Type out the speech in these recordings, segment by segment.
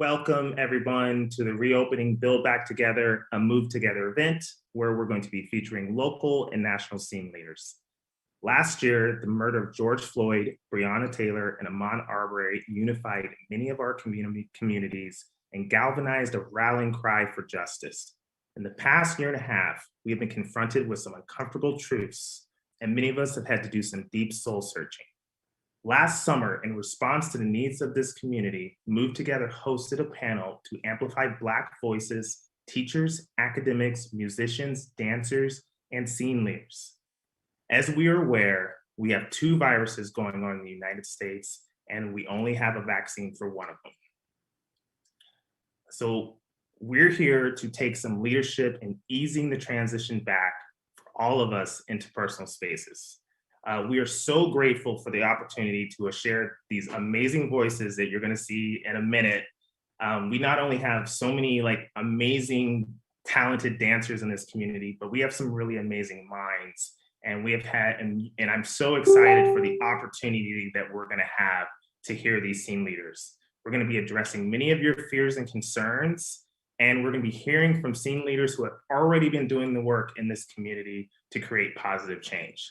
Welcome everyone to the reopening Build Back Together, a Move Together event where we're going to be featuring local and national scene leaders. Last year, the murder of George Floyd, Breonna Taylor, and Ahmaud Arbery unified many of our communities and galvanized a rallying cry for justice. In the past year and a half, we have been confronted with some uncomfortable truths, and many of us have had to do some deep soul searching. Last summer, in response to the needs of this community, Move Together hosted a panel to amplify Black voices, teachers, academics, musicians, dancers, and scene leaders. As we are aware, we have two viruses going on in the United States, and we only have a vaccine for one of them. So we're here to take some leadership in easing the transition back for all of us into personal spaces. We are so grateful for the opportunity to share these amazing voices that you're going to see in a minute. We not only have so many amazing, talented dancers in this community, but we have some really amazing minds. And we have had, and I'm so excited for the opportunity that we're going to have to hear these scene leaders. We're going to be addressing many of your fears and concerns, and we're going to be hearing from scene leaders who have already been doing the work in this community to create positive change.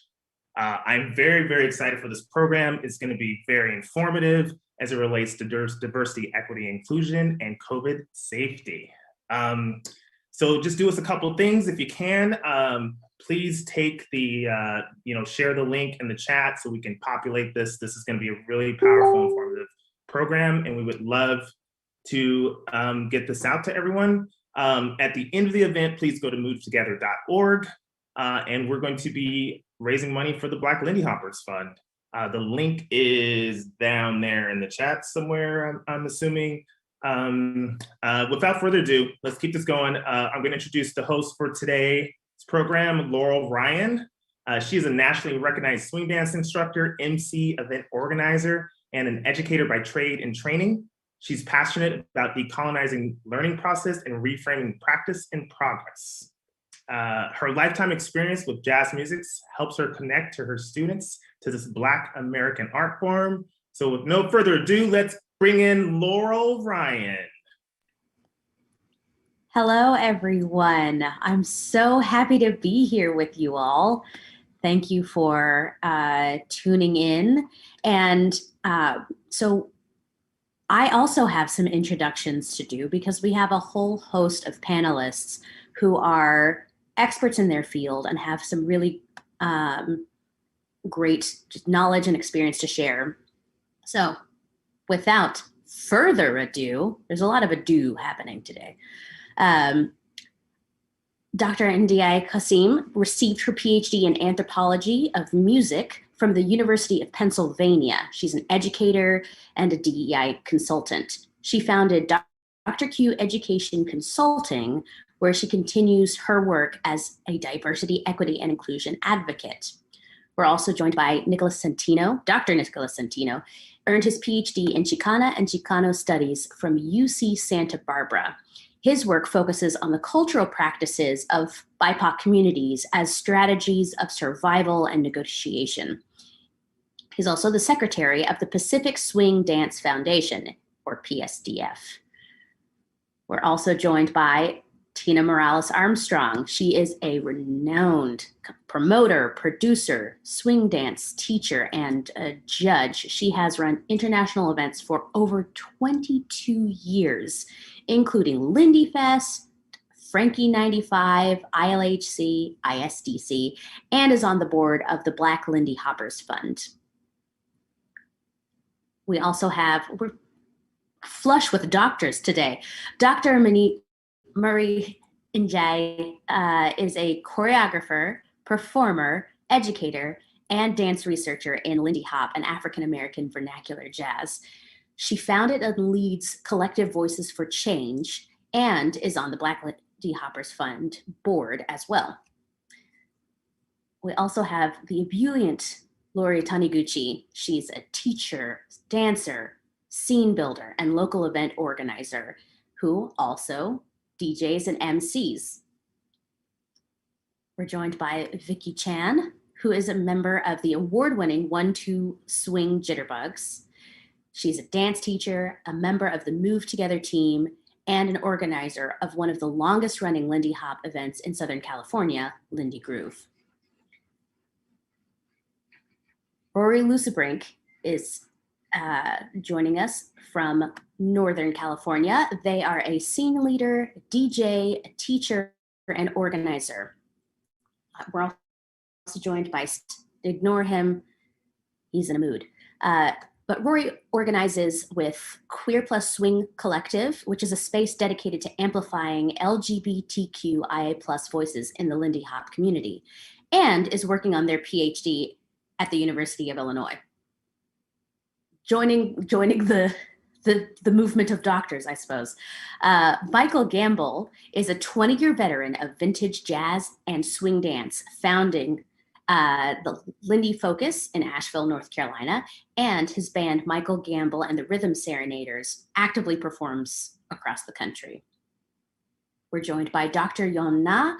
I'm very, very excited for this program. It's going to be very informative as it relates to diversity, equity, inclusion, and COVID safety. So just do us a couple of things if you can. Please take the, share the link in the chat so we can populate this. This is going to be a really powerful, informative program, and we would love to get this out to everyone. At the end of the event, please go to movetogether.org, and we're going to be raising money for the Black Lindy Hoppers Fund. The link is down there in the chat somewhere, I'm assuming. Without further ado, let's keep this going. I'm going to introduce the host for today's program, Laurel Ryan. She is a nationally recognized swing dance instructor, MC, event organizer, and an educator by trade and training. She's passionate about decolonizing learning process and reframing practice and progress. Her lifetime experience with jazz music helps her connect to her students to this Black American art form. So with no further ado, let's bring in Laurel Ryan. Hello, everyone. I'm so happy to be here with you all. Thank you for tuning in. And so I also have some introductions to do because we have a whole host of panelists who are experts in their field and have some really great knowledge and experience to share. So without further ado, there's a lot of ado happening today. Dr. Ndiaye Kassim received her PhD in anthropology of music from the University of Pennsylvania. She's an educator and a DEI consultant. She founded Dr. Q Education Consulting, where she continues her work as a diversity, equity, and inclusion advocate. We're also joined by Nicholas Centino. Dr. Nicholas Centino earned his PhD in Chicana and Chicano Studies from UC Santa Barbara. His work focuses on the cultural practices of BIPOC communities as strategies of survival and negotiation. He's also the secretary of the Pacific Swing Dance Foundation, or PSDF. We're also joined by Tina Morales Armstrong. She is a renowned promoter, producer, swing dance teacher, and a judge. She has run international events for over 22 years, including Lindy Fest, Frankie 95, ILHC, ISDC, and is on the board of the Black Lindy Hoppers Fund. We also we're flush with doctors today. Dr. Murray Njai is a choreographer, performer, educator, and dance researcher in Lindy Hop and African-American vernacular jazz. She founded and leads Collective Voices for Change and is on the Black Lindy Hoppers Fund board as well. We also have the ebullient Lori Taniguchi. She's a teacher, dancer, scene builder, and local event organizer who also DJs and MCs. We're joined by Vicky Chan, who is a member of the award-winning 1-2 Swing Jitterbugs. She's a dance teacher, a member of the Move Together team, and an organizer of one of the longest running Lindy Hop events in Southern California, Lindy Groove. Rory Lucebrink is joining us from Northern California. They are a scene leader, DJ, a teacher, and organizer. We're also joined by, ignore him, he's in a mood. But Rory organizes with Queer Plus Swing Collective, which is a space dedicated to amplifying LGBTQIA plus voices in the Lindy Hop community, and is working on their PhD at the University of Illinois. Joining the movement of doctors, I suppose. Michael Gamble is a 20-year veteran of vintage jazz and swing dance, founding the Lindy Focus in Asheville, North Carolina, and his band Michael Gamble and the Rhythm Serenaders actively performs across the country. We're joined by Dr. Yon Na,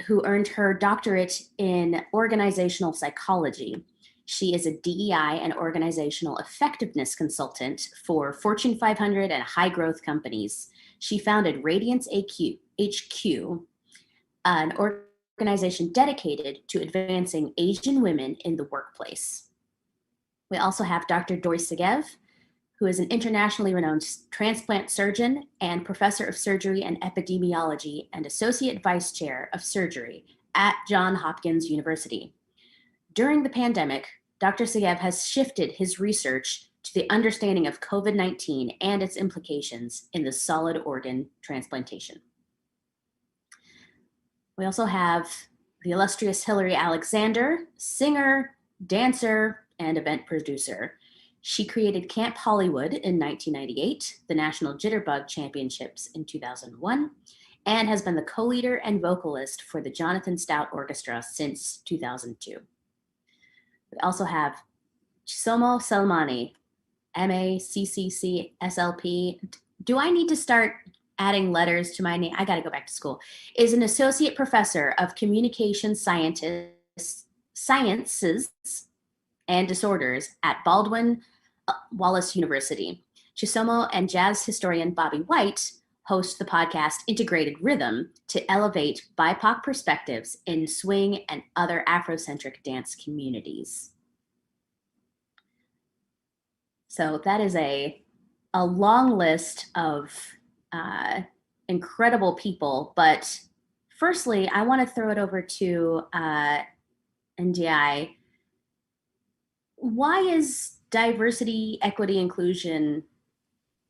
who earned her doctorate in organizational psychology. She is a DEI and organizational effectiveness consultant for Fortune 500 and high growth companies. She founded Radiance HQ, an organization dedicated to advancing Asian women in the workplace. We also have Dr. Doi Segev, who is an internationally renowned transplant surgeon and professor of surgery and epidemiology and associate vice chair of surgery at Johns Hopkins University. During the pandemic, Dr. Segev has shifted his research to the understanding of COVID-19 and its implications in the solid organ transplantation. We also have the illustrious Hilary Alexander, singer, dancer, and event producer. She created Camp Hollywood in 1998, the National Jitterbug Championships in 2001, and has been the co-leader and vocalist for the Jonathan Stout Orchestra since 2002. We also have Chisomo Selmani, MACCCSLP. Do I need to start adding letters to my name? I got to go back to school. Is an associate professor of communication sciences and disorders at Baldwin Wallace University. Chisomo and jazz historian Bobby White host the podcast Integrated Rhythm to elevate BIPOC perspectives in swing and other Afrocentric dance communities. So that is a long list of incredible people, but firstly, I want to throw it over to NDI. Why is diversity, equity, inclusion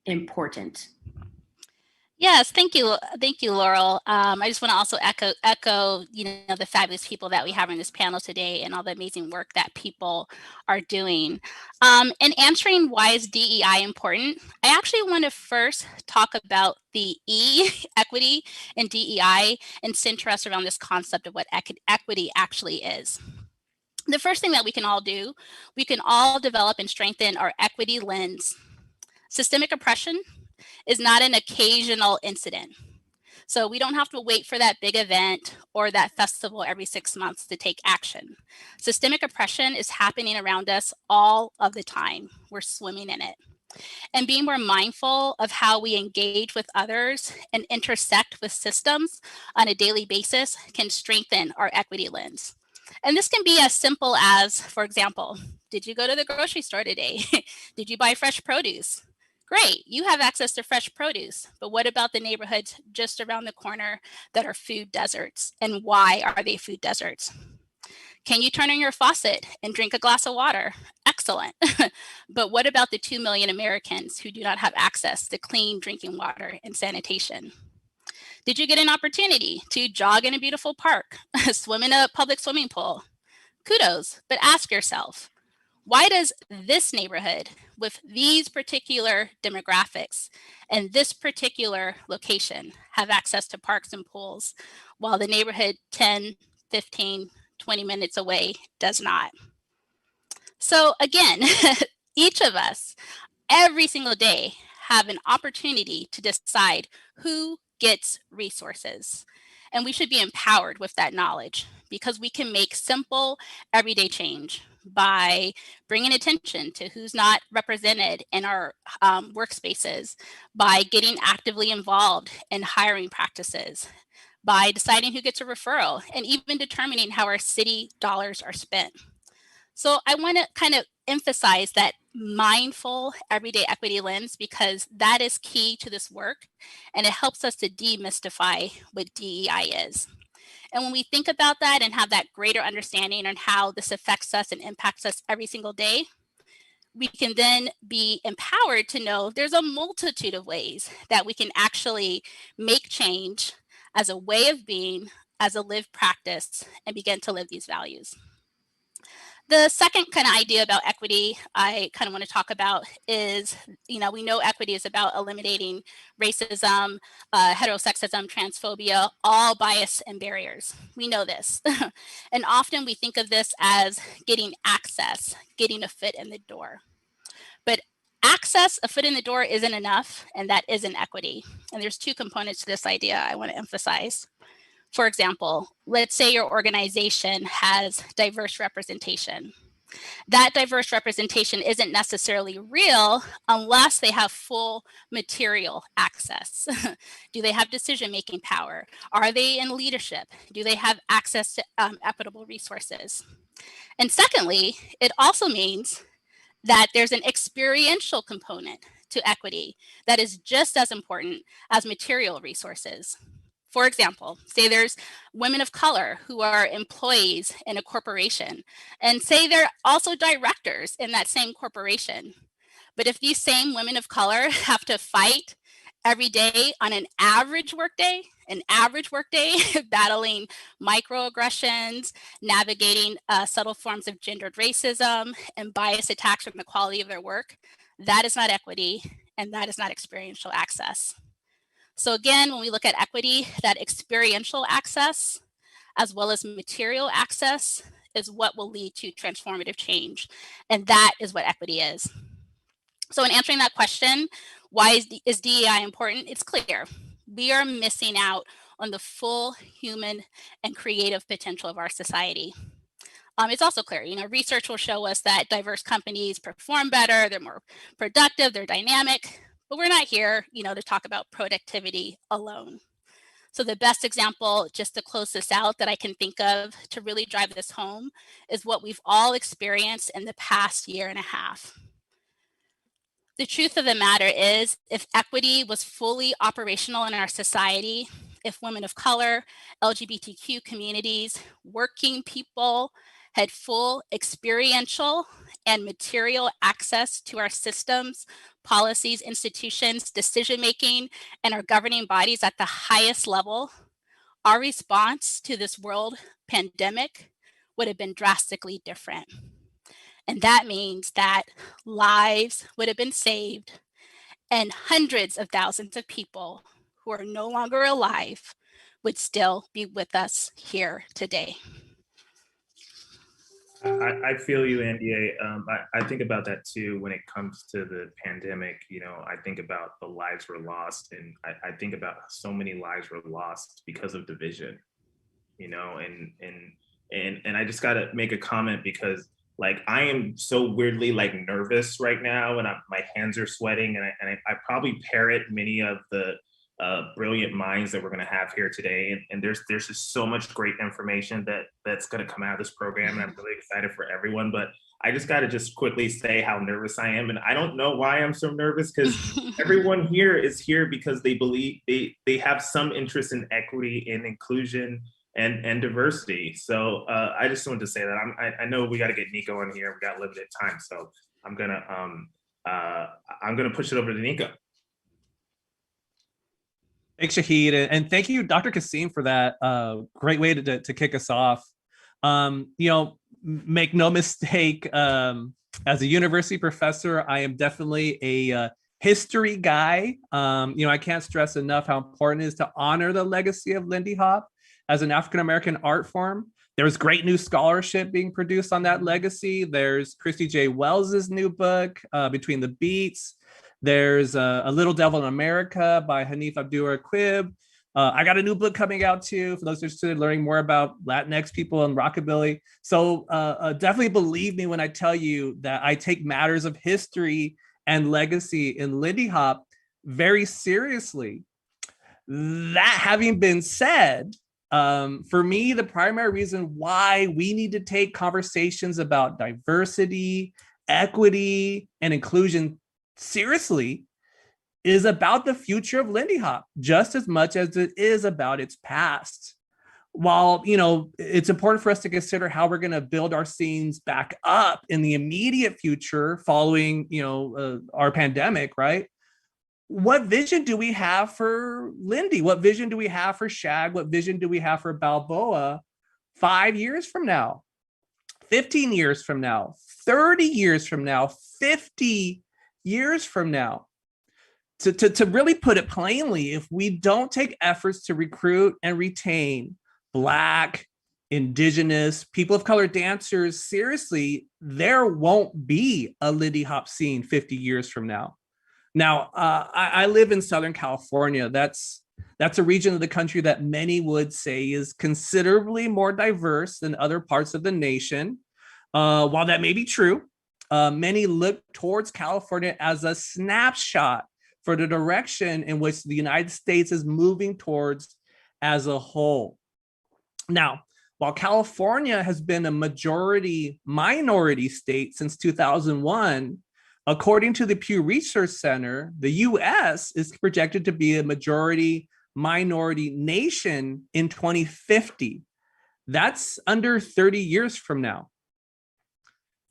important? Yes, thank you, Laurel. I just want to also echo, the fabulous people that we have in this panel today and all the amazing work that people are doing. In answering why is DEI important, I actually want to first talk about the E, equity, and DEI, and center us around this concept of what equity actually is. The first thing that we can all do, we can all develop and strengthen our equity lens. Systemic oppression is not an occasional incident. So we don't have to wait for that big event or that festival every 6 months to take action. Systemic oppression is happening around us all of the time. We're swimming in it. And being more mindful of how we engage with others and intersect with systems on a daily basis can strengthen our equity lens. And this can be as simple as, for example, did you go to the grocery store today? Did you buy fresh produce? Great, you have access to fresh produce, but what about the neighborhoods just around the corner that are food deserts? And why are they food deserts? Can you turn on your faucet and drink a glass of water? Excellent. But what about the 2 million Americans who do not have access to clean drinking water and sanitation? Did you get an opportunity to jog in a beautiful park, swim in a public swimming pool? Kudos, but ask yourself, why does this neighborhood with these particular demographics and this particular location have access to parks and pools, while the neighborhood 10, 15, 20 minutes away does not? So again, each of us, every single day, have an opportunity to decide who gets resources. And we should be empowered with that knowledge because we can make simple, everyday change. by bringing attention to who's not represented in our workspaces, by getting actively involved in hiring practices, by deciding who gets a referral, and even determining how our city dollars are spent. So I want to kind of emphasize that mindful everyday equity lens, because that is key to this work, and it helps us to demystify what DEI is. And when we think about that and have that greater understanding on how this affects us and impacts us every single day, we can then be empowered to know there's a multitude of ways that we can actually make change as a way of being, as a lived practice, and begin to live these values. The second kind of idea about equity I kind of want to talk about is, we know equity is about eliminating racism, heterosexism, transphobia, all bias and barriers. We know this. And often we think of this as getting access, getting a foot in the door. But access, a foot in the door, isn't enough, and that isn't equity. And there's two components to this idea I want to emphasize. For example, let's say your organization has diverse representation. That diverse representation isn't necessarily real unless they have full material access. Do they have decision-making power? Are they in leadership? Do they have access to equitable resources? And secondly, it also means that there's an experiential component to equity that is just as important as material resources. For example, say there's women of color who are employees in a corporation, and say they're also directors in that same corporation. But if these same women of color have to fight every day on an average workday, battling microaggressions, navigating subtle forms of gendered racism and bias attacks on the quality of their work, that is not equity, and that is not experiential access. So again, when we look at equity, that experiential access as well as material access is what will lead to transformative change. And that is what equity is. So in answering that question, why is DEI important? It's clear. We are missing out on the full human and creative potential of our society. It's also clear, research will show us that diverse companies perform better, they're more productive, they're dynamic. But we're not here, to talk about productivity alone. So the best example, just to close this out, that I can think of to really drive this home is what we've all experienced in the past year and a half. The truth of the matter is, if equity was fully operational in our society, if women of color, LGBTQ communities, working people had full experiential and material access to our systems, policies, institutions, decision-making, and our governing bodies at the highest level, our response to this world pandemic would have been drastically different. And that means that lives would have been saved, and hundreds of thousands of people who are no longer alive would still be with us here today. I feel you, Andy. I think about that too when it comes to the pandemic. I think about the lives were lost, and I think about so many lives were lost because of division. And I just got to make a comment because I am so weirdly nervous right now, and my hands are sweating, and I probably parrot many of the brilliant minds that we're going to have here today. And there's just so much great information that's going to come out of this program. And I'm really excited for everyone, but I just got to just quickly say how nervous I am. And I don't know why I'm so nervous, because everyone here is here because they believe they have some interest in equity and inclusion and diversity. So I just wanted to say that I know we got to get Nico in here. We got limited time. So I'm going to push it over to Nico. Thanks, Shahid, and thank you, Dr. Kasim, for that great way to kick us off. Make no mistake, as a university professor, I am definitely a history guy. I can't stress enough how important it is to honor the legacy of Lindy Hop as an African-American art form. There's great new scholarship being produced on that legacy. There's Christy J. Wells's new book, Between the Beats. There's A Little Devil in America by Hanif Abdul-Raqib. I got a new book coming out too, for those interested in learning more about Latinx people and rockabilly. So definitely believe me when I tell you that I take matters of history and legacy in Lindy Hop very seriously. That having been said, for me, the primary reason why we need to take conversations about diversity, equity, and inclusion seriously is about the future of Lindy Hop just as much as it is about its past. While, it's important for us to consider how we're going to build our scenes back up in the immediate future following, our pandemic, right? What vision do we have for Lindy? What vision do we have for Shag? What vision do we have for Balboa 5 years from now, 15 years from now, 30 years from now, 50 years from now? To really put it plainly, if we don't take efforts to recruit and retain Black, Indigenous, people of color dancers seriously, there won't be a Lindy Hop scene 50 years from now. Now, I live in Southern California. That's a region of the country that many would say is considerably more diverse than other parts of the nation. While that may be true, many look towards California as a snapshot for the direction in which the United States is moving towards as a whole. Now, while California has been a majority minority state since 2001, according to the Pew Research Center, the US is projected to be a majority minority nation in 2050. That's under 30 years from now.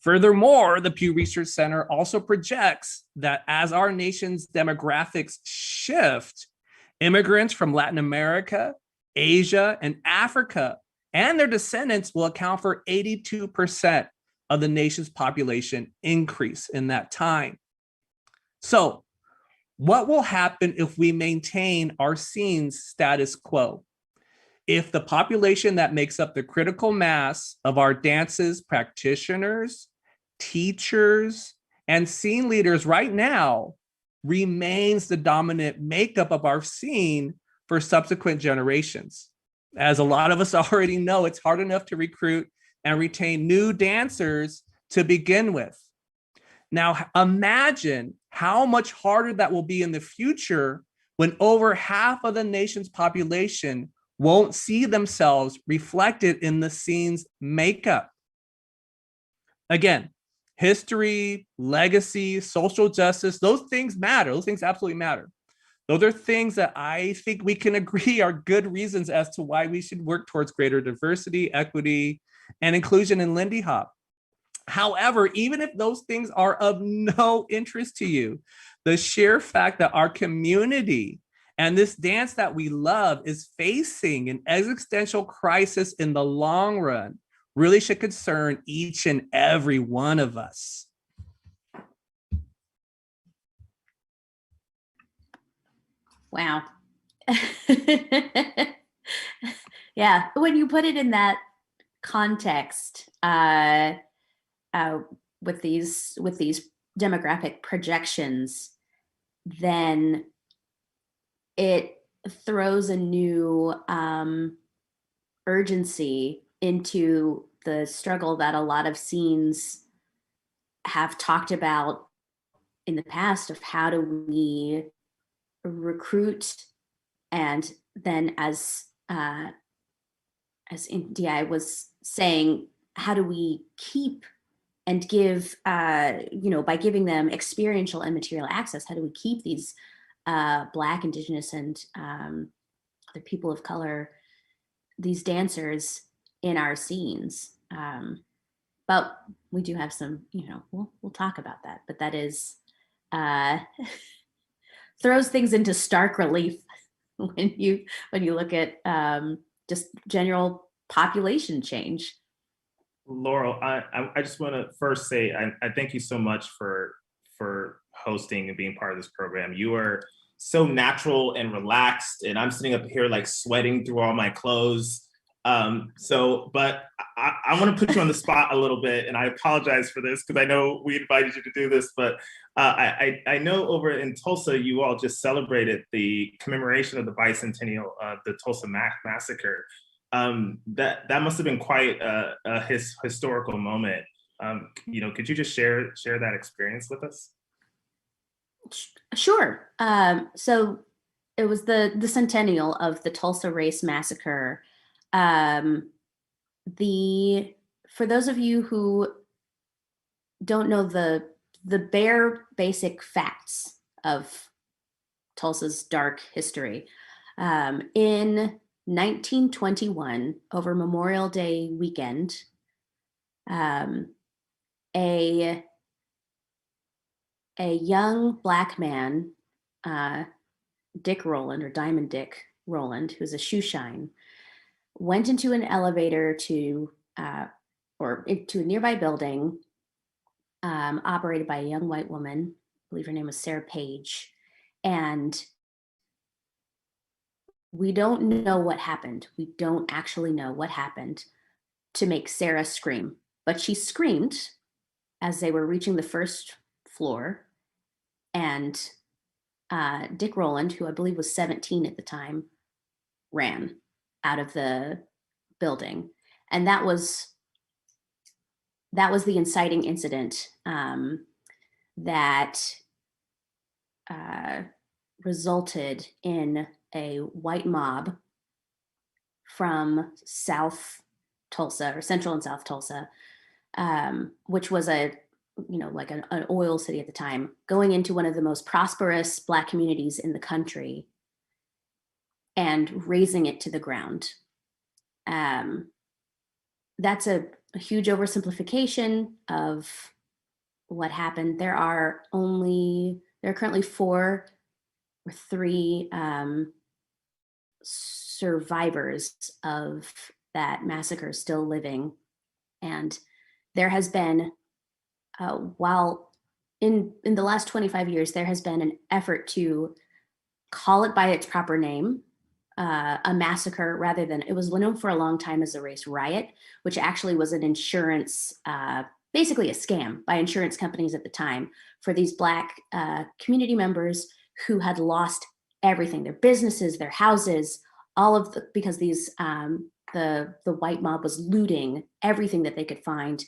Furthermore, the Pew Research Center also projects that as our nation's demographics shift, immigrants from Latin America, Asia, and Africa and their descendants will account for 82% of the nation's population increase in that time. So, what will happen if we maintain our scenes status quo? If the population that makes up the critical mass of our dances practitioners, teachers, and scene leaders right now remains the dominant makeup of our scene for subsequent generations. As a lot of us already know, it's hard enough to recruit and retain new dancers to begin with. Now, imagine how much harder that will be in the future when over half of the nation's population won't see themselves reflected in the scene's makeup. Again, history, legacy, social justice, those things matter. Those things absolutely matter. Those are things that I think we can agree are good reasons as to why we should work towards greater diversity, equity, and inclusion in Lindy Hop. However, even if those things are of no interest to you, the sheer fact that our community and this dance that we love is facing an existential crisis in the long run really should concern each and every one of us. Wow. Yeah, when you put it in that context, with these demographic projections, then it throws a new urgency into the struggle that a lot of scenes have talked about in the past of how do we recruit, and then as India was saying, how do we keep and give, by giving them experiential and material access, how do we keep these Black, Indigenous, and other people of color, these dancers in our scenes? But we do have some, we'll talk about that, but that is, throws things into stark relief when you look at just general population change. Laurel, I just want to first say I thank you so much for hosting and being part of this program. You are so natural and relaxed, and I'm sitting up here like sweating through all my clothes. But I want to put you on the spot a little bit, and I apologize for this because I know we invited you to do this, but I know over in Tulsa, you all just celebrated the commemoration of the bicentennial of the Tulsa Massacre. That must have been quite a historical moment. Could you just share that experience with us? Sure. So it was the centennial of the Tulsa Race Massacre. For those of you who don't know the bare basic facts of Tulsa's dark history, in 1921, over Memorial Day weekend, a young Black man, Dick Rowland, or Diamond Dick Rowland, who's a shoe shine, went into an elevator to a nearby building operated by a young white woman. I believe her name was Sarah Page. And we don't know what happened. We don't actually know what happened to make Sarah scream. But she screamed as they were reaching the first floor. And Dick Rowland, who I believe was 17 at the time, ran out of the building. And that was the inciting incident that resulted in a white mob from South Tulsa, or Central and South Tulsa, which was like an oil city at the time, going into one of the most prosperous Black communities in the country and razing it to the ground. That's a huge oversimplification of what happened. There are currently 4 or 3 survivors of that massacre still living. And there has been, while in the last 25 years, there has been an effort to call it by its proper name, a massacre, rather than, it was known for a long time as a race riot, which actually was an insurance, basically a scam by insurance companies at the time for these Black community members who had lost everything, their businesses, their houses, because these, the white mob was looting everything that they could find.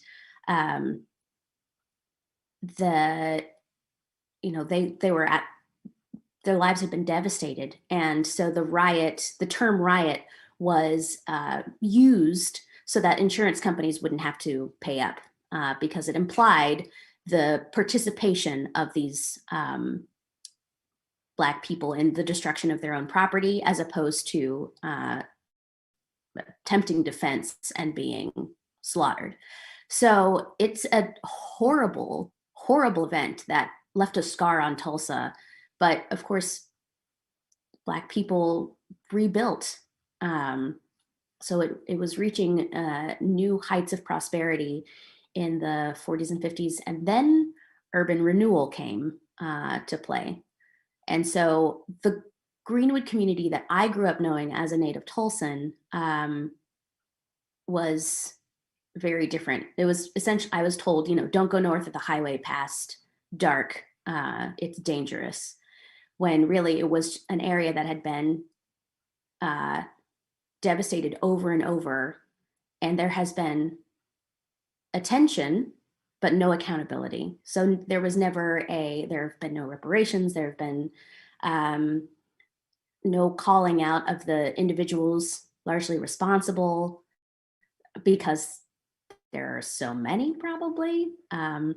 They were at, their lives had been devastated. And so the term riot was used so that insurance companies wouldn't have to pay up, because it implied the participation of these Black people in the destruction of their own property, as opposed to attempting defense and being slaughtered. So it's a horrible, horrible event that left a scar on Tulsa. But of course, Black people rebuilt. So it was reaching new heights of prosperity in the 40s and 50s. And then urban renewal came to play. And so the Greenwood community that I grew up knowing as a native Tulsan was very different. It was essentially, I was told, don't go north of the highway past dark. It's dangerous. When really it was an area that had been devastated over and over. And there has been attention, but no accountability. So there have been no reparations. There have been no calling out of the individuals largely responsible, because there are so many probably. And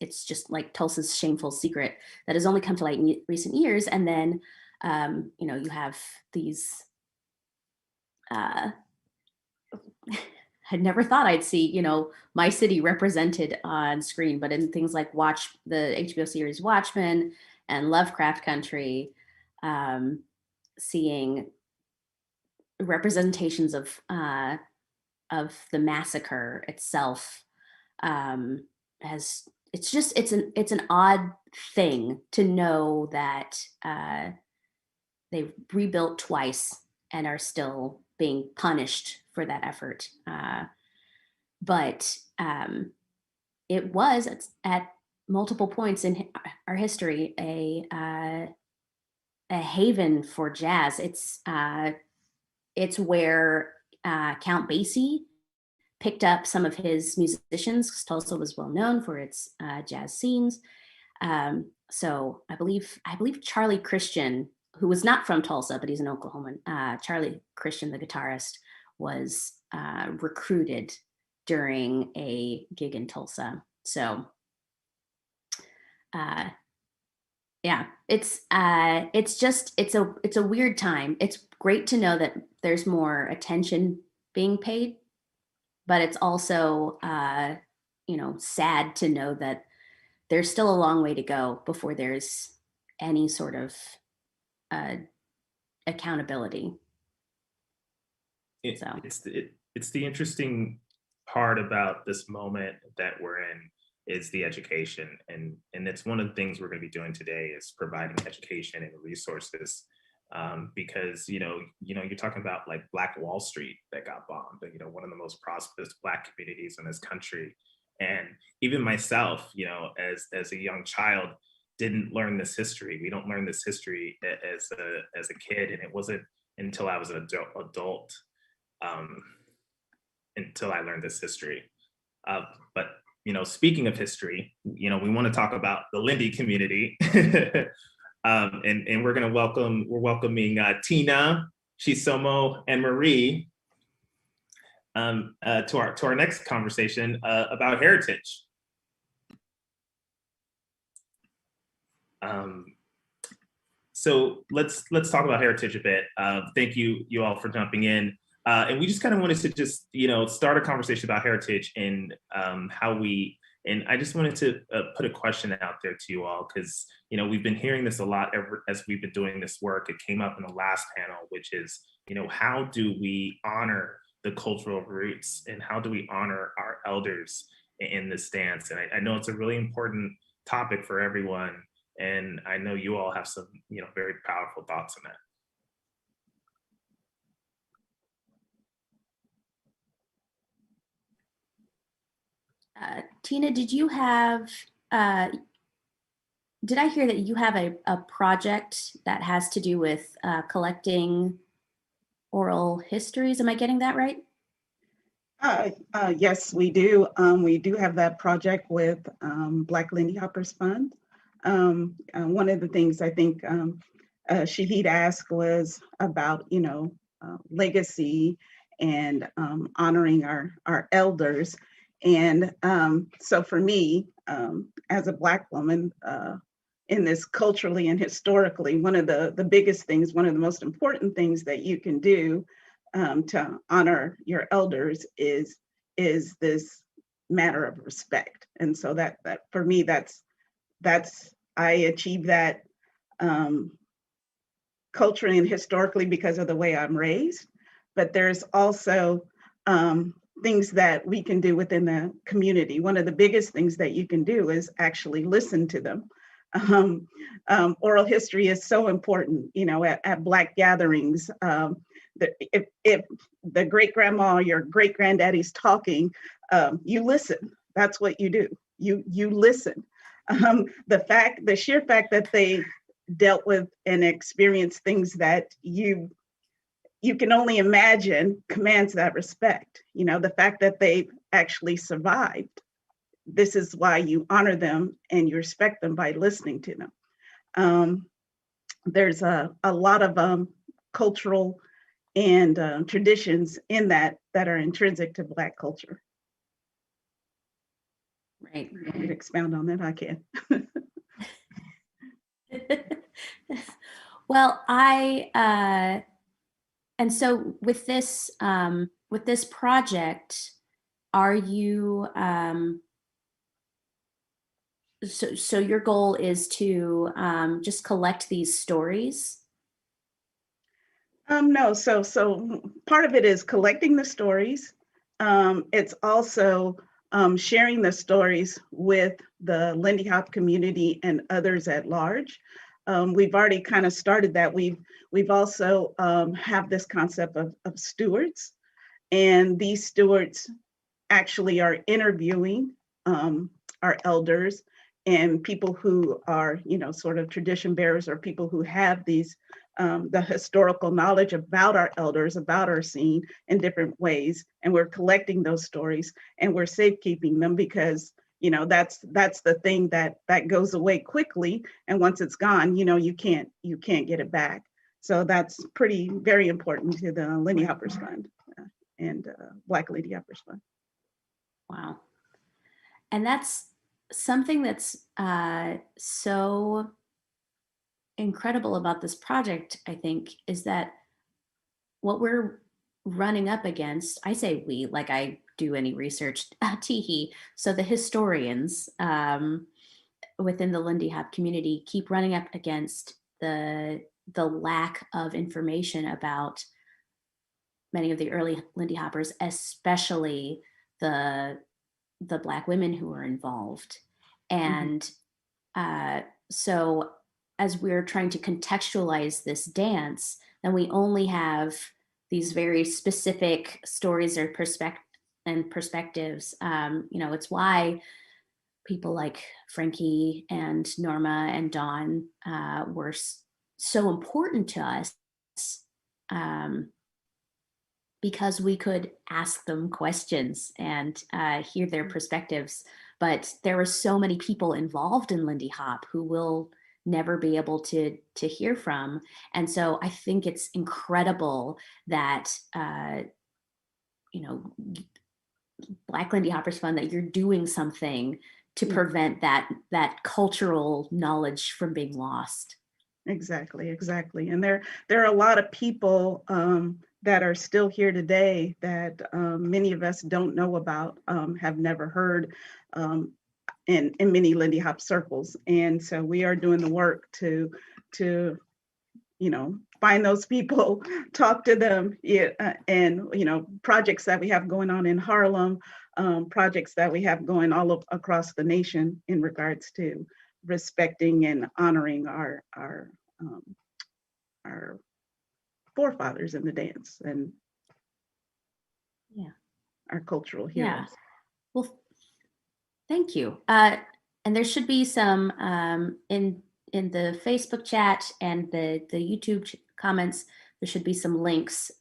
it's just like Tulsa's shameful secret that has only come to light in recent years. And then, you have these, I never thought I'd see, my city represented on screen, but in things like the HBO series Watchmen and Lovecraft Country, seeing representations of the massacre itself, it's an odd thing to know that they've rebuilt twice and are still being punished for that effort. But it was at multiple points in our history a haven for jazz. It's where Count Basie picked up some of his musicians, because Tulsa was well known for its jazz scenes. So I believe Charlie Christian, who was not from Tulsa, but he's an Oklahoman, Charlie Christian, the guitarist, was recruited during a gig in Tulsa. So yeah, it's a weird time. It's great to know that there's more attention being paid, but it's also sad to know that there's still a long way to go before there's any sort of accountability. It's the interesting part about this moment that we're in is the education, and it's one of the things we're going to be doing today is providing education and resources, because you're talking about like Black Wall Street that got bombed, one of the most prosperous Black communities in this country. And even myself, as a young child, didn't learn this history. We don't learn this history as a kid, and it wasn't until I was an adult until I learned this history. But speaking of history, we want to talk about the Lindy community, and we're welcoming Tina, Chisomo, and Marie to our next conversation about heritage. So let's talk about heritage a bit. Thank you all for jumping in. And we just kind of wanted to just, start a conversation about heritage and and I just wanted to put a question out there to you all, because, we've been hearing this a lot as we've been doing this work. It came up in the last panel, which is, how do we honor the cultural roots and how do we honor our elders in this dance? And I know it's a really important topic for everyone. And I know you all have some, very powerful thoughts on that. Tina, did I hear that you have a project that has to do with collecting oral histories? Am I getting that right? Yes, we do. We do have that project with Black Lindy Hoppers Fund. One of the things I think Shahid asked was about, legacy and honoring our elders. And so for me, as a Black woman, in this culturally and historically, one of the biggest things, one of the most important things that you can do to honor your elders is this matter of respect. And so that for me, that's I achieve that culturally and historically because of the way I'm raised. But there's also things that we can do within the community. One of the biggest things that you can do is actually listen to them. Oral history is so important, at Black gatherings. If the great grandma, your great granddaddy's talking, you listen. That's what you do. You listen. The sheer fact that they dealt with and experienced things that you can only imagine commands that respect. The fact that they actually survived. This is why you honor them and you respect them by listening to them. There's a lot of cultural and traditions in that are intrinsic to Black culture. Right. You want me to expound on that? I can. Well, and so with this project, are you so your goal is to just collect these stories? No, so part of it is collecting the stories. It's also sharing the stories with the Lindy Hop community and others at large. we've already kind of started that. We've also have this concept of stewards, and these stewards actually are interviewing our elders and people who are, sort of tradition bearers, or people who have these the historical knowledge about our elders, about our scene in different ways. And we're collecting those stories and we're safekeeping them, because that's the thing that goes away quickly. And once it's gone, you can't get it back. So that's very important to the Lindy Hoppers Fund and Black Lindy Hoppers Fund. Wow. And that's something that's so incredible about this project, I think, is that what we're running up against, I say we, like I do any research, teehee. So the historians within the Lindy Hop community keep running up against the lack of information about many of the early Lindy Hoppers, especially the Black women who were involved. And so as we're trying to contextualize this dance, then we only have these very specific stories or perspectives. It's why people like Frankie and Norma and Dawn were so important to us, because we could ask them questions and hear their perspectives. But there were so many people involved in Lindy Hop who will never be able to hear from. And so I think it's incredible that, Black Lindy Hoppers Fund, that you're doing something to prevent that cultural knowledge from being lost. Exactly. And there are a lot of people that are still here today that many of us don't know about, have never heard in many Lindy Hop circles. And so we are doing the work to find those people, talk to them, and projects that we have going on in Harlem, projects that we have going all across the nation in regards to respecting and honoring our forefathers in the dance and our cultural heroes. Yeah. Well, thank you. And there should be some in the Facebook chat and the YouTube comments. There should be some links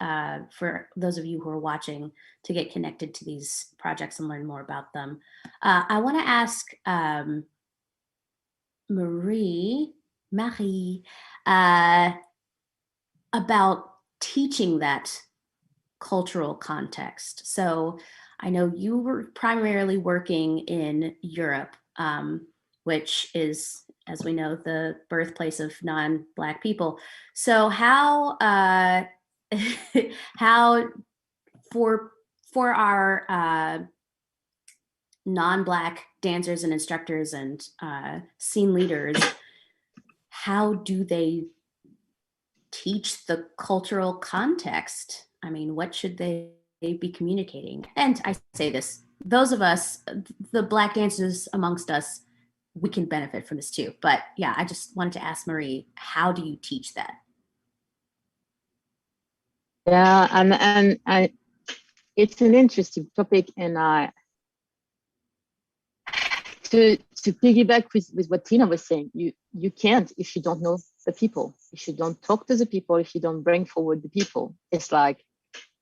for those of you who are watching to get connected to these projects and learn more about them. I want to ask Marie about teaching that cultural context. So I know you were primarily working in Europe, which is, as we know, the birthplace of non-Black people. So how for our non-Black dancers and instructors and scene leaders, how do they teach the cultural context? I mean, what should they be communicating? And I say this, those of us, the Black dancers amongst us, we can benefit from this too. But yeah, I just wanted to ask Marie, how do you teach that? Yeah, and it's an interesting topic, and to piggyback with what Tina was saying, you can't if you don't know the people, if you don't talk to the people, if you don't bring forward the people. It's like,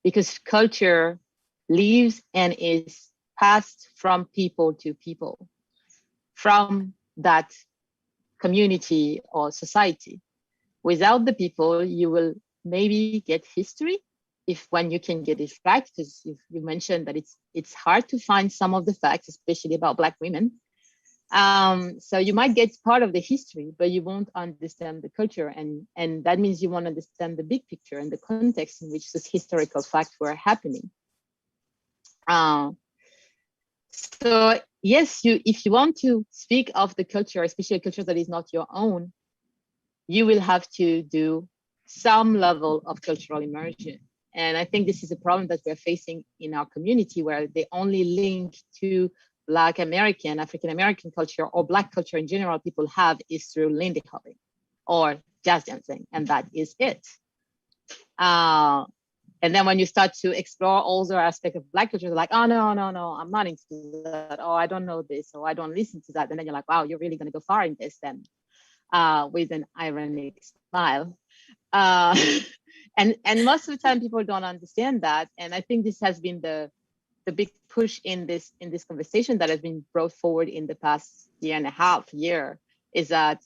because culture lives and is passed from people to people, from that community or society. Without the people, you will maybe get history, when you can get it right, because you mentioned that it's hard to find some of the facts, especially about Black women. So you might get part of the history, but you won't understand the culture, and that means you won't understand the big picture and the context in which those historical facts were happening. So yes, if you want to speak of the culture, especially a culture that is not your own, you will have to do some level of cultural immersion. And I think this is a problem that we're facing in our community, where the only link to Black American, African American culture, or Black culture in general people have is through Lindy hopping or jazz dancing, and that is it. And then when you start to explore all the aspects of Black culture, like, oh, no, I'm not into that. Oh, I don't know this, or I don't listen to that. And then you're like, wow, you're really going to go far in this then, with an ironic smile. And most of the time people don't understand that. And I think this has been the big push in this conversation that has been brought forward in the past year and a half, is that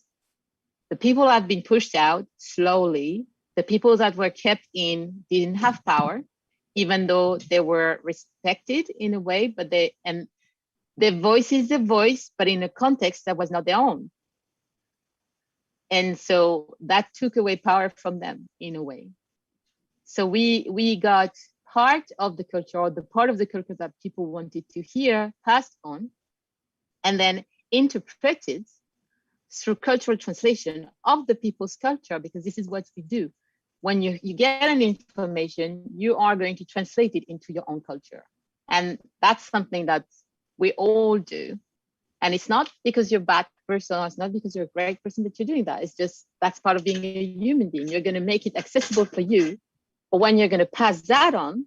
the people that have been pushed out slowly, the people that were kept in didn't have power, even though they were respected in a way, but their voice is the voice, but in a context that was not their own. And so that took away power from them in a way. So we got part of the culture, or the part of the culture that people wanted to hear, passed on, and then interpreted through cultural translation of the people's culture, because this is what we do. When you get an information, you are going to translate it into your own culture. And that's something that we all do. And it's not because you're a bad person, or it's not because you're a great person that you're doing that. It's just, that's part of being a human being. You're going to make it accessible for you. But when you're going to pass that on,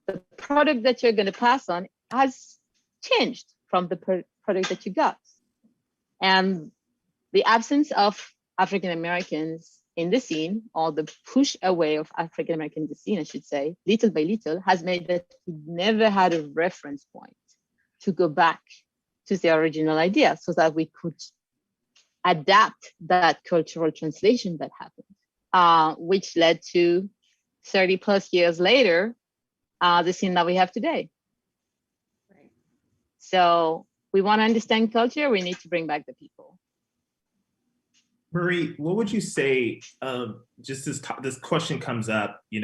the product that you're going to pass on has changed from the product that you got. And the absence of African Americans in the scene, or the push away of African Americans in the scene, I should say, little by little, has made that we never had a reference point to go back to the original idea, so that we could adapt that cultural translation that happened, which led to 30 plus years later, the scene that we have today. Right. So we want to understand culture, we need to bring back the people. Marie, what would you say? Just this question comes up. I'm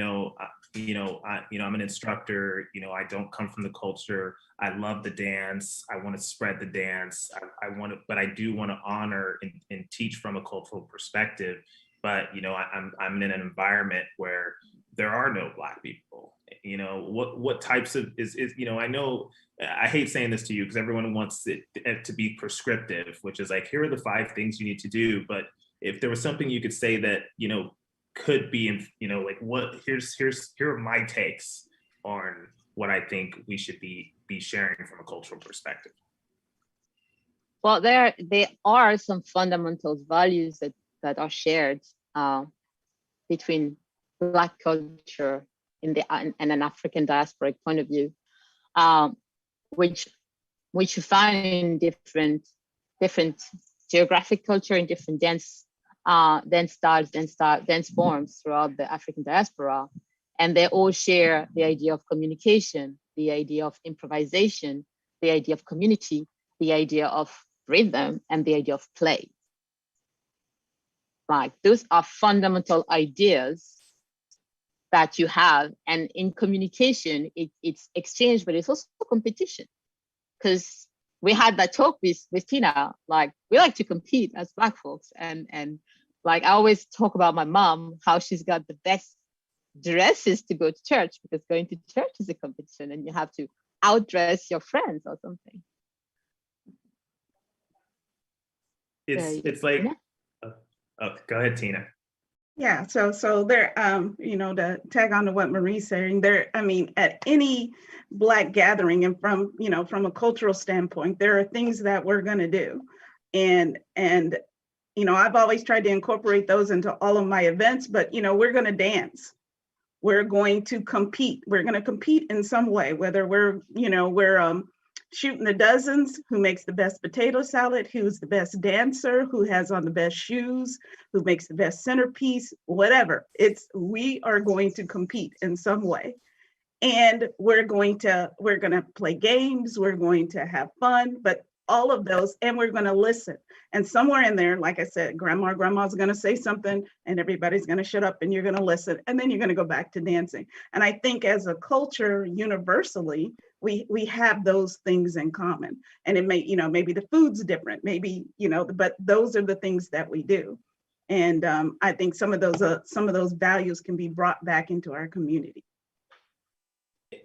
an instructor. I don't come from the culture. I love the dance. I want to spread the dance. I want to, but I do want to honor and teach from a cultural perspective. But I'm in an environment where there are no Black people. What types of I know. I hate saying this to you because everyone wants it to be prescriptive, which is like, here are the 5 things you need to do. But if there was something you could say that, could be, like here are my takes on what I think we should be sharing from a cultural perspective. Well, there are some fundamental values that are shared between Black culture and an African diasporic point of view, which you find in different geographic culture, in different dance styles, dance forms throughout the African diaspora. And they all share the idea of communication, the idea of improvisation, the idea of community, the idea of rhythm, and the idea of play. Like, those are fundamental ideas that you have. And in communication, it's exchange, but it's also competition. Because we had that talk with Tina, like, we like to compete as Black folks. And like, I always talk about my mom, how she's got the best dresses to go to church, because going to church is a competition and you have to outdress your friends or something. It's like, oh, go ahead, Tina. Yeah, so there, to tag on to what Marie's saying, there, at any Black gathering, and from a cultural standpoint, there are things that we're going to do. And I've always tried to incorporate those into all of my events, but, we're going to dance. We're going to compete. We're going to compete in some way, whether we're shooting the dozens, who makes the best potato salad, who's the best dancer, who has on the best shoes, who makes the best centerpiece, whatever. We are going to compete in some way. And we're going to play games, we're going to have fun, but all of those, and we're going to listen. And somewhere in there, like I said, grandma's going to say something and everybody's going to shut up and you're going to listen, and then you're going to go back to dancing. And I think as a culture, universally, we have those things in common. And it may, maybe the food's different, maybe, but those are the things that we do. And I think some of those values can be brought back into our community.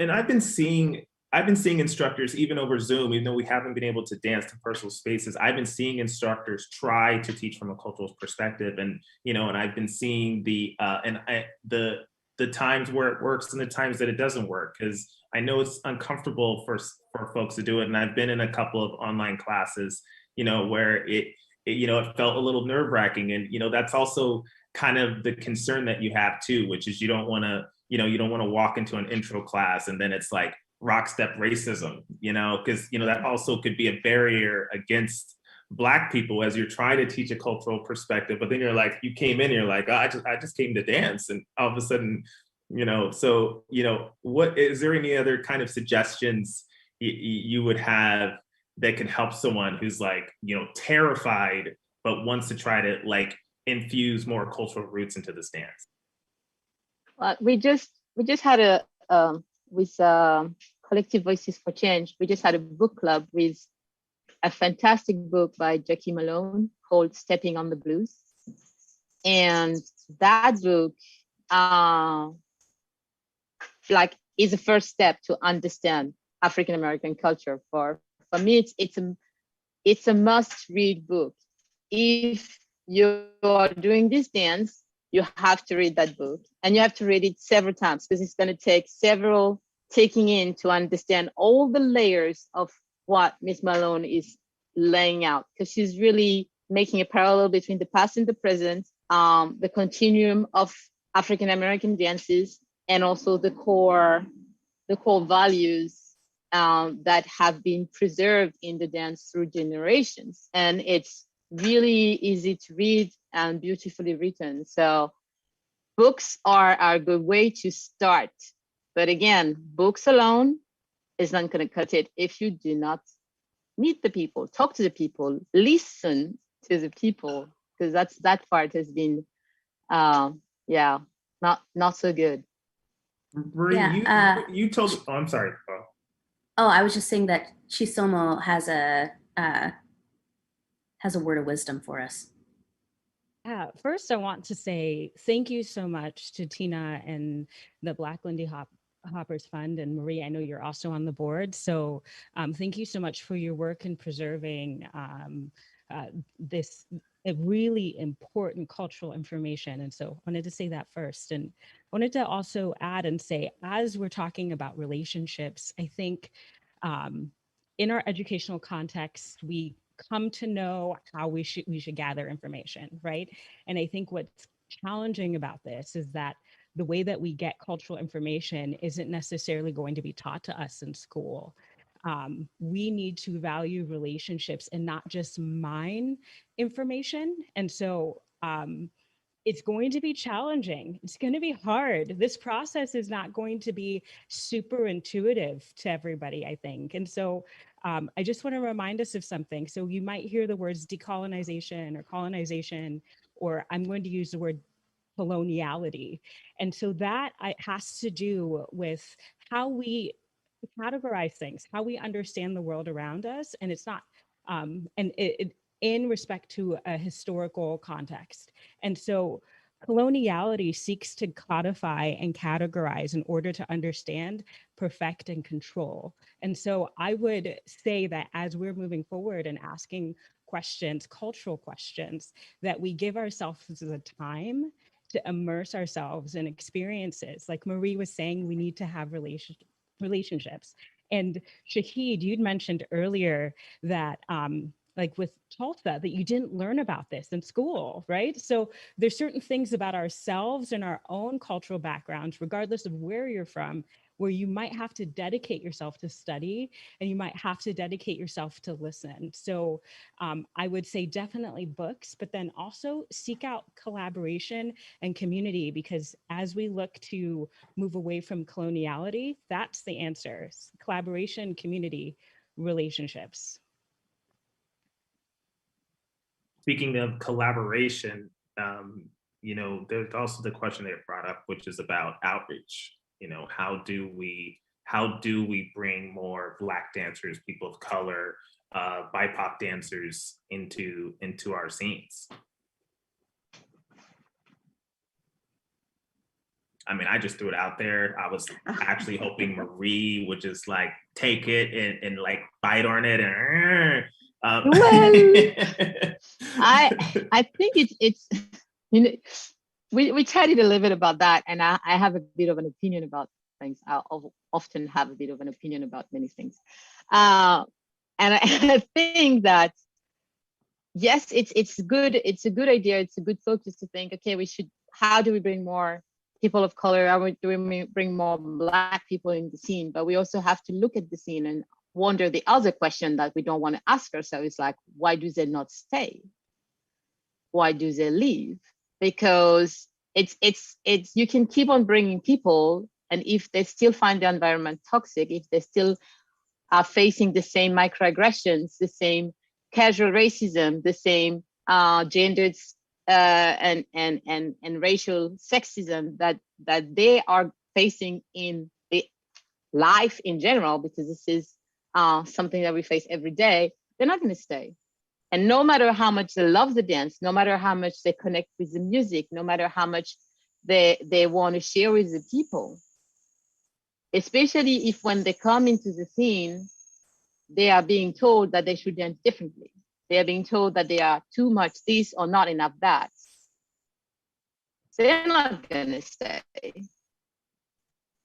And I've been seeing I've been seeing instructors, even over Zoom, even though we haven't been able to dance to personal spaces, I've been seeing instructors try to teach from a cultural perspective. And, you know, and I've been seeing the times where it works and the times that it doesn't work, because I know it's uncomfortable for folks to do it. And I've been in a couple of online classes, you know, where it felt a little nerve wracking. And, you know, that's also kind of the concern that you have too, which is you don't want to walk into an intro class and then it's like rock step racism, you know, because, you know, that also could be a barrier against Black people as you're trying to teach a cultural perspective. But then you're like, you came in, you're like, oh, I just came to dance. And all of a sudden, you know, so, you know, what is there any other kind of suggestions you would have that can help someone who's like, you know, terrified, but wants to try to like infuse more cultural roots into this dance? Well, we just had with Collective Voices for Change, we just had a book club with a fantastic book by Jackie Malone called Stepping on the Blues. And that book is the first step to understand African American culture. For me, it's a must read book. If you are doing this dance, you have to read that book, and you have to read it several times, because it's going to take several taking in to understand all the layers of what Miss Malone is laying out, because she's really making a parallel between the past and the present, the continuum of African American dances, and also the core values that have been preserved in the dance through generations. And it's really easy to read and beautifully written. So books are a good way to start. But again, books alone is not going to cut it if you do not meet the people, talk to the people, listen to the people, because that part has been, not so good. Marie, you told. Oh, I'm sorry. Oh, I was just saying that Chisomo has a word of wisdom for us. First, I want to say thank you so much to Tina and the Black Lindy Hoppers Fund, and Marie, I know you're also on the board. So thank you so much for your work in preserving this really important cultural information. And so I wanted to say that first. And I wanted to also add and say, as we're talking about relationships, I think in our educational context, we come to know how we should gather information, right? And I think what's challenging about this is that the way that we get cultural information isn't necessarily going to be taught to us in school. We need to value relationships and not just mine information. And so it's going to be challenging. It's going to be hard. This process is not going to be super intuitive to everybody, I think. And so I just want to remind us of something. So you might hear the words decolonization or colonization, or I'm going to use the word coloniality. And so that has to do with how we categorize things, how we understand the world around us. And it's not, in respect to a historical context. And so coloniality seeks to codify and categorize in order to understand, perfect, and control. And so I would say that as we're moving forward and asking questions, cultural questions, that we give ourselves the time to immerse ourselves in experiences. Like Marie was saying, we need to have relationships. And Shahid, you'd mentioned earlier that like with Tulsa, that you didn't learn about this in school, right? So there's certain things about ourselves and our own cultural backgrounds, regardless of where you're from, where you might have to dedicate yourself to study, and you might have to dedicate yourself to listen. So I would say definitely books, but then also seek out collaboration and community, because as we look to move away from coloniality, that's the answer: collaboration, community, relationships. Speaking of collaboration, you know, there's also the question they brought up, which is about outreach. You know, how do we bring more Black dancers, people of color, BIPOC dancers into our scenes? I mean, I just threw it out there. I was actually hoping Marie would just like take it and like bite on it and I think it's you know, we chatted a little bit about that, and I have a bit of an opinion about things. I'll often have a bit of an opinion about many things, and I think that yes, it's good. It's a good idea. It's a good focus to think. Okay, how do we bring more people of color? How do we bring more Black people in the scene? But we also have to look at the scene and wonder the other question that we don't want to ask ourselves is like, why do they not stay? Why do they leave? Because it's you can keep on bringing people, and if they still find the environment toxic, if they still are facing the same microaggressions, the same casual racism, the same gendered and racial sexism that they are facing in the life in general, because this is something that we face every day, they're not going to stay. And no matter how much they love the dance, no matter how much they connect with the music, no matter how much they want to share with the people, especially if when they come into the scene, they are being told that they should dance differently. They are being told that they are too much this or not enough that. They're not going to stay.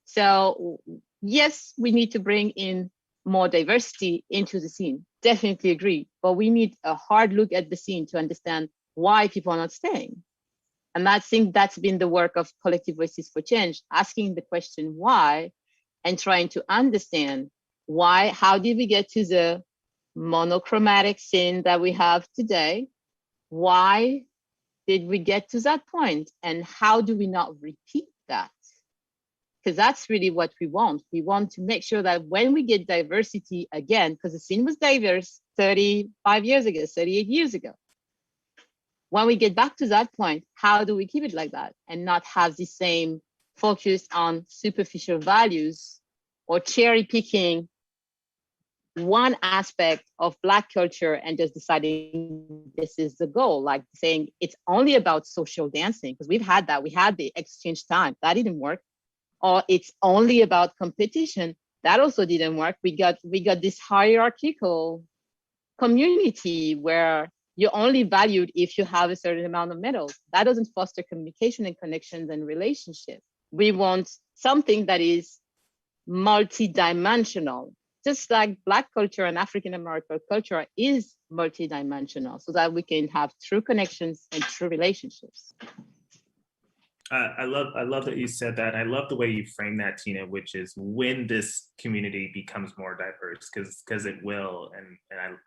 So yes, we need to bring in more diversity into the scene. Definitely agree. But we need a hard look at the scene to understand why people are not staying. And I think that's been the work of Collective Voices for Change, asking the question why and trying to understand why, how did we get to the monochromatic scene that we have today? Why did we get to that point? And how do we not repeat that? Because that's really what we want. We want to make sure that when we get diversity again, because the scene was diverse 35 years ago, 38 years ago. When we get back to that point, how do we keep it like that and not have the same focus on superficial values or cherry picking one aspect of Black culture and just deciding this is the goal, like saying it's only about social dancing, because we've had that. We had the exchange time, that didn't work. Or it's only about competition, that also didn't work. We got this hierarchical community where you're only valued if you have a certain amount of medals. That doesn't foster communication and connections and relationships. We want something that is multidimensional, just like Black culture and African American culture is multidimensional, so that we can have true connections and true relationships. I love that you said that. I love the way you frame that, Tina, which is when this community becomes more diverse, because it will, and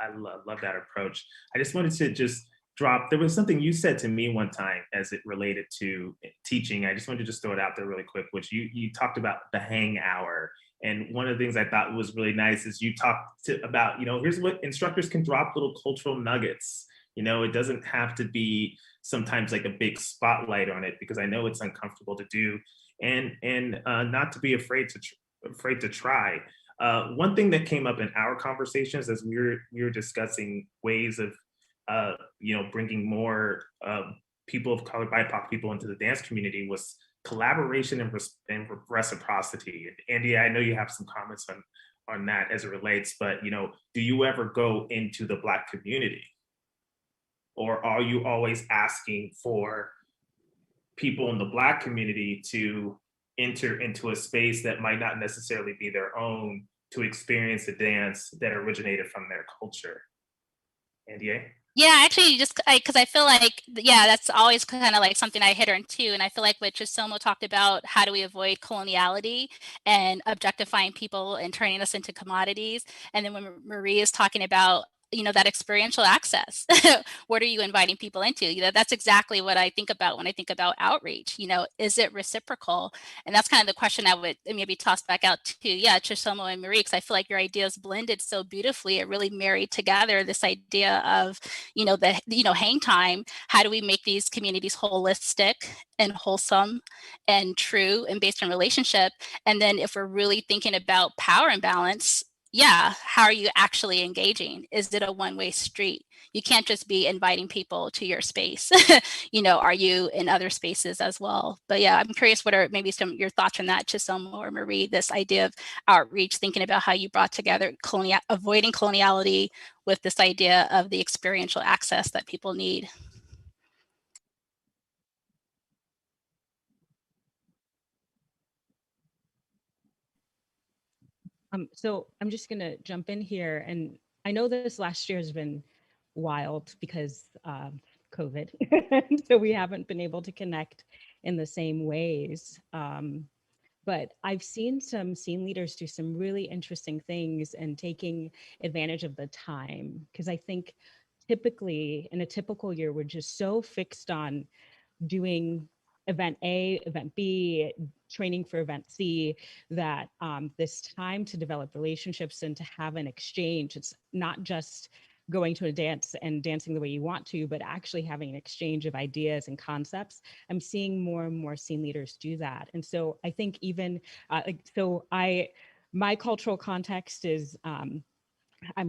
I love that approach. I just wanted to just drop, there was something you said to me one time as it related to teaching. I just wanted to just throw it out there really quick, which you talked about the hang hour. And one of the things I thought was really nice is you talked about, here's what instructors can drop, little cultural nuggets. It doesn't have to be sometimes like a big spotlight on it, because I know it's uncomfortable to do, and not to be afraid to try. One thing that came up in our conversations as we were discussing ways of bringing more people of color, BIPOC people into the dance community was collaboration and reciprocity. And Andy, I know you have some comments on that as it relates, but do you ever go into the Black community? Or are you always asking for people in the Black community to enter into a space that might not necessarily be their own to experience a dance that originated from their culture? Andy? Yeah, actually, because I feel like, yeah, that's always kind of like something I hit on too. And I feel like what Chisomo talked about, how do we avoid coloniality and objectifying people and turning us into commodities? And then when Marie is talking about that experiential access, what are you inviting people into? That's exactly what I think about when I think about outreach. Is it reciprocal? And that's kind of the question I would maybe toss back out to, Chisomo and Marie, because I feel like your ideas blended so beautifully. It really married together this idea of, hang time. How do we make these communities holistic and wholesome and true and based on relationship? And then if we're really thinking about power imbalance, yeah, how are you actually engaging? Is it a one-way street? You can't just be inviting people to your space. Are you in other spaces as well? But yeah, I'm curious, what are maybe some of your thoughts on that, Chisom or Marie, this idea of outreach, thinking about how you brought together avoiding coloniality with this idea of the experiential access that people need. So I'm just going to jump in here. And I know this last year has been wild because COVID. So we haven't been able to connect in the same ways. But I've seen some scene leaders do some really interesting things and taking advantage of the time. Because I think typically in a typical year, we're just so fixed on doing event A, event B, training for event C, that this time to develop relationships and to have an exchange, it's not just going to a dance and dancing the way you want to, but actually having an exchange of ideas and concepts. I'm seeing more and more scene leaders do that. And so I think even, my cultural context is, I'm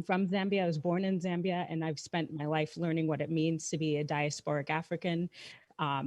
from Zambia. I was born in Zambia, and I've spent my life learning what it means to be a diasporic African,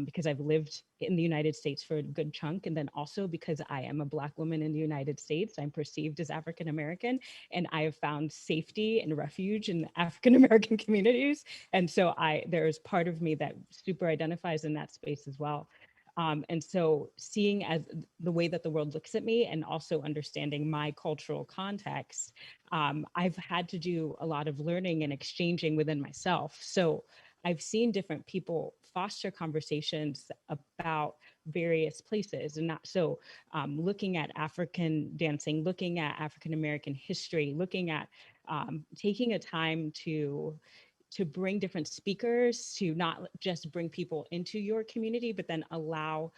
because I've lived in the United States for a good chunk. And then also because I am a Black woman in the United States, I'm perceived as African American, and I have found safety and refuge in African American communities. And so there's part of me that super identifies in that space as well. And so seeing as the way that the world looks at me and also understanding my cultural context, I've had to do a lot of learning and exchanging within myself. So I've seen different people foster conversations about various places, and not so looking at African dancing, looking at African American history, looking at taking a time to bring different speakers, to not just bring people into your community, but then allow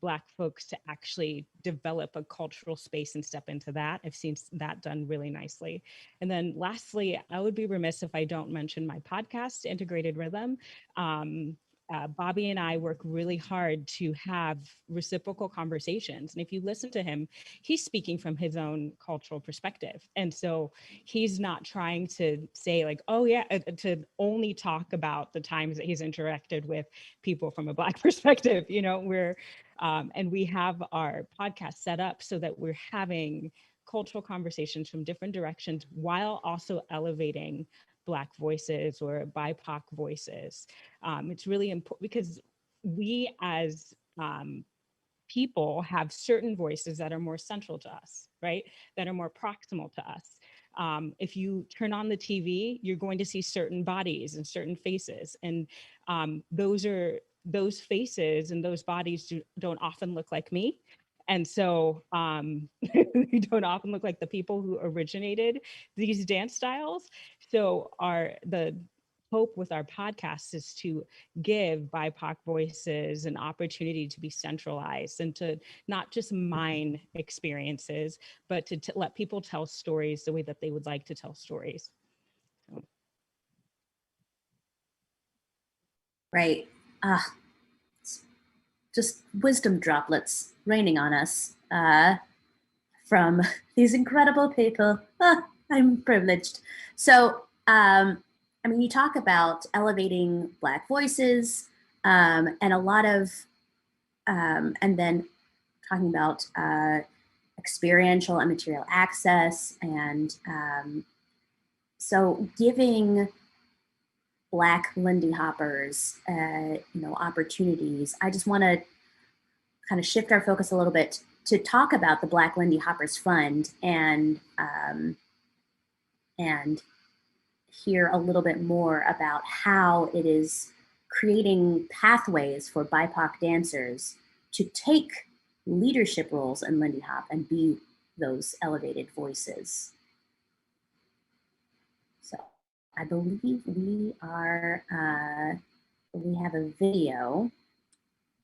Black folks to actually develop a cultural space and step into that. I've seen that done really nicely. And then lastly, I would be remiss if I don't mention my podcast, Integrated Rhythm. Bobby and I work really hard to have reciprocal conversations. And if you listen to him, he's speaking from his own cultural perspective. And so he's not trying to say like, oh yeah, to only talk about the times that he's interacted with people from a Black perspective. And we have our podcast set up so that we're having cultural conversations from different directions while also elevating Black voices or BIPOC voices. It's really important because we as people have certain voices that are more central to us, right? That are more proximal to us. If you turn on the TV, you're going to see certain bodies and certain faces. And those faces and those bodies don't often look like me. And so they don't often look like the people who originated these dance styles. So the hope with our podcast is to give BIPOC voices an opportunity to be centralized and to not just mine experiences, but to let people tell stories the way that they would like to tell stories. Right. Just wisdom droplets raining on us from these incredible people. I'm privileged. So, you talk about elevating Black voices and a lot of, and then talking about experiential and material access, and so giving Black Lindy Hoppers, opportunities. I just want to kind of shift our focus a little bit to talk about the Black Lindy Hoppers Fund and hear a little bit more about how it is creating pathways for BIPOC dancers to take leadership roles in Lindy Hop and be those elevated voices. So I believe we have a video.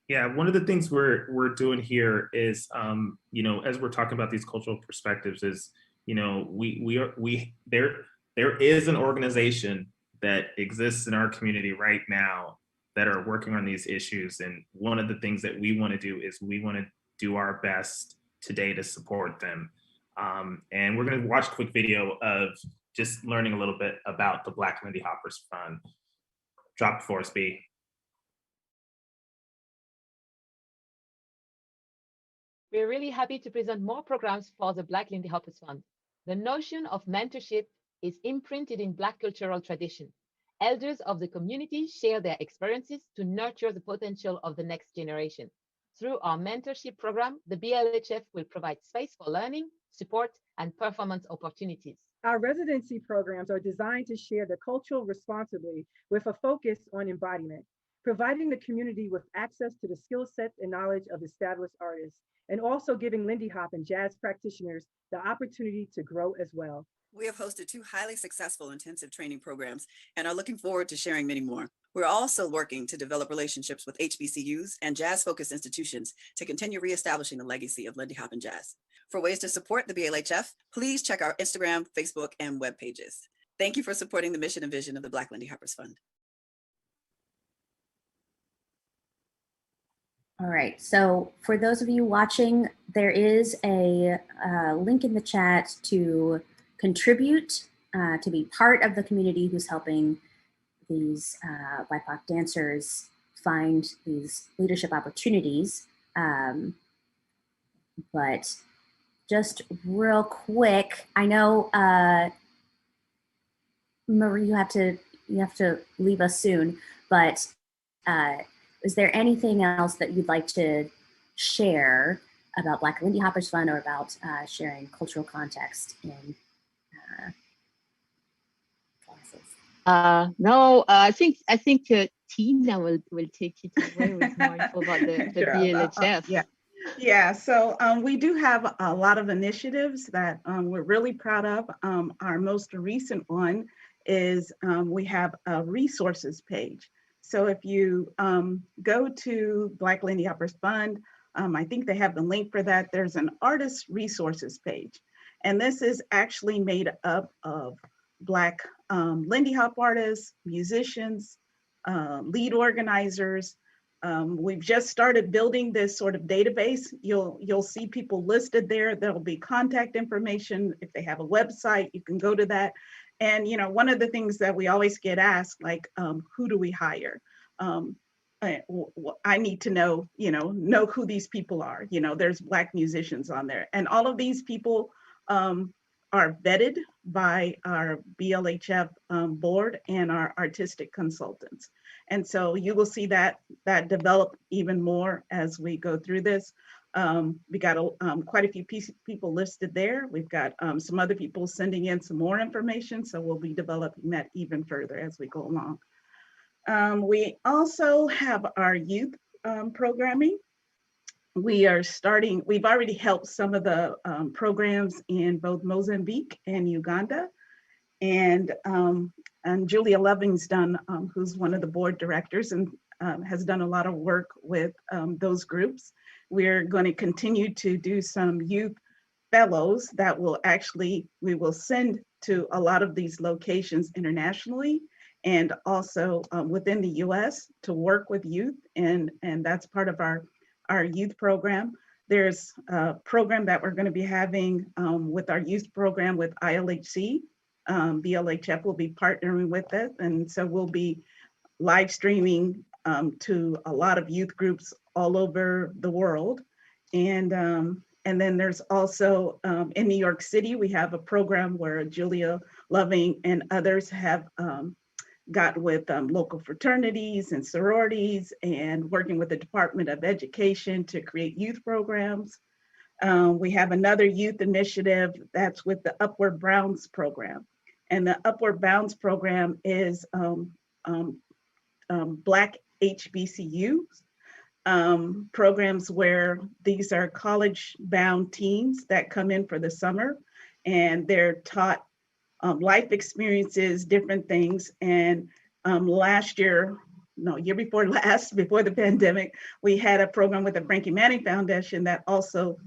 Yeah, one of the things we're doing here is, as we're talking about these cultural perspectives, is, there is an organization that exists in our community right now that are working on these issues, and one of the things that we want to do is we want to do our best today to support them. And we're going to watch a quick video of just learning a little bit about the Black Lindy Hoppers Fund. Drop for us, B. We're really happy to present more programs for the Black Lindy Hoppers Fund. The notion of mentorship is imprinted in Black cultural tradition. Elders of the community share their experiences to nurture the potential of the next generation. Through our mentorship program, the BLHF will provide space for learning, support, and performance opportunities. Our residency programs are designed to share the cultural responsibly with a focus on embodiment, providing the community with access to the skill sets and knowledge of established artists, and also giving Lindy Hop and jazz practitioners the opportunity to grow as well. We have hosted 2 highly successful intensive training programs and are looking forward to sharing many more. We're also working to develop relationships with HBCUs and jazz-focused institutions to continue reestablishing the legacy of Lindy Hop and jazz. For ways to support the BLHF, please check our Instagram, Facebook, and web pages. Thank you for supporting the mission and vision of the Black Lindy Hoppers Fund. All right, so for those of you watching, there is a link in the chat to contribute, to be part of the community who's helping these BIPOC dancers find these leadership opportunities. But just real quick, I know, Marie, you have to leave us soon, but is there anything else that you'd like to share about Black Lindy Hoppers Fund or about sharing cultural context in classes? No, I think Tina will take it away with more info about the Sure. BLHF. Yeah. So we do have a lot of initiatives that we're really proud of. Our most recent one is we have a resources page. So if you go to Black Lindy Hoppers Fund, I think they have the link for that. There's an artist resources page. And this is actually made up of Black Lindy Hop artists, musicians, lead organizers. We've just started building this sort of database. You'll see people listed there. There'll be contact information. If they have a website, you can go to that. And one of the things that we always get asked, like, who do we hire? I need to know who these people are. There's Black musicians on there, and all of these people are vetted by our BLHF board and our artistic consultants. And so you will see that develop even more as we go through this. We got quite a few people listed there. We've got some other people sending in some more information, so we'll be developing that even further as we go along. We also have our youth programming. We've already helped some of the programs in both Mozambique and Uganda. And Julia Livingston, who's one of the board directors and has done a lot of work with those groups. We're going to continue to do some youth fellows that we will send to a lot of these locations internationally and also within the US to work with youth. And that's part of our youth program. There's a program that we're going to be having with our youth program with ILHC. BLHF will be partnering with it. And so we'll be live streaming to a lot of youth groups all over the world. And then there's also in New York City, we have a program where Julia Loving and others have got with local fraternities and sororities and working with the Department of Education to create youth programs. We have another youth initiative that's with the Upward Bounds program. And the Upward Bounds program is Black HBCUs programs where these are college-bound teens that come in for the summer, and they're taught life experiences, different things. And year before last, before the pandemic, we had a program with the Frankie Manning Foundation that also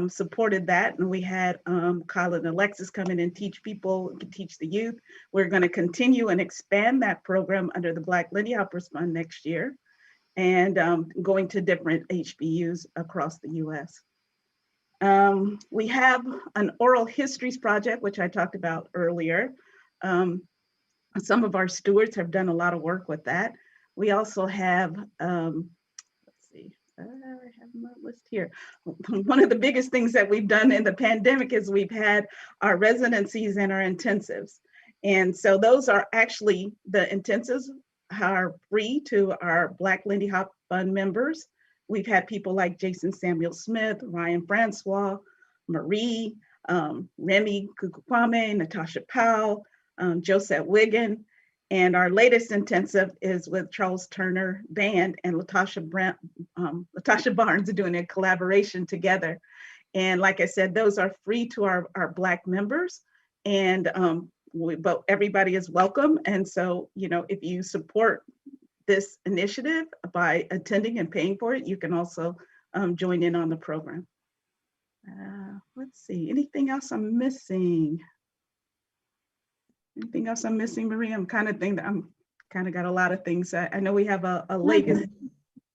supported that. And we had Kyle and Alexis come in and teach the youth. We're going to continue and expand that program under the Black Lindy Hoppers Fund next year and going to different HBUs across the US. We have an oral histories project, which I talked about earlier. Some of our stewards have done a lot of work with that. We also have, let's see, I have my list here. One of the biggest things that we've done in the pandemic is we've had our residencies and our intensives. And so those are actually, the intensives are free to our Black Lindy Hop Fund members. We've had people like Jason Samuel Smith, Ryan Francois, Marie, Remy Kukwame, Natasha Powell, Josette Wiggin. And our latest intensive is with Charles Turner Band and Latasha Barnes are doing a collaboration together. And like I said, those are free to our Black members. And but everybody is welcome. And so, you know, if you support this initiative by attending and paying for it, you can also join in on the program. Let's see, anything else I'm missing? Anything else I'm missing, Maria? I'm kind of got a lot of things. I know we have a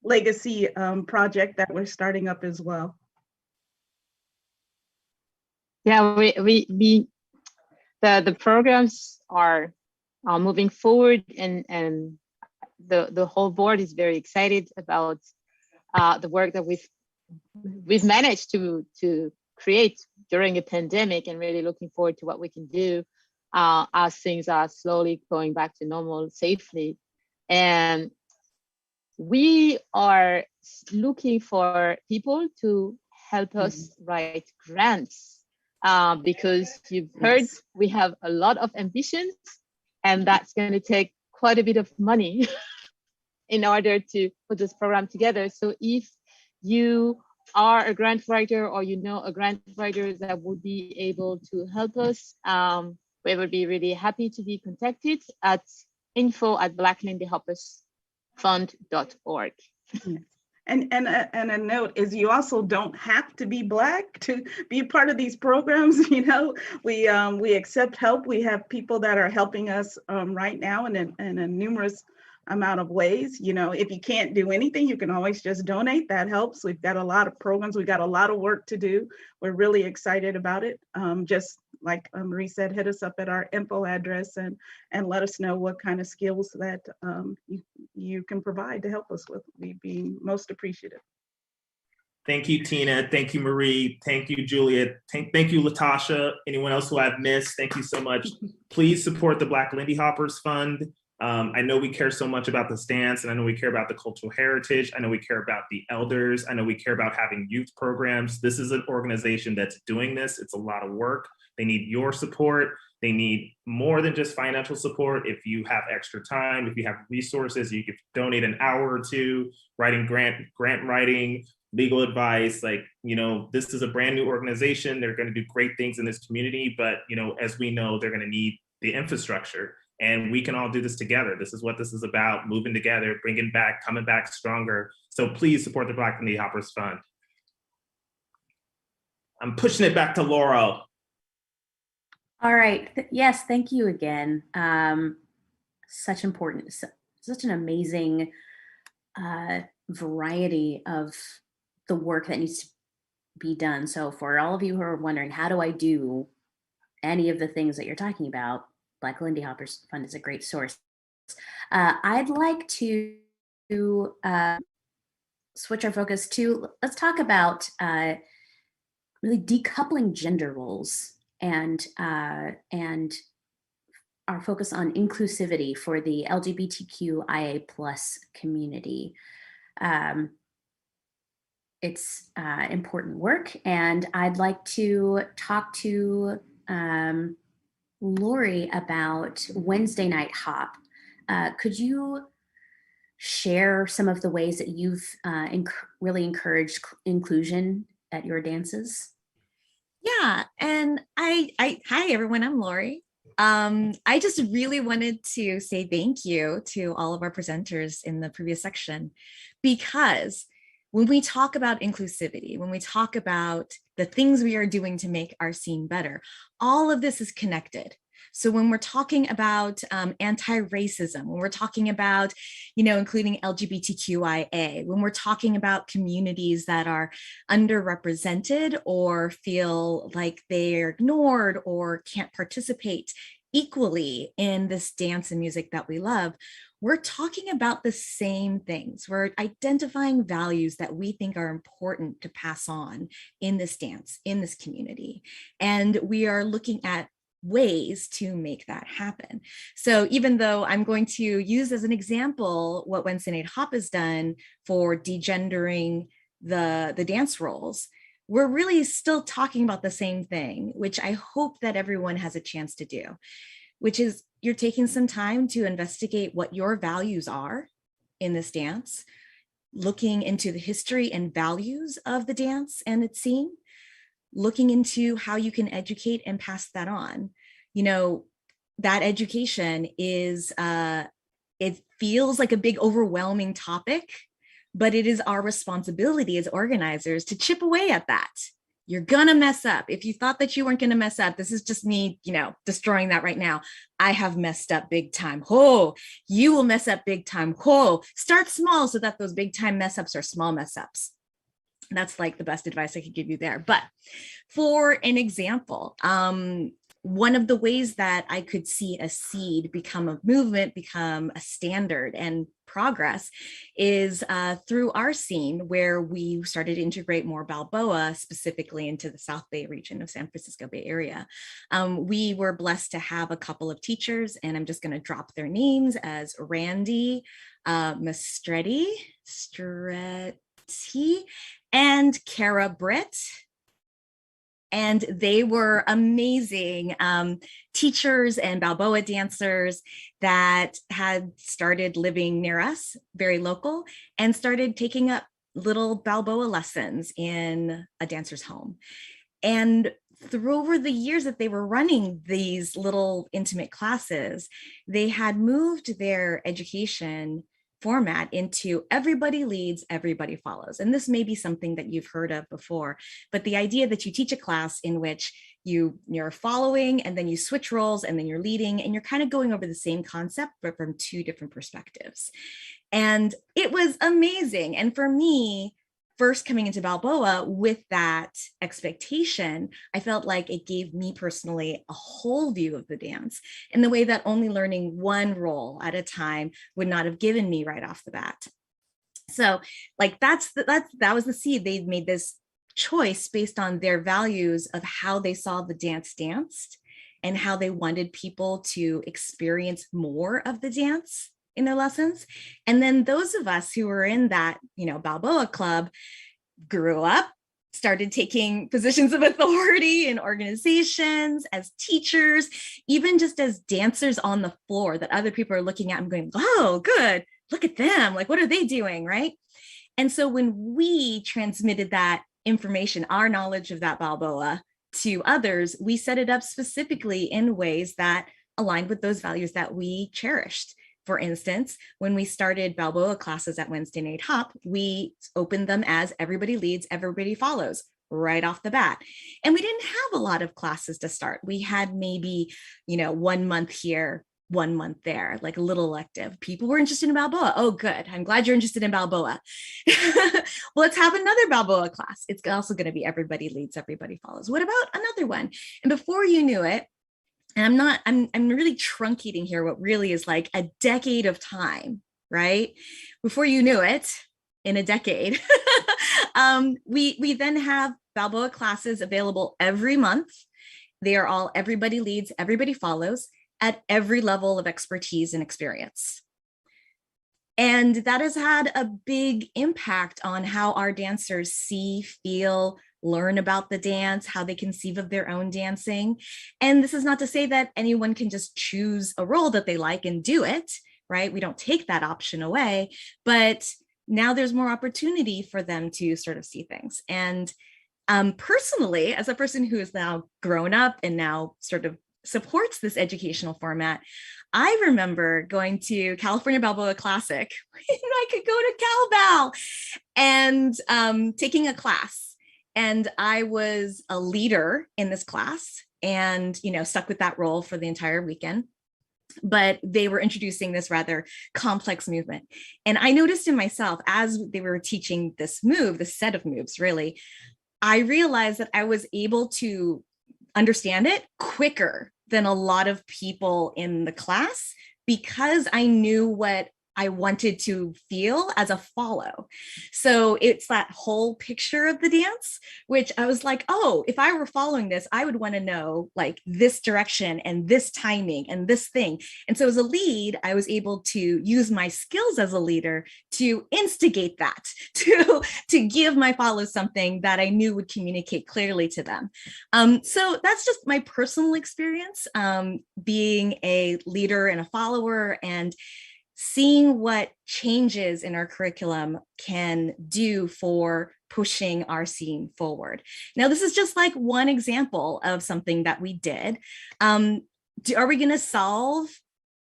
legacy project that we're starting up as well. Yeah, the programs are moving forward, and the whole board is very excited about the work that we've managed to create during a pandemic, and really looking forward to what we can do as things are slowly going back to normal safely. And we are looking for people to help us write grants, because you've heard we have a lot of ambitions, and that's going to take quite a bit of money in order to put this program together. So if you are a grant writer, or you know a grant writer that would be able to help us, we would be really happy to be contacted at info@blacklindihoppersfund.org. And a note is, you also don't have to be Black to be part of these programs. You know, we accept help. We have people that are helping us right now in a numerous amount of ways. You know, if you can't do anything, you can always just donate. That helps. We've got a lot of programs. We've got a lot of work to do. We're really excited about it. Just like Marie said, hit us up at our info address and let us know what kind of skills that you can provide to help us with. We'd be most appreciative. Thank you, Tina. Thank you, Marie. Thank you, Juliet. Thank you, Latasha. Anyone else who I've missed, thank you so much. Please support the Black Lindy Hoppers Fund. I know we care so much about the stance, and I know we care about the cultural heritage. I know we care about the elders. I know we care about having youth programs. This is an organization that's doing this. It's a lot of work. They need your support. They need more than just financial support. If you have extra time, if you have resources, you could donate an hour or two, writing grant writing, legal advice. Like, you know, this is a brand new organization. They're going to do great things in this community, but, you know, as we know, they're going to need the infrastructure. And we can all do this together. This is what this is about, moving together, bringing back, coming back stronger. So please support the Black Lindy Hoppers Fund. I'm pushing it back to Laurel. All right. Yes, thank you again. Such an amazing variety of the work that needs to be done. So for all of you who are wondering, how do I do any of the things that you're talking about? Black Lindy Hoppers Fund is a great source. I'd like to switch our focus to, let's talk about really decoupling gender roles and our focus on inclusivity for the LGBTQIA+ community. It's important work, and I'd like to talk to Lori about Wednesday Night Hop. Could you share some of the ways that you've really encouraged inclusion at your dances? Yeah, and hi everyone, I'm Lori. I just really wanted to say thank you to all of our presenters in the previous section, because when we talk about inclusivity, when we talk about the things we are doing to make our scene better, all of this is connected. So when we're talking about anti-racism, when we're talking about, including LGBTQIA, when we're talking about communities that are underrepresented or feel like they're ignored or can't participate equally in this dance and music that we love, we're talking about the same things. We're identifying values that we think are important to pass on in this dance, in this community. And we are looking at ways to make that happen. So even though I'm going to use as an example what Wednesday Night Hop has done for degendering the dance roles, we're really still talking about the same thing, which I hope that everyone has a chance to do, which is you're taking some time to investigate what your values are in this dance, looking into the history and values of the dance and its scene, looking into how you can educate and pass that on. That education is, it feels like a big overwhelming topic, but it is our responsibility as organizers to chip away at that. You're gonna mess up. If you thought that you weren't gonna mess up, this is just me, destroying that right now. I have messed up big time. You will mess up big time. Start small so that those big time mess ups are small mess ups. That's like the best advice I could give you there. But for an example, one of the ways that I could see a seed become a movement, become a standard and progress is through our scene, where we started to integrate more Balboa, specifically into the South Bay region of San Francisco Bay Area. We were blessed to have a couple of teachers, and I'm just going to drop their names as Randy Mastretti, and Kara Britt. And they were amazing teachers and Balboa dancers that had started living near us, very local, and started taking up little Balboa lessons in a dancer's home. And through over the years that they were running these little intimate classes, they had moved their education format into everybody leads, everybody follows. And this may be something that you've heard of before, but the idea that you teach a class in which you're following and then you switch roles and then you're leading and you're kind of going over the same concept, but from two different perspectives. And it was amazing. And for me, first coming into Balboa with that expectation, I felt like it gave me personally a whole view of the dance in the way that only learning one role at a time would not have given me right off the bat. So like that was the seed. They made this choice based on their values of how they saw the dance danced and how they wanted people to experience more of the dance in their lessons. And then those of us who were in that, Balboa club grew up, started taking positions of authority in organizations, as teachers, even just as dancers on the floor that other people are looking at and going, oh, good, look at them. Like, what are they doing, right? And so when we transmitted that information, our knowledge of that Balboa to others, we set it up specifically in ways that aligned with those values that we cherished. For instance, when we started Balboa classes at Wednesday Night Hop, we opened them as everybody leads, everybody follows right off the bat. And we didn't have a lot of classes to start. We had maybe, 1 month here, 1 month there, like a little elective. People were interested in Balboa. Oh, good. I'm glad you're interested in Balboa. Well, let's have another Balboa class. It's also going to be everybody leads, everybody follows. What about another one? And before you knew it, and I'm really truncating here what really is like a decade of time, right? Before you knew it, in a decade, we then have Balboa classes available every month. They are all everybody leads, everybody follows at every level of expertise and experience. And that has had a big impact on how our dancers see, feel, learn about the dance, how they conceive of their own dancing. And this is not to say that anyone can just choose a role that they like and do it, right? We don't take that option away, but now there's more opportunity for them to sort of see things. And personally, as a person who is now grown up and now sort of supports this educational format, I remember going to California Balboa Classic, and I could go to CalBal and taking a class. And I was a leader in this class. and, stuck with that role for the entire weekend. But they were introducing this rather complex movement. And I noticed in myself, as they were teaching this move, this set of moves, really, I realized that I was able to understand it quicker than a lot of people in the class, because I knew what I wanted to feel as a follow. So it's that whole picture of the dance, which I was like, oh, if I were following this, I would want to know like this direction and this timing and this thing. And so as a lead, I was able to use my skills as a leader to instigate that, to give my follows something that I knew would communicate clearly to them. So that's just my personal experience, being a leader and a follower, and seeing what changes in our curriculum can do for pushing our scene forward. Now, this is just like one example of something that we did. Are we going to solve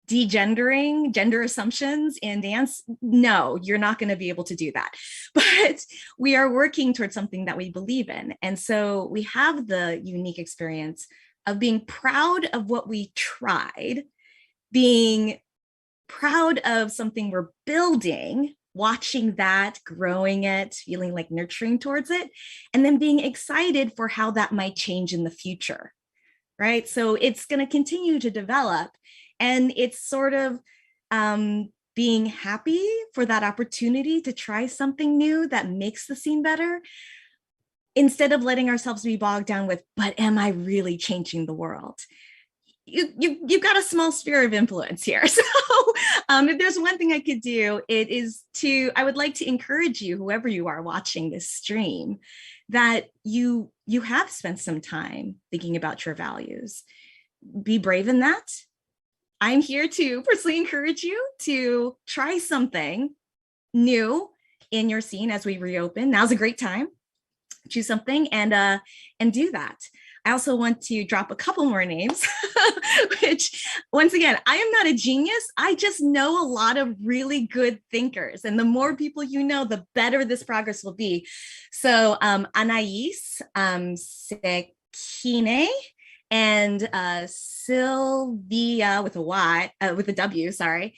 degendering, gender assumptions in dance? No, you're not going to be able to do that. But we are working towards something that we believe in. And so we have the unique experience of being proud of what we tried, being proud of something we're building, watching that, growing it, feeling like nurturing towards it, and then being excited for how that might change in the future, right? So it's going to continue to develop, and it's sort of being happy for that opportunity to try something new that makes the scene better, instead of letting ourselves be bogged down with, but am I really changing the world? You've got a small sphere of influence here. So if there's one thing I could do, it is I would like to encourage you, whoever you are watching this stream, that you have spent some time thinking about your values. Be brave in that. I'm here to personally encourage you to try something new in your scene as we reopen. Now's a great time. Choose something and do that. I also want to drop a couple more names, which, once again, I am not a genius. I just know a lot of really good thinkers. And the more people you know, the better this progress will be. So Anais, Sekine, and Sylvia with a Y, with a W, sorry,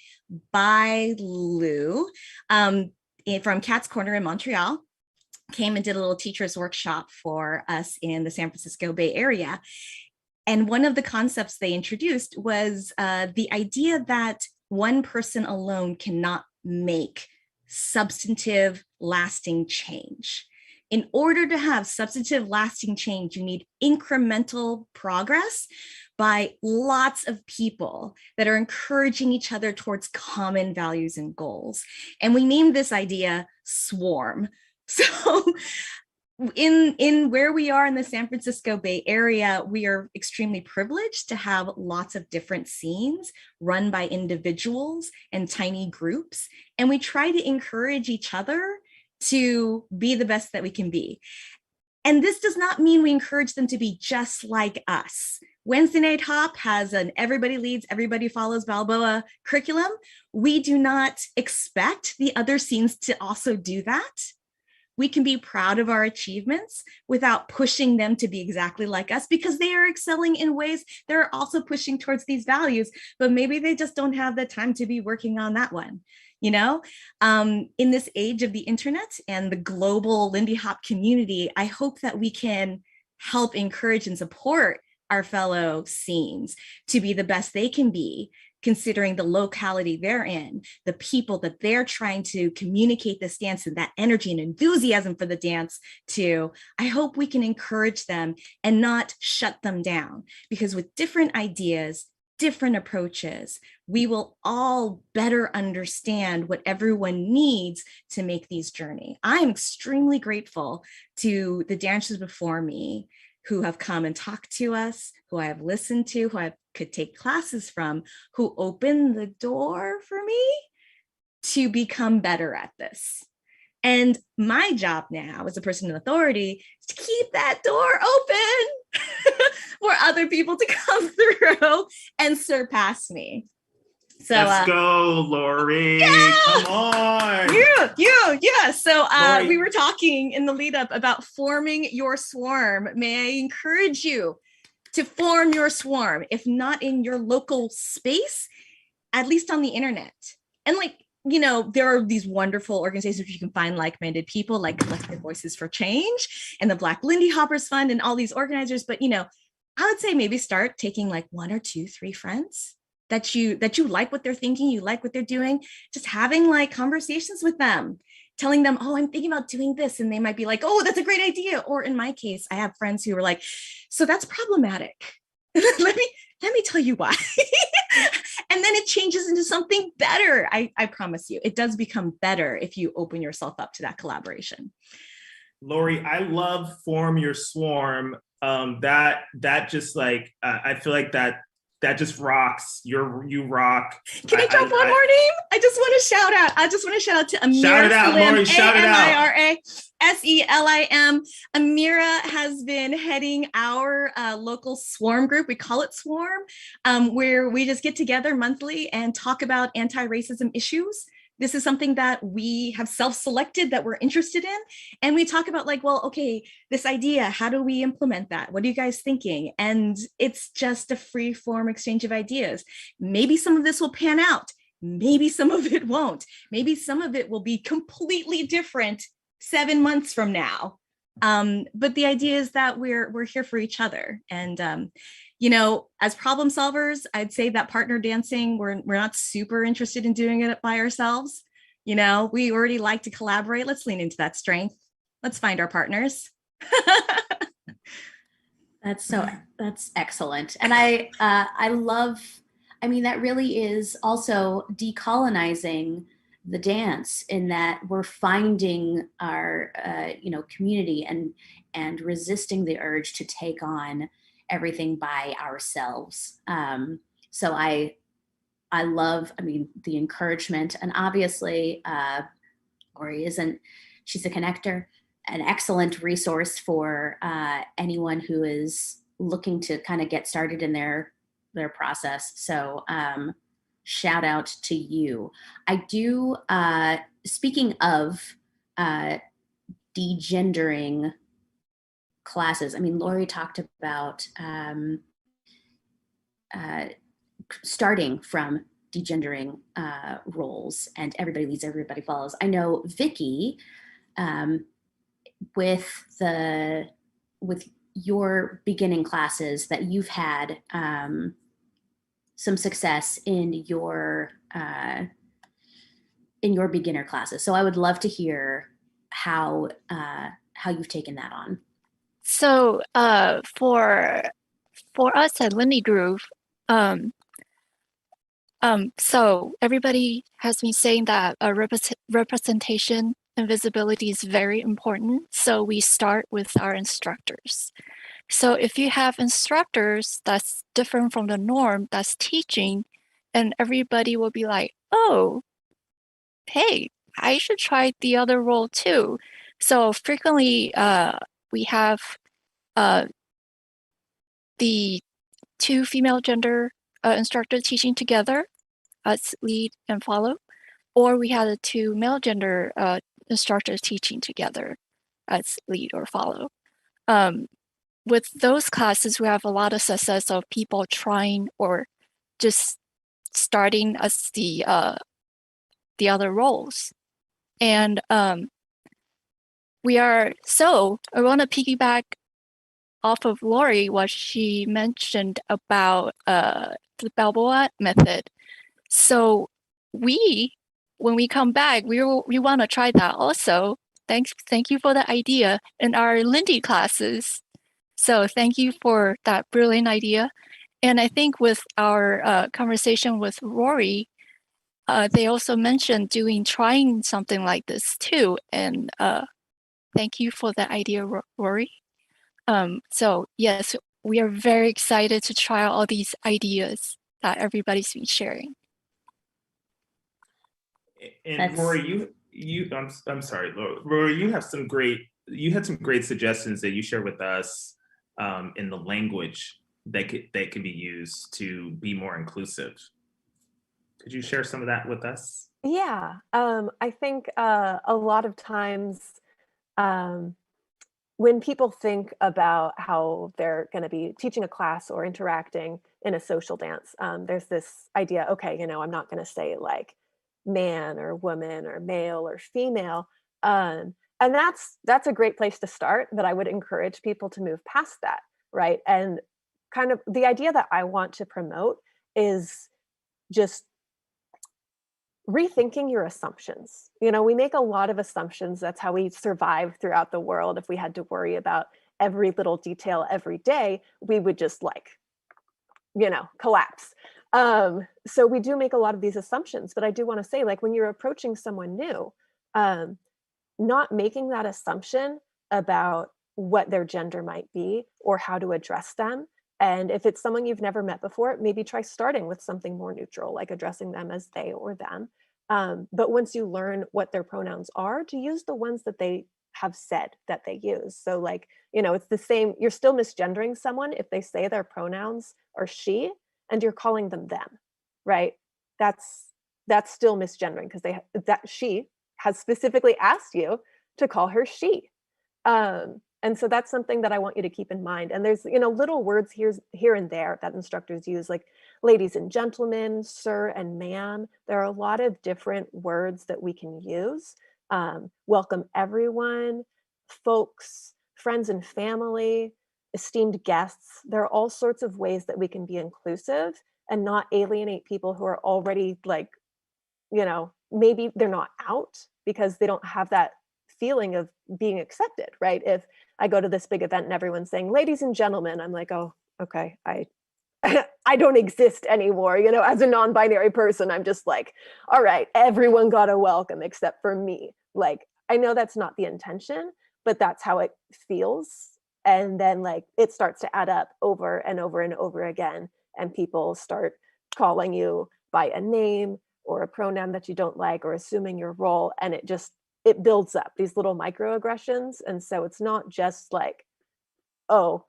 Bailu, from Cat's Corner in Montreal, came and did a little teacher's workshop for us in the San Francisco Bay Area. And one of the concepts they introduced was the idea that one person alone cannot make substantive, lasting change. In order to have substantive, lasting change, you need incremental progress by lots of people that are encouraging each other towards common values and goals. And we named this idea Swarm. So in where we are in the San Francisco Bay Area, we are extremely privileged to have lots of different scenes run by individuals and tiny groups. And we try to encourage each other to be the best that we can be. And this does not mean we encourage them to be just like us. Wednesday Night Hop has an everybody leads, everybody follows Balboa curriculum. We do not expect the other scenes to also do that. We can be proud of our achievements without pushing them to be exactly like us, because they are excelling in ways that are also pushing towards these values, but maybe they just don't have the time to be working on that one. You know, in this age of the internet and the global Lindy Hop community, I hope that we can help encourage and support our fellow scenes to be the best they can be, considering the locality they're in, the people that they're trying to communicate this dance and that energy and enthusiasm for the dance to. I hope we can encourage them and not shut them down, because with different ideas, different approaches, we will all better understand what everyone needs to make these journey. I am extremely grateful to the dancers before me who have come and talked to us, who I have listened to, who I could take classes from, who opened the door for me to become better at this. And my job now as a person in authority is to keep that door open for other people to come through and surpass me. So let's go, Lori. Yeah! Come on. Yeah. So Lori, we were talking in the lead up about forming your swarm. May I encourage you to form your swarm, if not in your local space, at least on the internet. And like, you know, there are these wonderful organizations where you can find like-minded people like Collective Voices for Change and the Black Lindy Hoppers Fund and all these organizers. But, you know, I would say maybe start taking like 1 or 2, 3 friends that you like what they're thinking, you like what they're doing, just having like conversations with them, telling them, oh, I'm thinking about doing this. And they might be like, oh, that's a great idea. Or in my case, I have friends who are like, so that's problematic. let me tell you why. And then it changes into something better. I promise you, it does become better if you open yourself up to that collaboration. Lori, I love Form Your Swarm. That just like, I feel like that just rocks. You rock. Can I drop one more name? I just want to shout out to Amira. Shout it out, Lori, shout it out. AMIRA SELIM. Amira has been heading our local swarm group. We call it Swarm, where we just get together monthly and talk about anti-racism issues. This is something that we have self-selected that we're interested in. And we talk about like, well, okay, this idea, how do we implement that? What are you guys thinking? And it's just a free form exchange of ideas. Maybe some of this will pan out. Maybe some of it won't. Maybe some of it will be completely different 7 months from now. But the idea is that we're here for each other. And you know, as problem solvers, I'd say that partner dancing, we're not super interested in doing it by ourselves. You know, we already like to collaborate. Let's lean into that strength. Let's find our partners. That's excellent. And I love, I mean, that really is also decolonizing the dance in that we're finding our, you know, community and resisting the urge to take on everything by ourselves. So I love, I mean, the encouragement, and obviously Lori she's a connector, an excellent resource for anyone who is looking to kind of get started in their process. So shout out to you. I do, speaking of degendering classes, I mean, Lori talked about starting from degendering roles, and everybody leads, everybody follows. I know Vicky, with your beginning classes, that you've had some success in your beginner classes. So I would love to hear how you've taken that on. So for us at Lindy Groove, so everybody has been saying that representation and visibility is very important. So we start with our instructors. So if you have instructors that's different from the norm, that's teaching, and everybody will be like, oh, hey, I should try the other role too. So frequently we have the 2 female gender instructors teaching together as lead and follow, or we had the 2 male gender instructors teaching together as lead or follow. With those classes, we have a lot of success of people trying or just starting as the other roles. And I want to piggyback off of Lori, what she mentioned about the Balboa method. So when we come back, we want to try that also. Thank you for the idea in our Lindy classes. So thank you for that brilliant idea. And I think with our conversation with Rory, they also mentioned trying something like this too. And thank you for the idea, Rory. So yes, we are very excited to try all these ideas that everybody's been sharing. And Rory, I'm sorry, Rory, you had some great suggestions that you shared with us in the language that can be used to be more inclusive. Could you share some of that with us? Yeah, I think a lot of times when people think about how they're going to be teaching a class or interacting in a social dance, there's this idea, okay, I'm not going to say like man or woman or male or female. And that's a great place to start, but I would encourage people to move past that, right? And kind of the idea that I want to promote is just rethinking your assumptions. We make a lot of assumptions. That's how we survive throughout the world. If we had to worry about every little detail every day, we would just collapse. So we do make a lot of these assumptions, but I do want to say, like, when you're approaching someone new, not making that assumption about what their gender might be or how to address them. And if it's someone you've never met before, maybe try starting with something more neutral, like addressing them as they or them. But once you learn what their pronouns are, to use the ones that they have said that they use. So it's the same, you're still misgendering someone if they say their pronouns are she and you're calling them them, right? That's still misgendering because that she has specifically asked you to call her she. And so that's something that I want you to keep in mind. And there's, little words here and there that instructors use, like ladies and gentlemen, sir and ma'am. There are a lot of different words that we can use. Welcome everyone, folks, friends and family, esteemed guests. There are all sorts of ways that we can be inclusive and not alienate people who are already maybe they're not out because they don't have that feeling of being accepted, right? If I go to this big event and everyone's saying, ladies and gentlemen, I'm like, oh, okay, I don't exist anymore. As a non-binary person, I'm just like, all right, everyone got a welcome except for me. Like, I know that's not the intention, but that's how it feels. And then it starts to add up over and over and over again. And people start calling you by a name or a pronoun that you don't like, or assuming your role. And it builds up these little microaggressions. And so it's not just like, oh,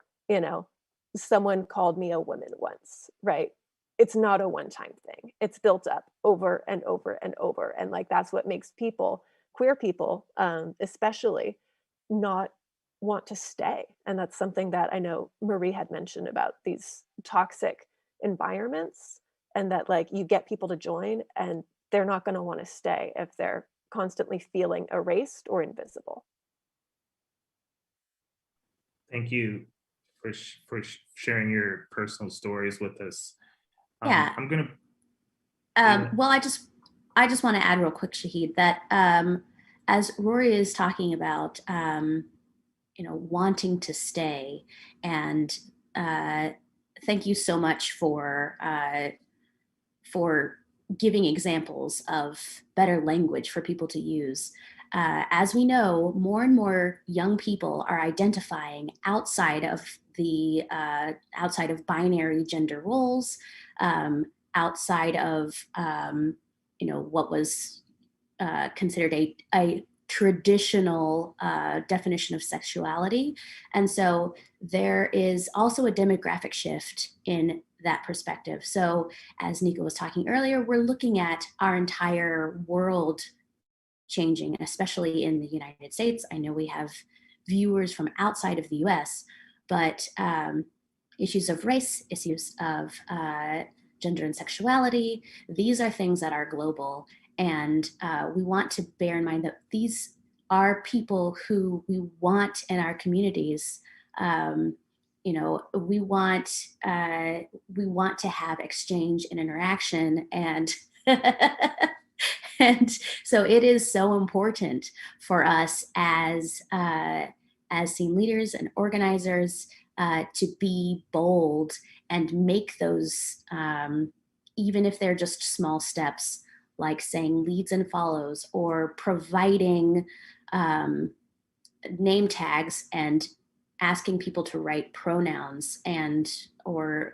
someone called me a woman once, right? It's not a one-time thing. It's built up over and over and over. And that's what makes people, queer people, especially, not want to stay. And that's something that I know Marie had mentioned about these toxic environments, and that you get people to join and they're not going to want to stay if they're constantly feeling erased or invisible. Thank you for sharing your personal stories with us. Yeah. I'm gonna. Well, I just want to add real quick, Shahid, that as Rory is talking about, wanting to stay, and thank you so much for giving examples of better language for people to use. As we know, more and more young people are identifying outside of binary gender roles, outside of what was considered a traditional definition of sexuality. And so there is also a demographic shift in that perspective. So as Nika was talking earlier, we're looking at our entire world changing, especially in the United States. I know we have viewers from outside of the US, but issues of race, issues of gender and sexuality, these are things that are global. And we want to bear in mind that these are people who we want in our communities. We want to have exchange and interaction, and and so it is so important for us as scene leaders and organizers to be bold and make those, even if they're just small steps, like saying leads and follows, or providing name tags and asking people to write pronouns and or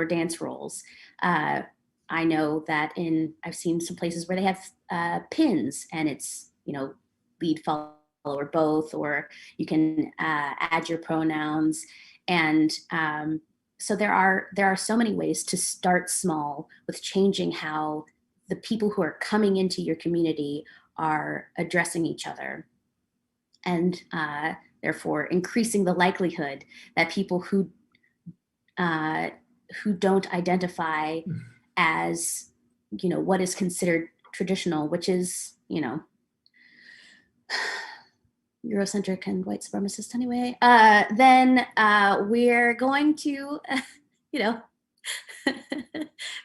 dance roles. I know that I've seen some places where they have pins, and it's lead, follow, or both, or you can add your pronouns. And so there are so many ways to start small with changing how the people who are coming into your community are addressing each other. And therefore increasing the likelihood that people who don't identify as, what is considered traditional, which is, Eurocentric and white supremacist anyway, then we're going to,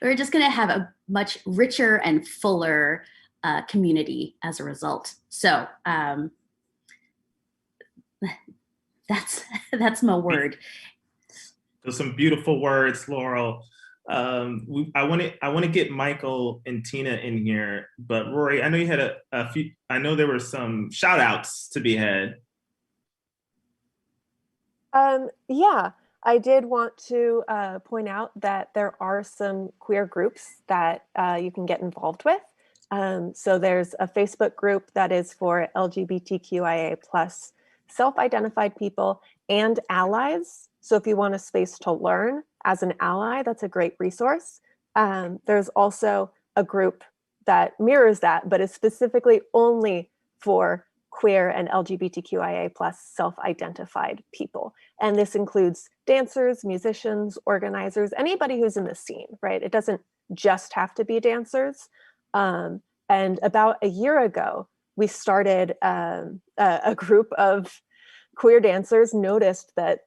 we're just going to have a much richer and fuller community as a result. So that's my word. Those some beautiful words, Laurel. I want to get Michael and Tina in here, but Rory, I know you had a few. I know there were some shout outs to be had. Yeah, I did want to point out that there are some queer groups that you can get involved with. So there's a Facebook group that is for LGBTQIA+ self-identified people and allies. So if you want a space to learn as an ally, that's a great resource. There's also a group that mirrors that, but is specifically only for queer and LGBTQIA+ self-identified people. And this includes dancers, musicians, organizers, anybody who's in the scene, right? It doesn't just have to be dancers. And about a year ago, we started a group of queer dancers noticed that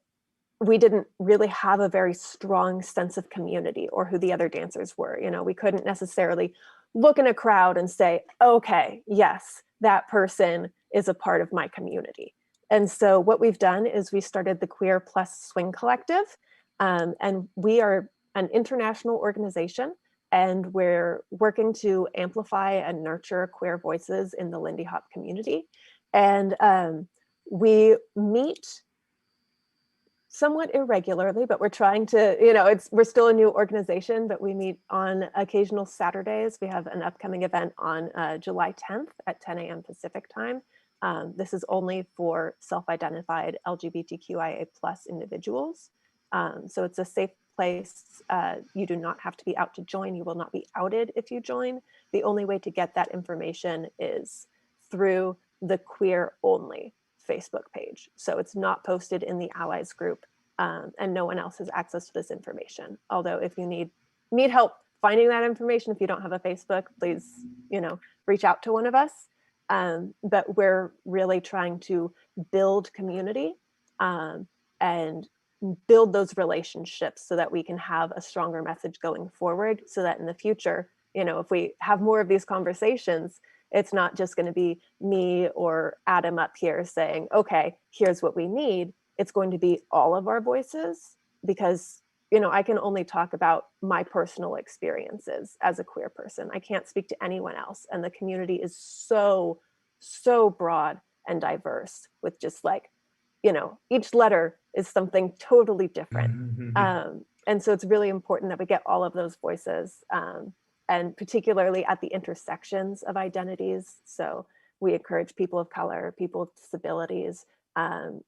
we didn't really have a very strong sense of community or who the other dancers were. We couldn't necessarily look in a crowd and say, okay, yes, that person is a part of my community. And so what we've done is we started the Queer Plus Swing Collective, and we are an international organization, and we're working to amplify and nurture queer voices in the Lindy Hop community. And we meet somewhat irregularly, but we're trying to, we're still a new organization, but we meet on occasional Saturdays. We have an upcoming event on July 10th at 10 a.m. Pacific time. This is only for self-identified LGBTQIA+ individuals. So it's a safe place. You do not have to be out to join. You will not be outed if you join. The only way to get that information is through the Queer Only Facebook page. So it's not posted in the allies group, and no one else has access to this information. Although if you need help finding that information, if you don't have a Facebook, please, reach out to one of us. But we're really trying to build community and build those relationships so that we can have a stronger message going forward, so that in the future, if we have more of these conversations, it's not just going to be me or Adam up here saying, okay, here's what we need. It's going to be all of our voices, because, I can only talk about my personal experiences as a queer person. I can't speak to anyone else. And the community is so, so broad and diverse, with just each letter is something totally different. And so it's really important that we get all of those voices, and particularly at the intersections of identities. So we encourage people of color, people with disabilities.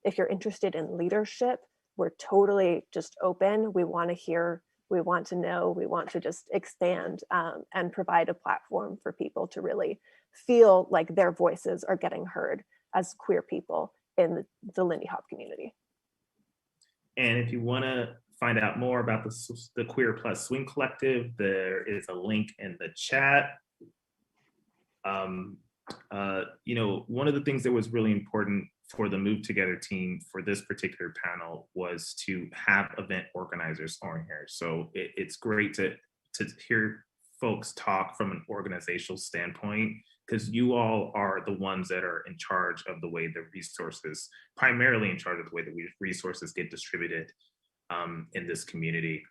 If you're interested in leadership, we're totally just open. We want to hear, we want to know, we want to just expand and provide a platform for people to really feel like their voices are getting heard as queer people in the Lindy Hop community. And if you want to find out more about the Queer Plus Swing Collective, there is a link in the chat. One of the things that was really important for the Move Together team for this particular panel was to have event organizers on here. So it's great to hear folks talk from an organizational standpoint, because you all are the ones that are in charge of the way the resources, primarily in charge of the way the resources get distributed in this community.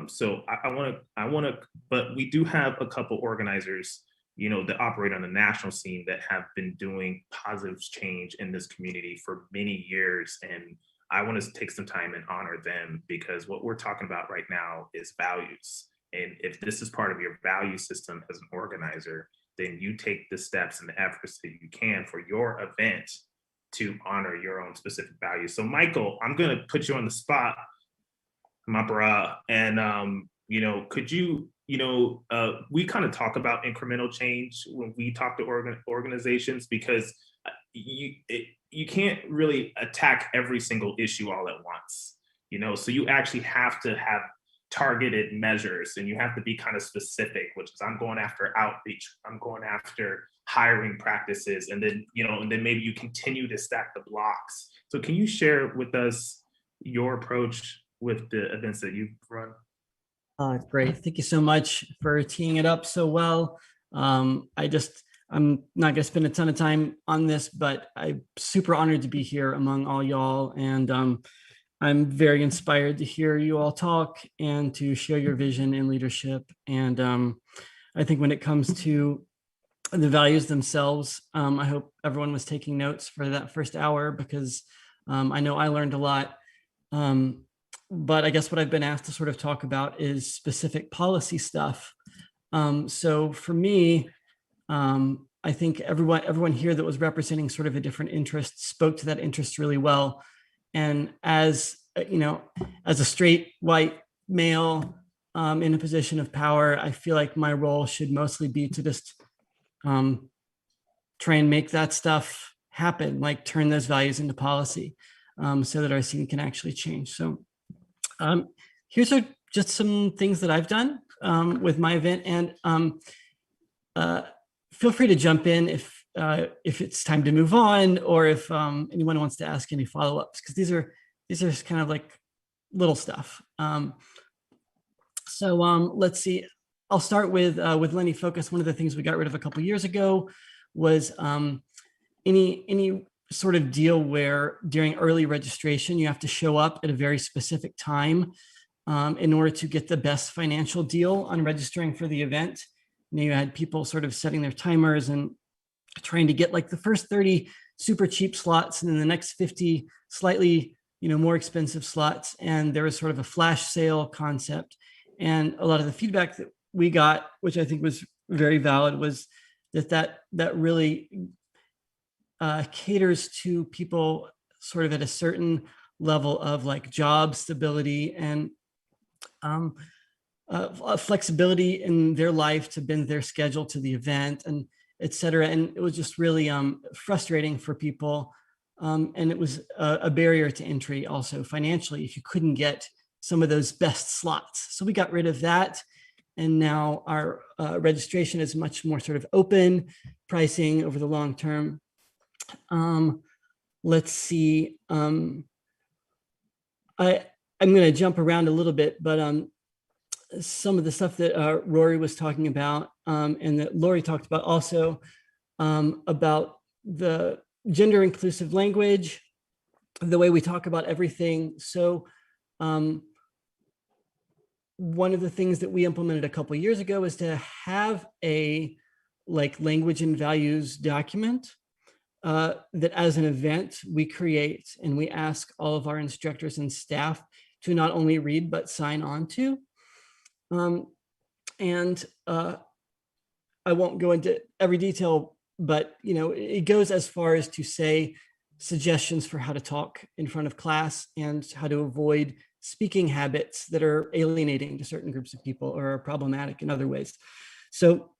So I want to, but we do have a couple organizers, that operate on the national scene that have been doing positive change in this community for many years. And I want to take some time and honor them, because what we're talking about right now is values. And if this is part of your value system as an organizer, then you take the steps and the efforts that you can for your event to honor your own specific values. So Michael, I'm going to put you on the spot, my brah. And, could you, we kind of talk about incremental change when we talk to organizations, because, you can't really attack every single issue all at once, you know, so you actually have to have targeted measures, and you have to be kind of specific, which is I'm going after outreach, I'm going after hiring practices, and then, you know, and then maybe you continue to stack the blocks. So can you share with us your approach with the events that you've run? Great. Thank you so much for teeing it up so well. I'm not going to spend a ton of time on this, but I'm super honored to be here among all y'all. And I'm very inspired to hear you all talk and to share your vision and leadership. And I think when it comes to the values themselves, I hope everyone was taking notes for that first hour, because I know I learned a lot. But I guess what I've been asked to sort of talk about is specific policy stuff. So for me, I think everyone here that was representing sort of a different interest spoke to that interest really well. And as you know, as a straight white male in a position of power, I feel like my role should mostly be to just try and make that stuff happen, like turn those values into policy, so that our scene can actually change. So here's just some things that I've done with my event, and feel free to jump in if it's time to move on, or if anyone wants to ask any follow-ups, because these are kind of like little stuff. So let's see. I'll start with Lindy Focus. One of the things we got rid of a couple years ago was any sort of deal where during early registration you have to show up at a very specific time in order to get the best financial deal on registering for the event. And you had people sort of setting their timers and trying to get like the first 30 super cheap slots, and then the next 50 slightly, you know, more expensive slots. And there was sort of a flash sale concept. And a lot of the feedback that we got, which I think was very valid, was that really caters to people sort of at a certain level of like job stability and flexibility in their life to bend their schedule to the event, and et cetera. And it was just really frustrating for people. And it was a barrier to entry also financially if you couldn't get some of those best slots. So we got rid of that. And now our registration is much more sort of open pricing over the long term. Let's see. I'm going to jump around a little bit, but some of the stuff that Rory was talking about and that Lori talked about also, about the gender inclusive language, the way we talk about everything. So one of the things that we implemented a couple of years ago is to have a like language and values document that as an event we create, and we ask all of our instructors and staff to not only read but sign on to. And I won't go into every detail, but you know, it goes as far as to say suggestions for how to talk in front of class and how to avoid speaking habits that are alienating to certain groups of people or are problematic in other ways. So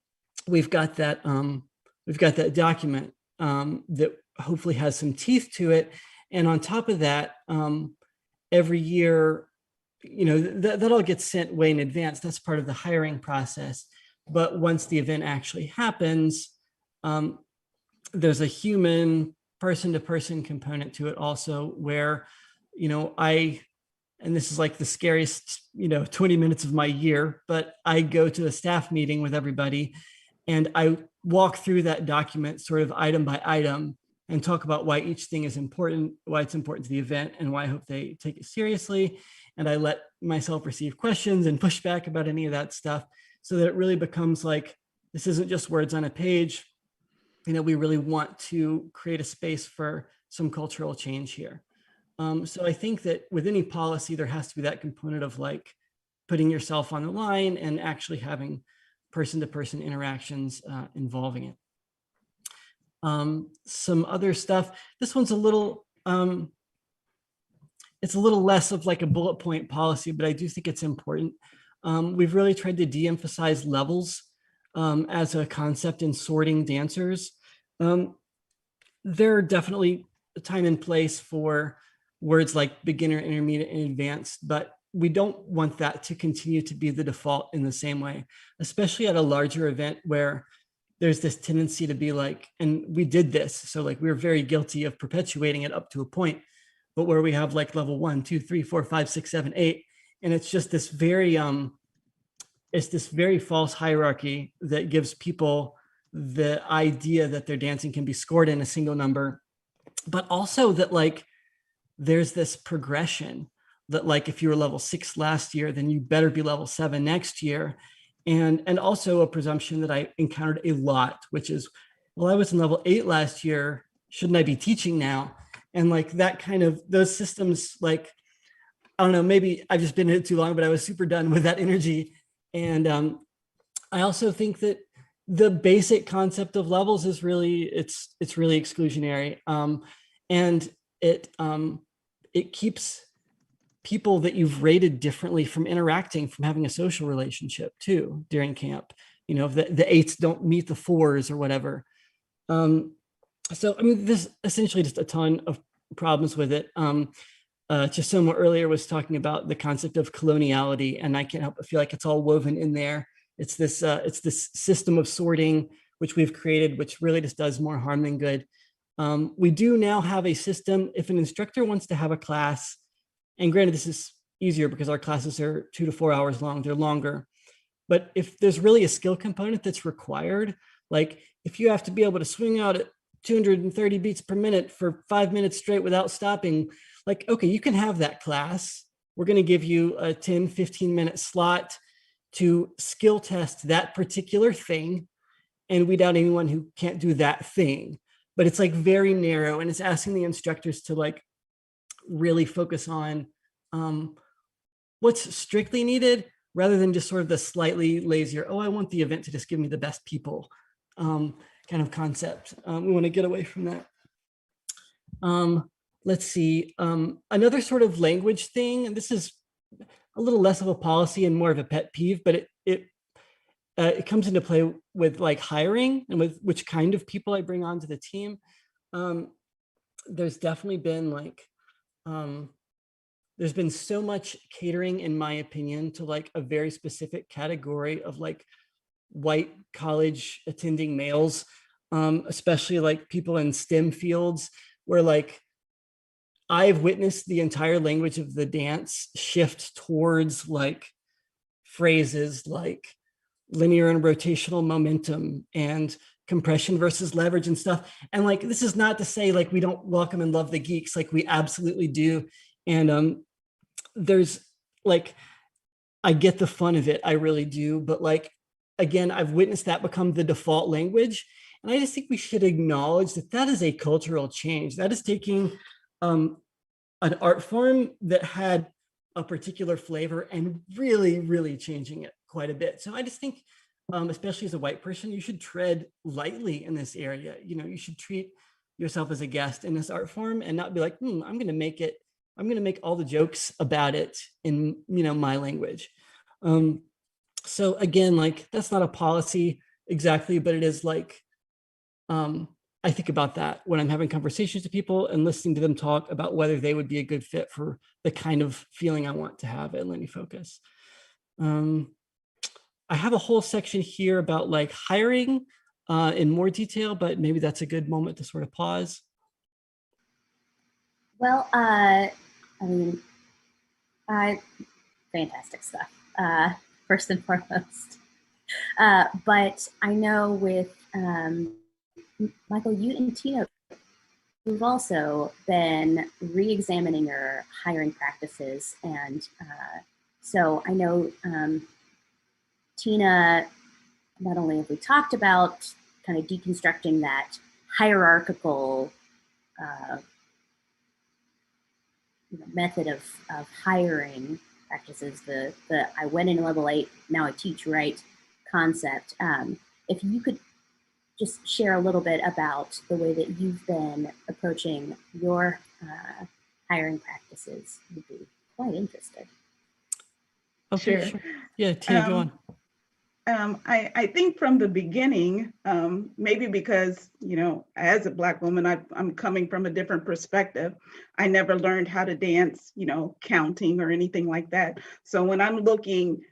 we've got that document that hopefully has some teeth to it. And on top of that, every year, you know, that all gets sent way in advance. That's part of the hiring process. But once the event actually happens, there's a human person-to-person component to it also, where, you know, and this is like the scariest, you know, 20 minutes of my year, but I go to a staff meeting with everybody and I walk through that document sort of item by item and talk about why each thing is important, why it's important to the event, and why I hope they take it seriously. And I let myself receive questions and pushback about any of that stuff, so that it really becomes like, this isn't just words on a page. You know, we really want to create a space for some cultural change here. So I think that with any policy, there has to be that component of like putting yourself on the line and actually having person-to-person interactions involving it. Some other stuff. This one's a little, it's a little less of like a bullet point policy, but I do think it's important. We've really tried to de-emphasize levels as a concept in sorting dancers. there are definitely a time and place for words like beginner, intermediate, and advanced, but we don't want that to continue to be the default in the same way, especially at a larger event where there's this tendency to be like, and we did this, so like we're very guilty of perpetuating it up to a point, but where we have like level 1, 2, 3, 4, 5, 6, 7, 8, and it's just this very it's this very false hierarchy that gives people the idea that their dancing can be scored in a single number, but also that like there's this progression that like if you were level 6 last year, then you better be level 7 next year. And also a presumption that I encountered a lot, which is, well, I was in level 8 last year, shouldn't I be teaching now? And like that kind of, those systems, like, I don't know, maybe I've just been in it too long, but I was super done with that energy. And I also think that the basic concept of levels is really, it's really exclusionary. And it keeps people that you've rated differently from interacting, from having a social relationship too during camp. You know, if the 8s don't meet the 4s or whatever. So, I mean, there's essentially just a ton of problems with it. Just someone earlier was talking about the concept of coloniality, and I can't help but feel like it's all woven in there. It's this system of sorting, which we've created, which really just does more harm than good. We do now have a system, if an instructor wants to have a class, and granted, this is easier because our classes are 2 to 4 hours long, they're longer. But if there's really a skill component that's required, like if you have to be able to swing out at 230 beats per minute for 5 minutes straight without stopping, like, okay, you can have that class. We're going to give you a 10, 15-minute slot to skill test that particular thing and weed out anyone who can't do that thing. But it's like very narrow, and it's asking the instructors to like really focus on what's strictly needed rather than just sort of the slightly lazier, oh, I want the event to just give me the best people kind of concept. We want to get away from that. Let's see, another sort of language thing, and this is a little less of a policy and more of a pet peeve, but it comes into play with like hiring and with which kind of people I bring onto the team. There's definitely been like, there's been so much catering, in my opinion, to like a very specific category of like white college attending males, especially like people in STEM fields, where like I've witnessed the entire language of the dance shift towards like phrases like linear and rotational momentum and compression versus leverage and stuff. And like, this is not to say like we don't welcome and love the geeks, like we absolutely do. And there's like, I get the fun of it, I really do. But like, again, I've witnessed that become the default language. And I just think we should acknowledge that that is a cultural change. That is taking an art form that had a particular flavor and really, really changing it quite a bit. So I just think, especially as a white person, you should tread lightly in this area. You know, you should treat yourself as a guest in this art form and not be like, I'm going to make all the jokes about it in, you know, my language. So again, like that's not a policy exactly, but it is like, I think about that when I'm having conversations with people and listening to them talk about whether they would be a good fit for the kind of feeling I want to have at Lindy Focus. I have a whole section here about like hiring in more detail, but maybe that's a good moment to sort of pause. Well, I mean, fantastic stuff, first and foremost. But I know with Michael, you and Tina, we've also been re-examining your hiring practices. And so I know Tina, not only have we talked about kind of deconstructing that hierarchical method of hiring practices, the I went in level 8, now I teach right concept. If you could just share a little bit about the way that you've been approaching your hiring practices, would be quite interested. Okay, sure. Yeah, Tina, go on. I think from the beginning, maybe because, as a Black woman, I'm coming from a different perspective. I never learned how to dance, counting or anything like that. So when I'm looking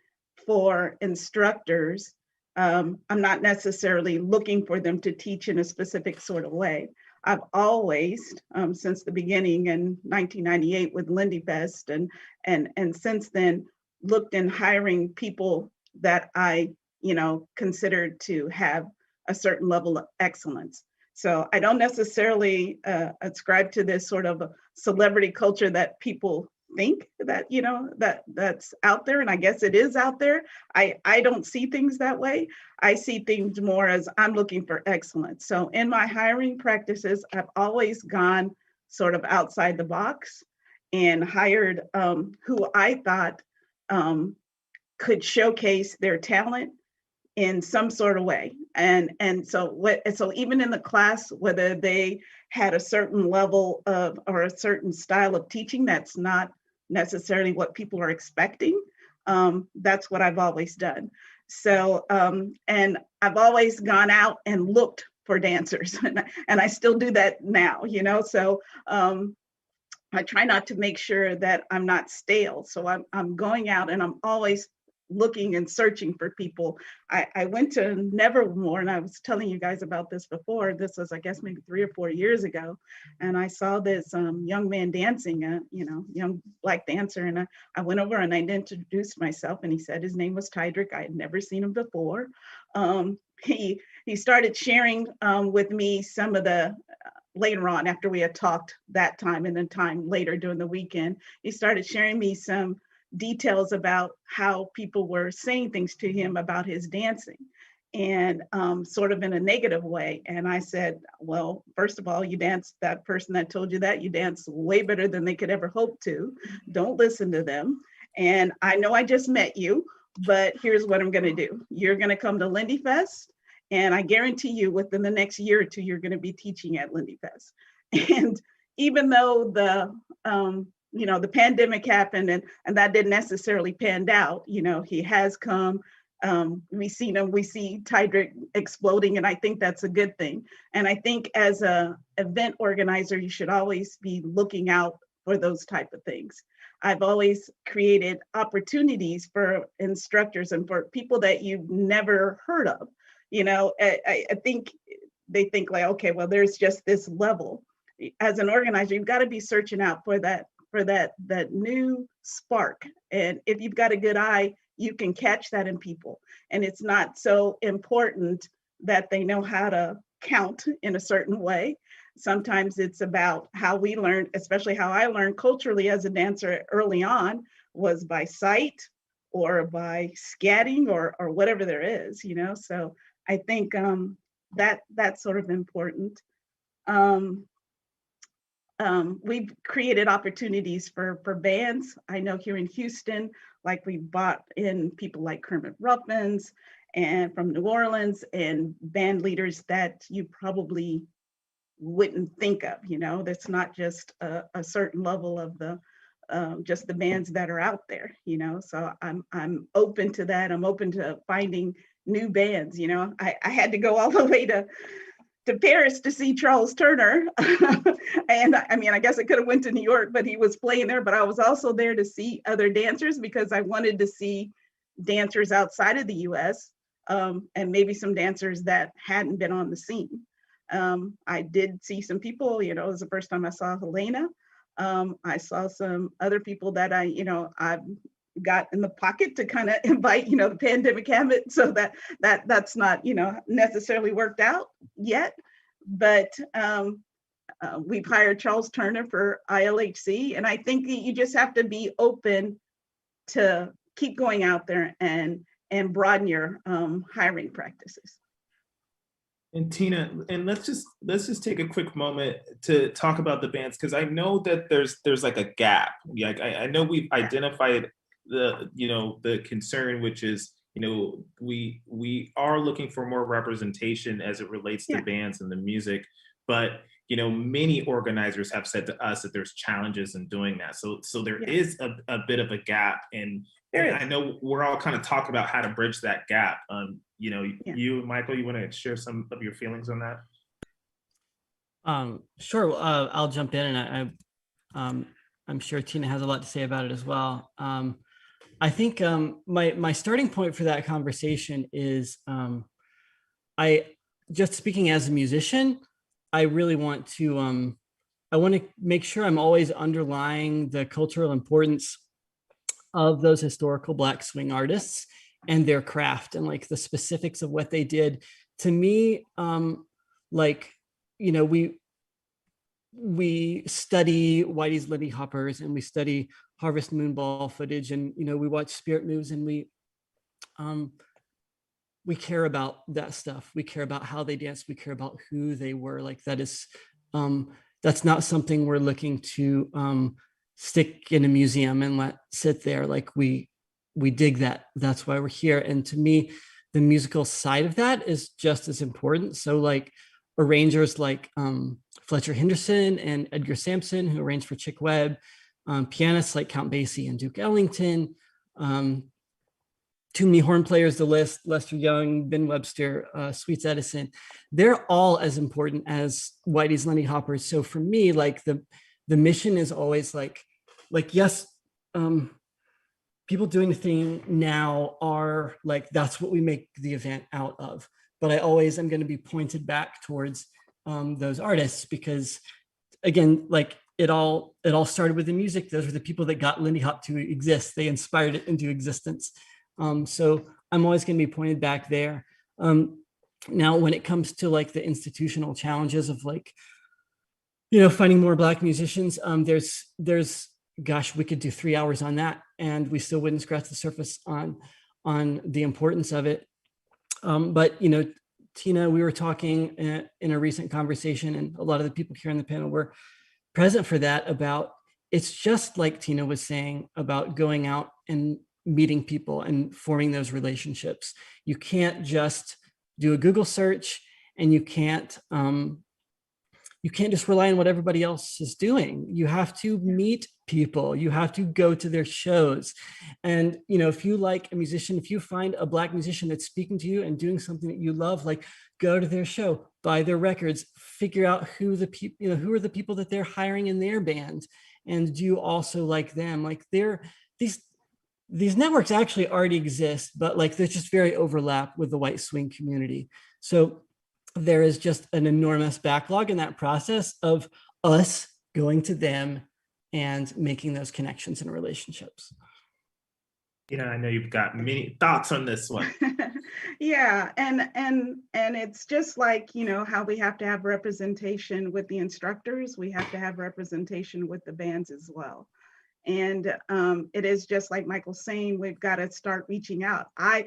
for instructors, I'm not necessarily looking for them to teach in a specific sort of way. I've always, since the beginning in 1998 with Lindy Fest, and since then, looked in hiring people that I considered to have a certain level of excellence. So I don't necessarily ascribe to this sort of celebrity culture that people think that, that's out there. And I guess it is out there. I don't see things that way. I see things more as I'm looking for excellence. So in my hiring practices, I've always gone sort of outside the box and hired who I thought could showcase their talent in some sort of way. And so even in the class, whether they had a certain level of or a certain style of teaching that's not necessarily what people are expecting, that's what I've always done. So and I've always gone out and looked for dancers, and I still do that now, so I try not to make sure that I'm not stale. So I'm going out and I'm always looking and searching for people. I went to Nevermore, and I was telling you guys about this before. This was, I guess, maybe 3 or 4 years ago. And I saw this young man dancing, young Black dancer. And I went over and I introduced myself, and he said his name was Tydrick. I had never seen him before. He started sharing with me some of the, later on, after we had talked that time and then time later during the weekend, he started sharing me some details about how people were saying things to him about his dancing, and sort of in a negative way. And I said, well, first of all, you danced, that person that told you that, you danced way better than they could ever hope to. Don't listen to them. And I know I just met you, but here's what I'm going to do. You're going to come to Lindy Fest, and I guarantee you within the next year or two, you're going to be teaching at Lindy Fest. And even though the pandemic happened and that didn't necessarily pan out, he has come. We see Tydrick exploding, and I think that's a good thing. And I think as a event organizer, you should always be looking out for those type of things. I've always created opportunities for instructors and for people that you've never heard of. I think they think like, okay, well, there's just this level. As an organizer, you've got to be searching out for that new spark. And if you've got a good eye, you can catch that in people. And it's not so important that they know how to count in a certain way. Sometimes it's about how we learned, especially how I learned culturally as a dancer early on, was by sight or by scatting or whatever there is, So I think that's sort of important. We've created opportunities for bands. I know here in Houston, like we brought in people like Kermit Ruffins and from New Orleans, and band leaders that you probably wouldn't think of, that's not just a certain level of the just the bands that are out there, so I'm open to that. I'm open to finding new bands. I had to go all the way to Paris to see Charles Turner. And I guess I could have went to New York, but he was playing there. But I was also there to see other dancers because I wanted to see dancers outside of the US, and maybe some dancers that hadn't been on the scene. I did see some people, it was the first time I saw Helena. I saw some other people that I've got in the pocket to kind of invite, the pandemic happened, so that's not, necessarily worked out yet. But we've hired Charles Turner for ILHC. And I think you just have to be open to keep going out there and broaden your hiring practices. And Tina, and let's just take a quick moment to talk about the bands, because I know that there's like a gap. Like I know we've identified the concern, which is we are looking for more representation as it relates to bands and the music, but many organizers have said to us that there's challenges in doing that. So there is a bit of a gap, and I know we're all kind of talking about how to bridge that gap. You, Michael, you want to share some of your feelings on that? Sure. I'll jump in, and I'm sure Tina has a lot to say about it as well. I think my starting point for that conversation is just speaking as a musician, I really want to make sure I'm always underlying the cultural importance of those historical Black swing artists and their craft and like the specifics of what they did. To me, we study Whitey's Lindy Hoppers and we study Harvest Moon Ball footage, and we watch Spirit Moves, and we care about that stuff. We care about how they danced. We care about who they were. Like that is, that's not something we're looking to stick in a museum and let sit there. Like we dig that. That's why we're here. And to me, the musical side of that is just as important. So like arrangers like Fletcher Henderson and Edgar Sampson, who arranged for Chick Webb, pianists like Count Basie and Duke Ellington, too many horn players, the list, Lester Young, Ben Webster, Sweets Edison, they're all as important as Whitey's Lindy Hoppers. So for me, like the mission is always like yes, people doing the thing now are like, that's what we make the event out of. But I always am going to be pointed back towards those artists, because again, like it all started with the music. Those were the people that got Lindy Hop to exist. They inspired it into existence. So I'm always going to be pointed back there. Now, when it comes to like the institutional challenges of like, finding more Black musicians, there's, gosh, we could do 3 hours on that and we still wouldn't scratch the surface on the importance of it. But, Tina, we were talking in a recent conversation, and a lot of the people here on the panel were present for that, about it's just like Tina was saying about going out and meeting people and forming those relationships. You can't just do a Google search, and you can't just rely on what everybody else is doing. You have to meet people. You have to go to their shows. And, if you like a musician, if you find a Black musician that's speaking to you and doing something that you love, like go to their show, buy their records, figure out who are the people that they're hiring in their band, and do you also like them. Like these networks actually already exist, but like there's just very overlap with the white swing community. So there is just an enormous backlog in that process of us going to them and making those connections and relationships. I know you've got many thoughts on this one. Yeah, and it's just like, how we have to have representation with the instructors, we have to have representation with the bands as well. And it is just like Michael's saying, we've got to start reaching out. I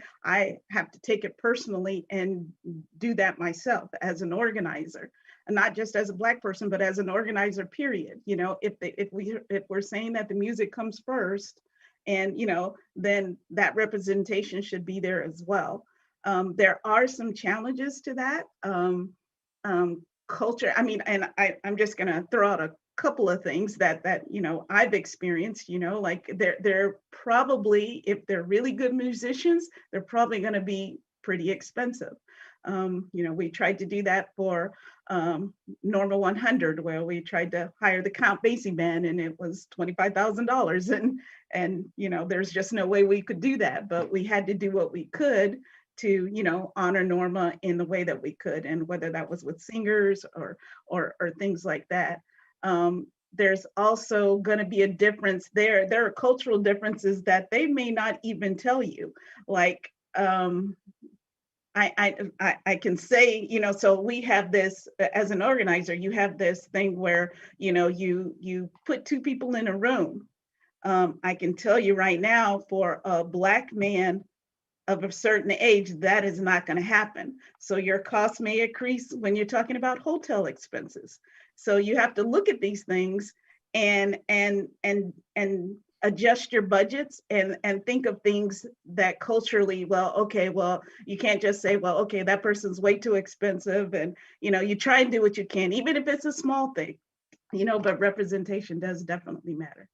have to take it personally and do that myself as an organizer, and not just as a Black person, but as an organizer, period. If we're saying that the music comes first, and then that representation should be there as well. There are some challenges to that. Culture, and I'm just gonna throw out a couple of things that I've experienced. Like they're probably, if they're really good musicians, they're probably going to be pretty expensive. We tried to do that for Norma 100, where we tried to hire the Count Basie band, and it was $25,000, and there's just no way we could do that. But we had to do what we could to honor Norma in the way that we could, and whether that was with singers or things like that. There's also going to be a difference there. There are cultural differences that they may not even tell you. Like I can say, so we have this, as an organizer, you have this thing where you put two people in a room. I can tell you right now, for a Black man of a certain age, that is not going to happen. So your costs may increase when you're talking about hotel expenses. So you have to look at these things and adjust your budgets and think of things that culturally, well, okay, well, you can't just say, well, okay, that person's way too expensive. And, you try and do what you can, even if it's a small thing, but representation does definitely matter.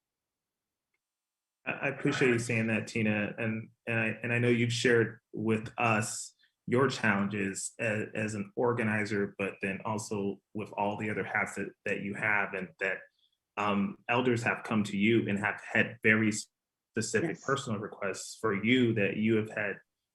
I appreciate you saying that, Tina. And I know you've shared with us your challenges as an organizer, but then also with all the other hats that you have, and that elders have come to you and have had very specific personal requests for you that you have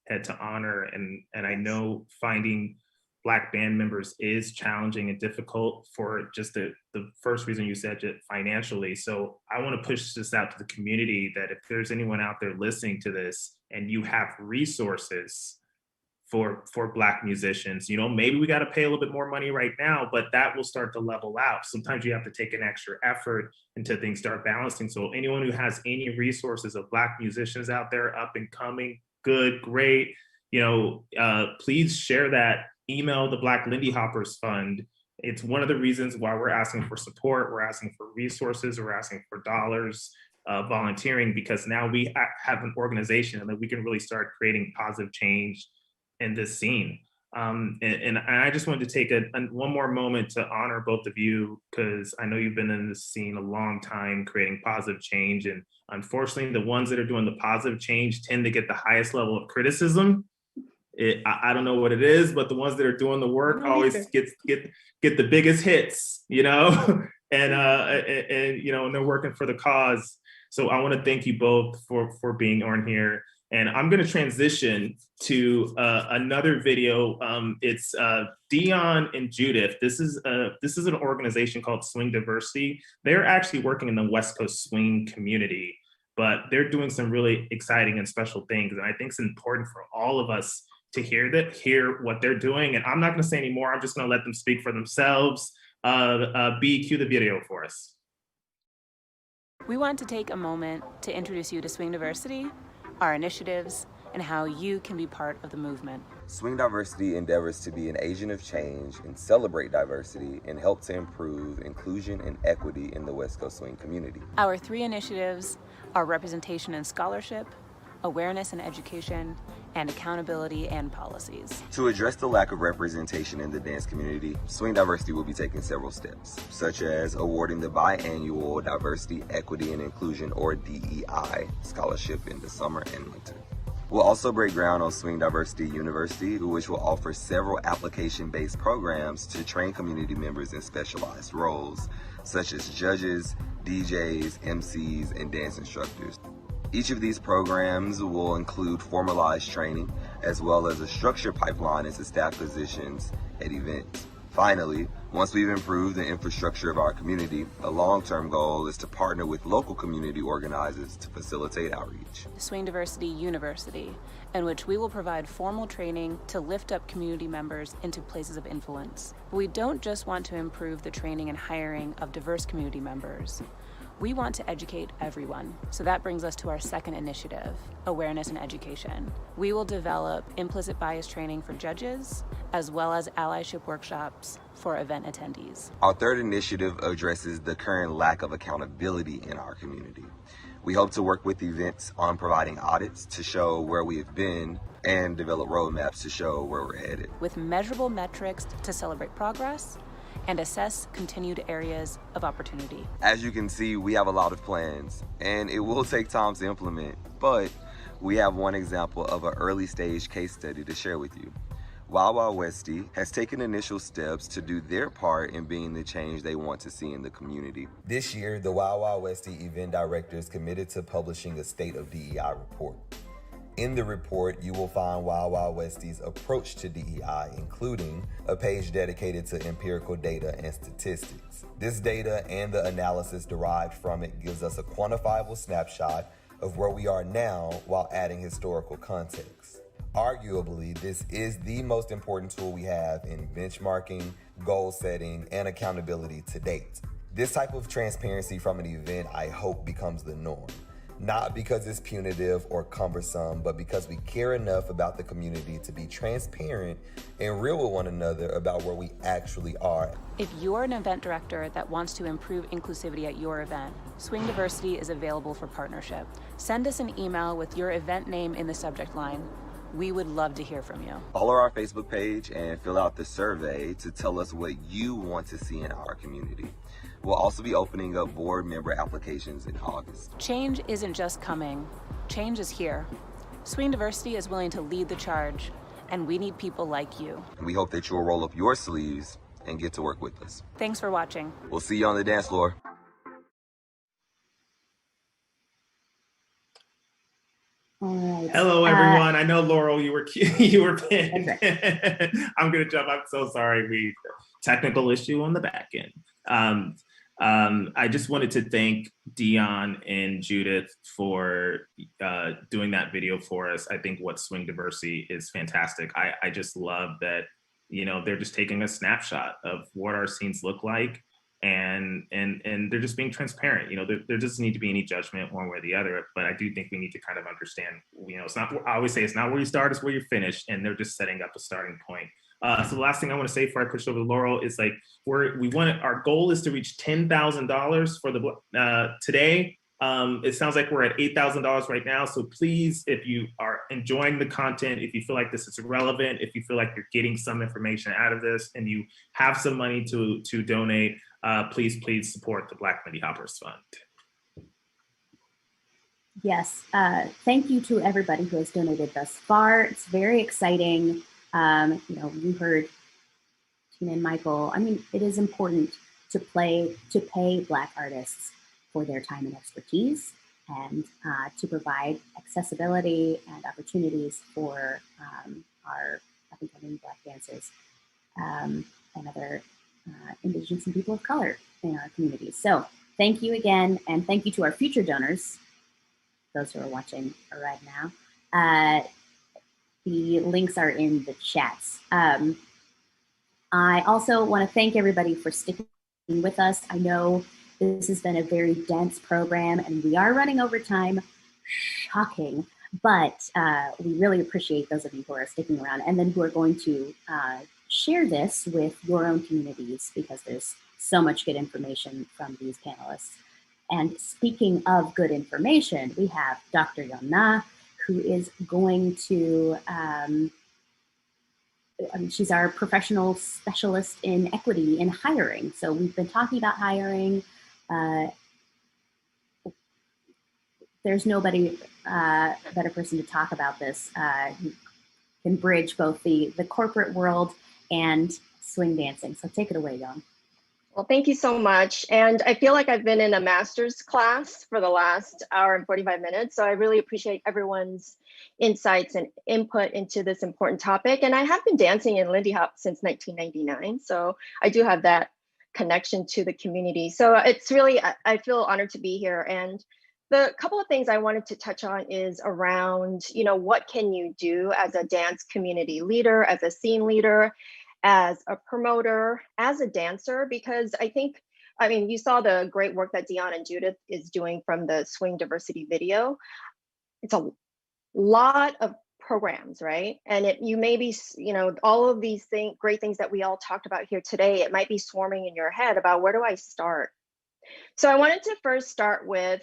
had to honor. And I know finding Black band members is challenging and difficult for just the first reason you said, financially. So I want to push this out to the community, that if there's anyone out there listening to this and you have resources for Black musicians, maybe we got to pay a little bit more money right now, but that will start to level out. Sometimes you have to take an extra effort until things start balancing. So anyone who has any resources of Black musicians out there, up and coming, good, great, please share that. Email the Black Lindy Hoppers Fund. It's one of the reasons why we're asking for support. We're asking for resources. We're asking for dollars, volunteering, because now we have an organization and that we can really start creating positive change in this scene. And I just wanted to take one more moment to honor both of you, because I know you've been in this scene a long time creating positive change. And unfortunately, the ones that are doing the positive change tend to get the highest level of criticism. I don't know what it is, but the ones that are doing the work always get the biggest hits, and they're working for the cause. So I want to thank you both for being on here. And I'm going to transition to another video. It's Dion and Judith. This is an organization called Swing Diversity. They're actually working in the West Coast swing community, but they're doing some really exciting and special things. And I think it's important for all of us to hear what they're doing. And I'm not going to say any more. I'm just going to let them speak for themselves. Cue the video for us. We want to take a moment to introduce you to Swing Diversity, our initiatives, and how you can be part of the movement. Swing Diversity endeavors to be an agent of change and celebrate diversity and help to improve inclusion and equity in the West Coast swing community. Our 3 initiatives are representation and scholarship, awareness and education, and accountability and policies. To address the lack of representation in the dance community, Swing Diversity will be taking several steps, such as awarding the biannual Diversity, Equity, and Inclusion, or DEI, scholarship in the summer and winter. We'll also break ground on Swing Diversity University, which will offer several application-based programs to train community members in specialized roles, such as judges, DJs, MCs, and dance instructors. Each of these programs will include formalized training, as well as a structured pipeline into staff positions at events. Finally, once we've improved the infrastructure of our community, a long-term goal is to partner with local community organizers to facilitate outreach. Swing Diversity University, in which we will provide formal training to lift up community members into places of influence. But we don't just want to improve the training and hiring of diverse community members. We want to educate everyone. So that brings us to our second initiative, awareness and education. We will develop implicit bias training for judges, as well as allyship workshops for event attendees. Our third initiative addresses the current lack of accountability in our community. We hope to work with events on providing audits to show where we have been and develop roadmaps to show where we're headed. With measurable metrics to celebrate progress and assess continued areas of opportunity. As you can see, we have a lot of plans, and it will take time to implement, but we have one example of an early stage case study to share with you. Wawa Westie has taken initial steps to do their part in being the change they want to see in the community. This year, the Wawa Westie event directors committed to publishing a State of DEI report. In the report, you will find Wawa Westie's approach to DEI, including a page dedicated to empirical data and statistics. This data and the analysis derived from it gives us a quantifiable snapshot of where we are now while adding historical context. Arguably, this is the most important tool we have in benchmarking, goal setting, and accountability to date. This type of transparency from an event, I hope, becomes the norm. not because it's punitive or cumbersome, but because we care enough about the community to be transparent and real with one another about where we actually are. If you're an event director that wants to improve inclusivity at your event, Swing Diversity is available for partnership. Send us an email with your event name in the subject line. We would love to hear from you. Follow our Facebook page and fill out the survey to tell us what you want to see in our community. We'll also be opening up board member applications in August. Change isn't just coming, change is here. Swing Diversity is willing to lead the charge, and we need people like you. And we hope that you'll roll up your sleeves and get to work with us. Thanks for watching. We'll see you on the dance floor. All right. Hello, everyone. I know, Laurel, you were pinned. I'm gonna jump. I'm so sorry. Technical issue on the back end. I just wanted to thank Dion and Judith for doing that video for us. I think what Swing Diversity is fantastic. I just love that, they're just taking a snapshot of what our scenes look like, and they're just being transparent. There doesn't need to be any judgment one way or the other, but I do think we need to kind of understand, it's not, I always say it's not where you start, it's where you finish, and they're just setting up a starting point. So the last thing I want to say before I push over to Laurel is our goal is to reach $10,000 for the today. It sounds like we're at $8,000 right now. So please, if you are enjoying the content, if you feel like this is relevant, if you feel like you're getting some information out of this and you have some money to donate, please support the Black Lindy Hoppers Fund. Yes, thank you to everybody who has donated thus far. It's very exciting. You heard Tina and Michael. I mean, it is important to pay Black artists for their time and expertise, and to provide accessibility and opportunities for our up-and-coming Black dancers and other Indigenous and people of color in our communities. So thank you again, and thank you to our future donors, those who are watching right now. The links are in the chats. I also want to thank everybody for sticking with us. I know this has been a very dense program and we are running over time, shocking, but we really appreciate those of you who are sticking around and then who are going to share this with your own communities, because there's so much good information from these panelists. And speaking of good information, we have Dr. Yonna, who is going to, she's our professional specialist in equity in hiring. So we've been talking about hiring. There's nobody better person to talk about this who can bridge both the corporate world and swing dancing. So take it away, Yon. Well, thank you so much. And I feel like I've been in a master's class for the last hour and 45 minutes. So I really appreciate everyone's insights and input into this important topic. And I have been dancing in Lindy Hop since 1999. So I do have that connection to the community. So it's really, I feel honored to be here. And the couple of things I wanted to touch on is around, what can you do as a dance community leader, as a scene leader, as a promoter, as a dancer, because you saw the great work that Dion and Judith is doing from the Swing Diversity video. It's a lot of programs, right? And you may be, all of these great things that we all talked about here today, it might be swarming in your head about where do I start? So I wanted to first start with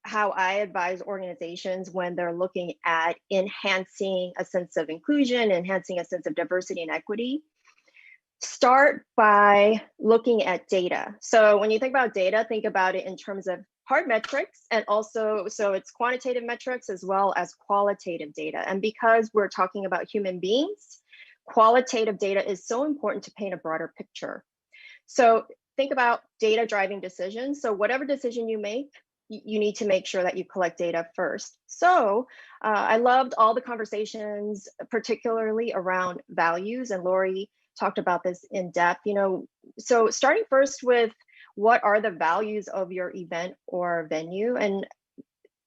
how I advise organizations when they're looking at enhancing a sense of inclusion, enhancing a sense of diversity and equity. Start by looking at data. So when you think about data, think about it in terms of hard metrics, and also, so it's quantitative metrics as well as qualitative data. And because we're talking about human beings, qualitative data is so important to paint a broader picture. So think about data driving decisions. So whatever decision you make, you need to make sure that you collect data first. So I loved all the conversations, particularly around values, and Lori talked about this in depth. So starting first with what are the values of your event or venue, and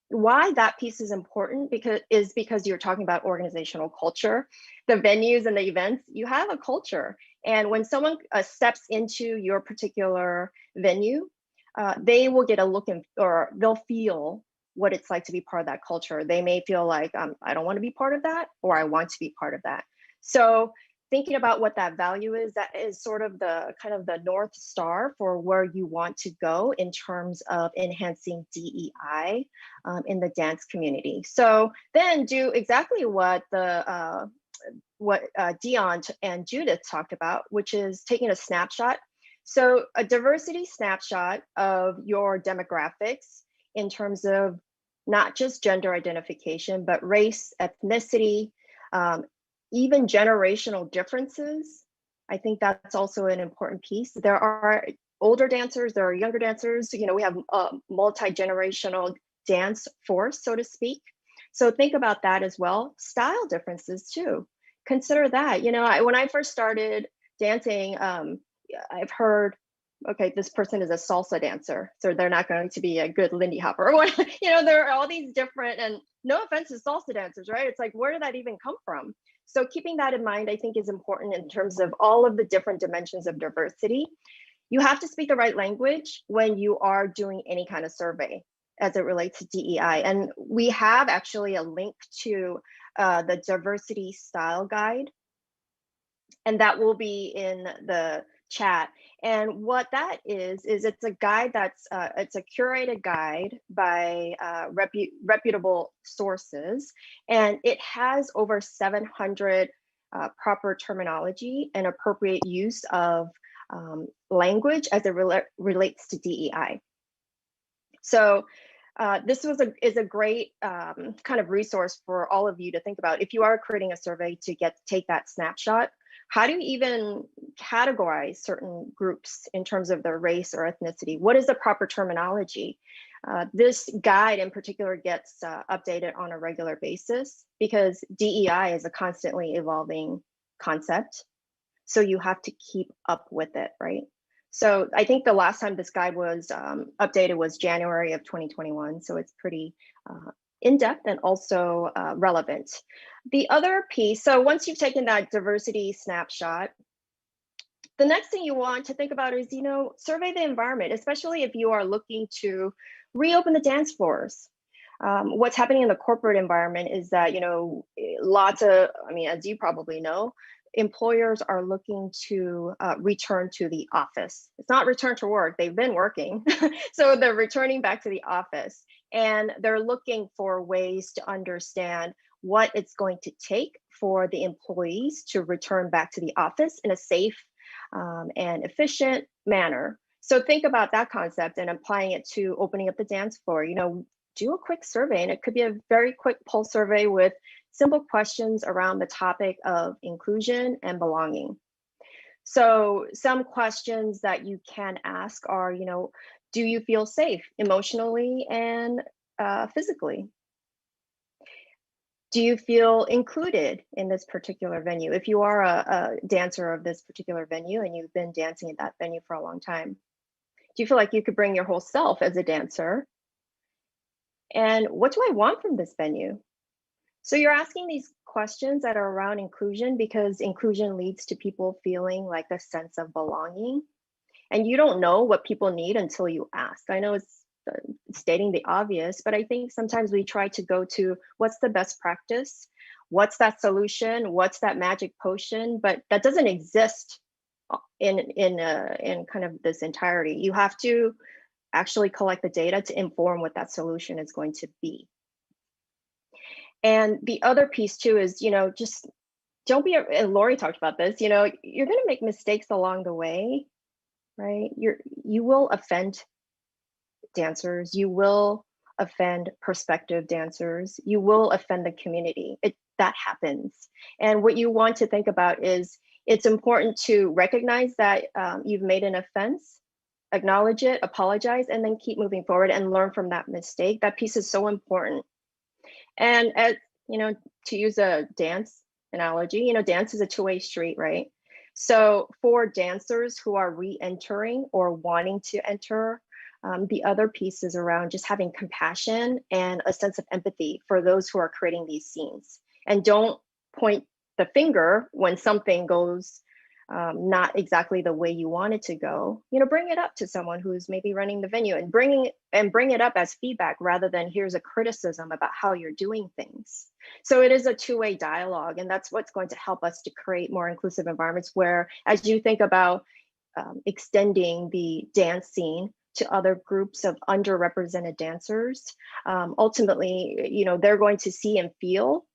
why that piece is important because you're talking about organizational culture. The venues and the events, you have a culture. And when someone steps into your particular venue, they will get a look or they'll feel what it's like to be part of that culture. They may feel like, I don't want to be part of that, or I want to be part of that. So thinking about what that value is, that is sort of the kind of the North Star for where you want to go in terms of enhancing DEI in the dance community. So then do exactly what Dion and Judith talked about, which is taking a snapshot. So a diversity snapshot of your demographics in terms of not just gender identification, but race, ethnicity, even generational differences. I think that's also an important piece. There are older dancers, there are younger dancers. You know, we have a multi-generational dance force, so to speak. So think about that as well. Style differences too. Consider that. You know, when I first started dancing, I've heard, okay, this person is a salsa dancer, so they're not going to be a good Lindy Hopper. You know, there are all these different, and no offense to salsa dancers, right? It's like, where did that even come from? So keeping that in mind, I think, is important in terms of all of the different dimensions of diversity. You have to speak the right language when you are doing any kind of survey as it relates to DEI. And we have actually a link to the diversity style guide, and that will be in the chat. And what that is it's a guide that's, it's a curated guide by reputable sources. And it has over 700 proper terminology and appropriate use of language as it relates to DEI. So this is a great kind of resource for all of you to think about. If you are creating a survey to take that snapshot, how do you even categorize certain groups in terms of their race or ethnicity? What is the proper terminology? This guide in particular gets updated on a regular basis because DEI is a constantly evolving concept. So you have to keep up with it, right? So I think the last time this guide was updated was January of 2021. So it's pretty in-depth and also relevant. The other piece, so once you've taken that diversity snapshot, the next thing you want to think about is, you know, survey the environment, especially if you are looking to reopen the dance floors. What's happening in the corporate environment is that, you know, lots of, I mean, as you probably know, employers are looking to return to the office. It's not return to work, they've been working. So they're returning back to the office, and they're looking for ways to understand what it's going to take for the employees to return back to the office in a safe and efficient manner. So think about that concept and applying it to opening up the dance floor. You know, do a quick survey, and it could be a very quick pulse survey with simple questions around the topic of inclusion and belonging. So some questions that you can ask are, you know, do you feel safe emotionally and physically? Do you feel included in this particular venue? If you are a dancer of this particular venue and you've been dancing at that venue for a long time, do you feel like you could bring your whole self as a dancer? And what do I want from this venue? So you're asking these questions that are around inclusion because inclusion leads to people feeling like a sense of belonging. And you don't know what people need until you ask. I know it's stating the obvious, but I think sometimes we try to go to what's the best practice, what's that solution, what's that magic potion, but that doesn't exist in kind of this entirety. You have to actually collect the data to inform what that solution is going to be. And the other piece too is, you know, just don't be, and Lori talked about this, you know, you're going to make mistakes along the way, right? You will offend dancers, you will offend prospective dancers, you will offend the community. That happens. And what you want to think about is it's important to recognize that you've made an offense, acknowledge it, apologize, and then keep moving forward and learn from that mistake. That piece is so important. And as you know, to use a dance analogy, you know, dance is a two-way street, right? So for dancers who are re-entering or wanting to enter, the other piece is around just having compassion and a sense of empathy for those who are creating these scenes. And don't point the finger when something goes not exactly the way you want it to go, bring it up to someone who's maybe running the venue and bring it up as feedback rather than here's a criticism about how you're doing things. So it is a two-way dialogue, and that's what's going to help us to create more inclusive environments where, as you think about extending the dance scene to other groups of underrepresented dancers, ultimately, they're going to see and feel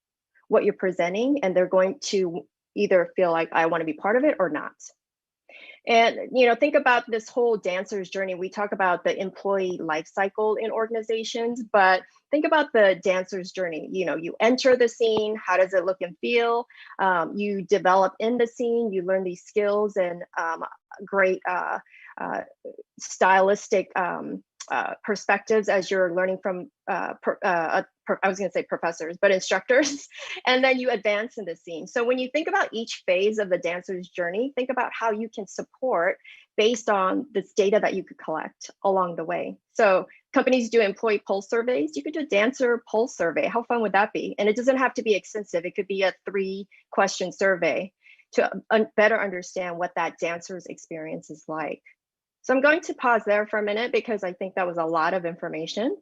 what you're presenting, and they're going to either feel like I want to be part of it or not. And think about this whole dancer's journey. We talk about the employee life cycle in organizations, but think about the dancer's journey. You enter the scene. How does it look and feel? You develop in the scene. You learn these skills and great stylistic perspectives as you're learning from I was going to say professors, but instructors, and then you advance in the scene. So when you think about each phase of the dancer's journey, think about how you can support based on this data that you could collect along the way. So companies do employee pulse surveys. You could do a dancer pulse survey. How fun would that be? And it doesn't have to be extensive. It could be a 3-question survey to better understand what that dancer's experience is like. So I'm going to pause there for a minute because I think that was a lot of information.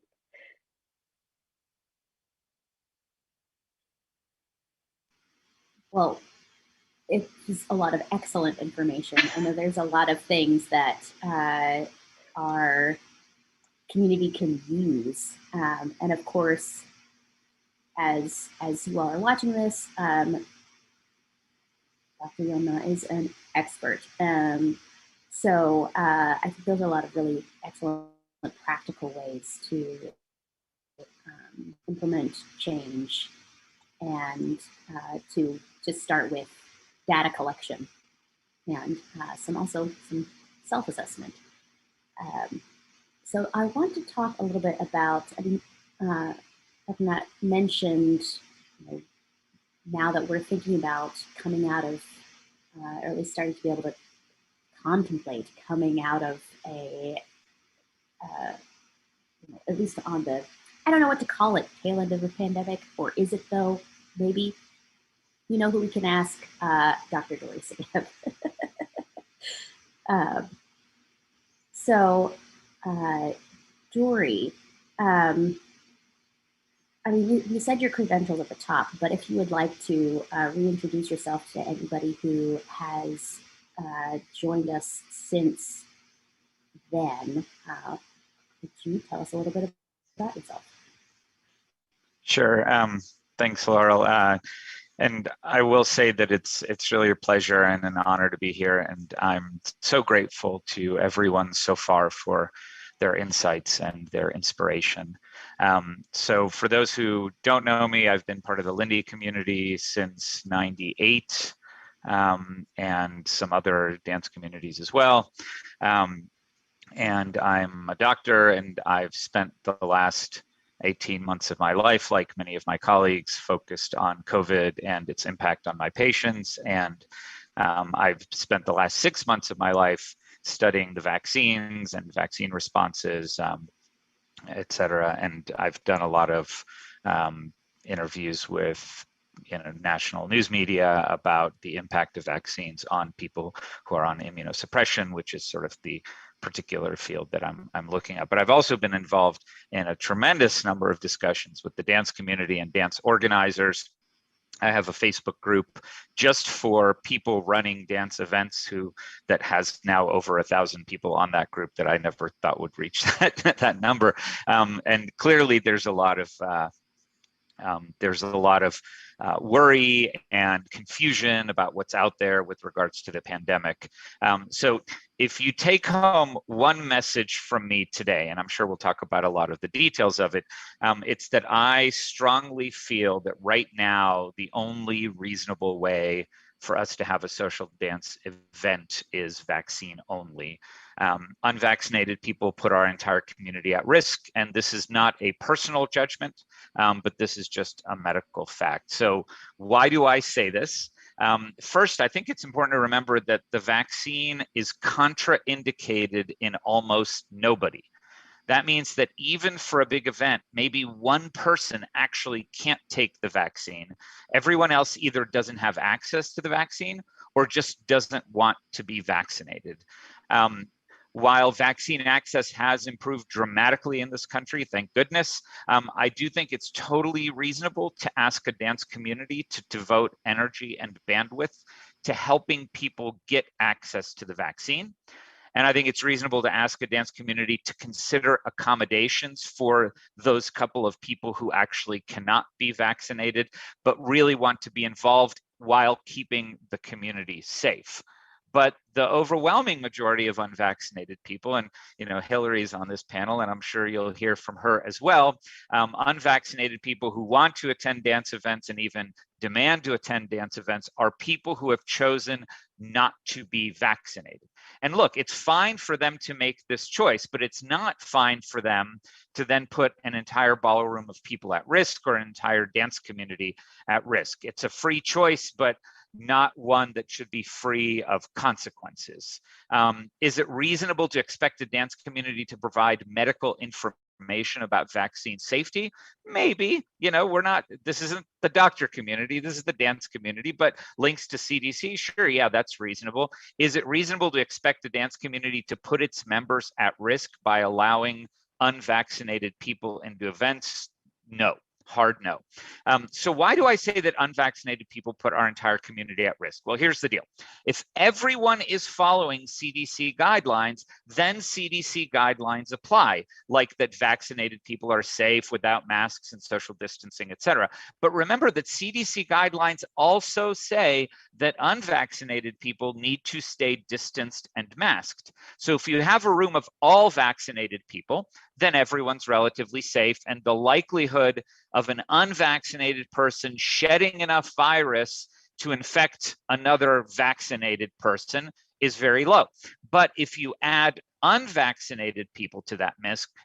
Well, it's a lot of excellent information. I know there's a lot of things that our community can use. And of course, as you all are watching this, Dr. Yona is an expert. So I think those are a lot of really excellent practical ways to implement change and to start with data collection and some self-assessment. So I want to talk a little bit about, Dr. Nat mentioned, now that we're thinking about coming out of, or at least starting to be able to contemplate coming out of a, at least on the, I don't know what to call it, tail end of the pandemic, or is it though, maybe? You know who we can ask? Dr. Dory Sagan. Dory, I mean, you said your credentials at the top, but if you would like to reintroduce yourself to anybody who has joined us since then, could you tell us a little bit about yourself? Sure. Thanks, Laurel. And I will say that it's really a pleasure and an honor to be here, and I'm so grateful to everyone so far for their insights and their inspiration. So for those who don't know me, I've been part of the Lindy community since '98, and some other dance communities as well. And I'm a doctor, and I've spent the last 18 months of my life, like many of my colleagues, focused on COVID and its impact on my patients. And I've spent the last 6 months of my life studying the vaccines and vaccine responses, et cetera. And I've done a lot of interviews with national news media about the impact of vaccines on people who are on immunosuppression, which is sort of the particular field that I'm looking at. But I've also been involved in a tremendous number of discussions with the dance community and dance organizers. I have a Facebook group just for people running dance events that has now over 1,000 people on that group that I never thought would reach that number. And clearly there's a lot of worry and confusion about what's out there with regards to the pandemic. So if you take home one message from me today, and I'm sure we'll talk about a lot of the details of it, it's that I strongly feel that right now, the only reasonable way for us to have a social dance event is vaccine only. Unvaccinated people put our entire community at risk, and this is not a personal judgment, but this is just a medical fact. So why do I say this? First, I think it's important to remember that the vaccine is contraindicated in almost nobody. That means that even for a big event, maybe one person actually can't take the vaccine. Everyone else either doesn't have access to the vaccine or just doesn't want to be vaccinated. While vaccine access has improved dramatically in this country, thank goodness, I do think it's totally reasonable to ask a dance community to devote energy and bandwidth to helping people get access to the vaccine. And I think it's reasonable to ask a dance community to consider accommodations for those couple of people who actually cannot be vaccinated, but really want to be involved while keeping the community safe. But the overwhelming majority of unvaccinated people, and Hillary's on this panel, and I'm sure you'll hear from her as well, unvaccinated people who want to attend dance events and even demand to attend dance events are people who have chosen not to be vaccinated. And look, it's fine for them to make this choice, but it's not fine for them to then put an entire ballroom of people at risk or an entire dance community at risk. It's a free choice, but not one that should be free of consequences. Is it reasonable to expect a dance community to provide medical information about vaccine safety? Maybe. This isn't the doctor community, this is the dance community, but links to CDC, sure, yeah, that's reasonable. Is it reasonable to expect the dance community to put its members at risk by allowing unvaccinated people into events? No. Hard no. So why do I say that unvaccinated people put our entire community at risk? Well, here's the deal. If everyone is following CDC guidelines, then CDC guidelines apply, like that vaccinated people are safe without masks and social distancing, et cetera. But remember that CDC guidelines also say that unvaccinated people need to stay distanced and masked. So if you have a room of all vaccinated people, then everyone's relatively safe, and the likelihood of an unvaccinated person shedding enough virus to infect another vaccinated person is very low. But if you add unvaccinated people to that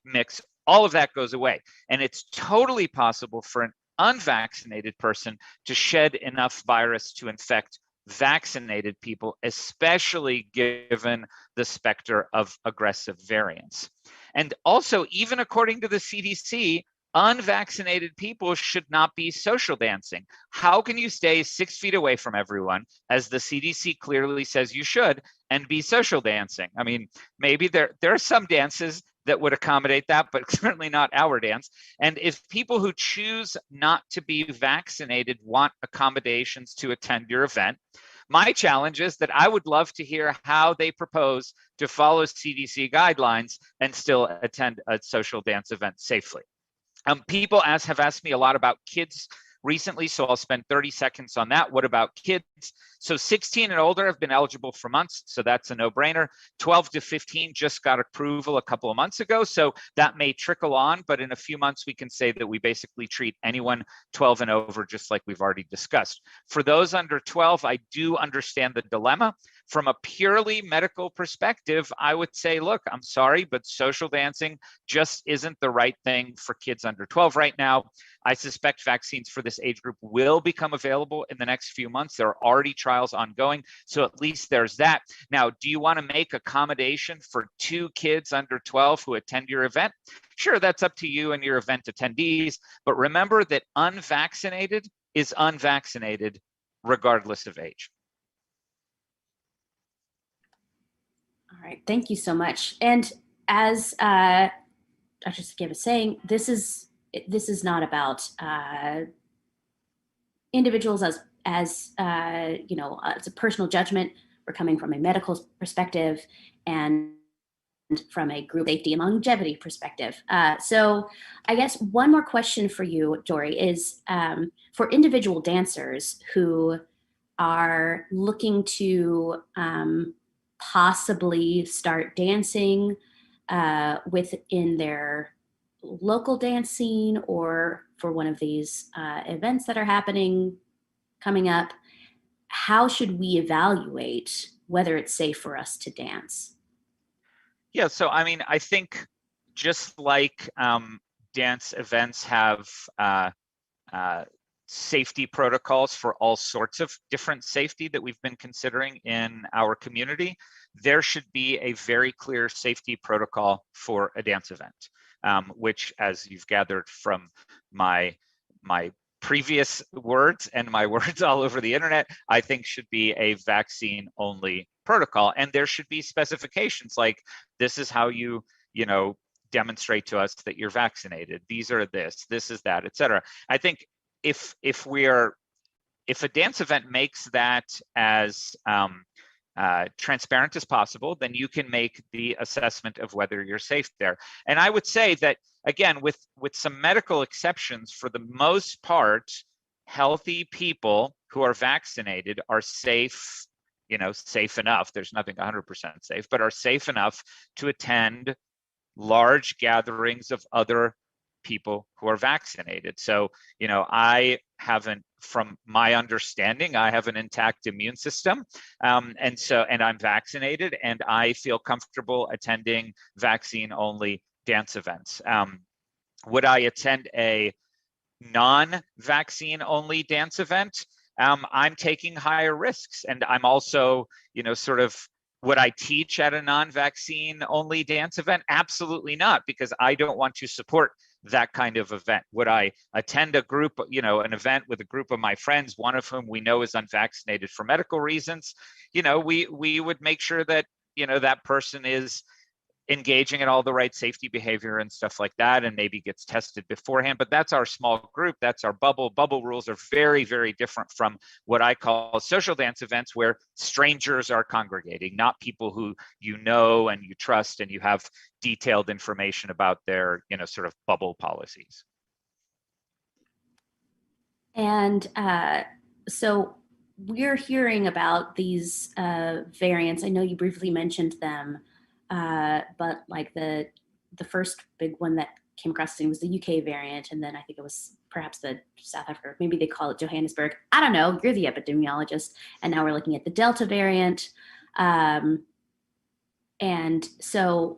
mix, all of that goes away. And it's totally possible for an unvaccinated person to shed enough virus to infect vaccinated people, especially given the specter of aggressive variants. And also, even according to the CDC, unvaccinated people should not be social dancing. How can you stay 6 feet away from everyone, as the CDC clearly says you should, and be social dancing? I mean, maybe there are some dances that would accommodate that, but certainly not our dance. And if people who choose not to be vaccinated want accommodations to attend your event, my challenge is that I would love to hear how they propose to follow CDC guidelines and still attend a social dance event safely. People have asked me a lot about kids recently, so I'll spend 30 seconds on that. What about kids? So 16 and older have been eligible for months, so that's a no-brainer. 12 to 15 just got approval a couple of months ago, so that may trickle on, but in a few months we can say that we basically treat anyone 12 and over, just like we've already discussed. For those under 12, I do understand the dilemma. From a purely medical perspective, I would say, look, I'm sorry, but social dancing just isn't the right thing for kids under 12 right now. I suspect vaccines for this age group will become available in the next few months. There are already trials ongoing, so at least there's that. Now, do you want to make accommodation for 2 kids under 12 who attend your event? Sure, that's up to you and your event attendees, but remember that unvaccinated is unvaccinated regardless of age. All right, thank you so much. And as Dr. Sakiv was saying, this is not about individuals as it's a personal judgment. We're coming from a medical perspective and from a group safety and longevity perspective. So I guess one more question for you, Dory, is for individual dancers who are looking to possibly start dancing within their local dance scene or for one of these events that are coming up, how should we evaluate whether it's safe for us to dance? Yeah, so I mean, I think just like dance events have safety protocols for all sorts of different safety that we've been considering in our community, there should be a very clear safety protocol for a dance event, which, as you've gathered from my previous words and my words all over the internet, I think should be a vaccine only protocol. And there should be specifications like, this is how you demonstrate to us that you're vaccinated. These are this is that, et cetera. I think if a dance event makes that as transparent as possible, then you can make the assessment of whether you're safe there. And I would say that, again, with some medical exceptions, for the most part, healthy people who are vaccinated are safe, safe enough. There's nothing 100% safe, but are safe enough to attend large gatherings of other people who are vaccinated. So, I haven't, from my understanding, I have an intact immune system. And I'm vaccinated, and I feel comfortable attending vaccine only dance events. Would I attend a non-vaccine only dance event? I'm taking higher risks, and I'm also, would I teach at a non-vaccine only dance event? Absolutely not, because I don't want to support that kind of event. Would I attend a group, an event with a group of my friends, one of whom we know is unvaccinated for medical reasons? We would make sure that, that person is engaging in all the right safety behavior and stuff like that, and maybe gets tested beforehand. But that's our small group. That's our bubble. Bubble rules are very, very different from what I call social dance events, where strangers are congregating, not people who you know and you trust and you have detailed information about their, sort of bubble policies. And so we're hearing about these variants. I know you briefly mentioned them. But like the first big one that came across the scene was the UK variant, and then I think it was perhaps the South Africa, maybe they call it Johannesburg. I don't know, you're the epidemiologist. And now we're looking at the Delta variant. And so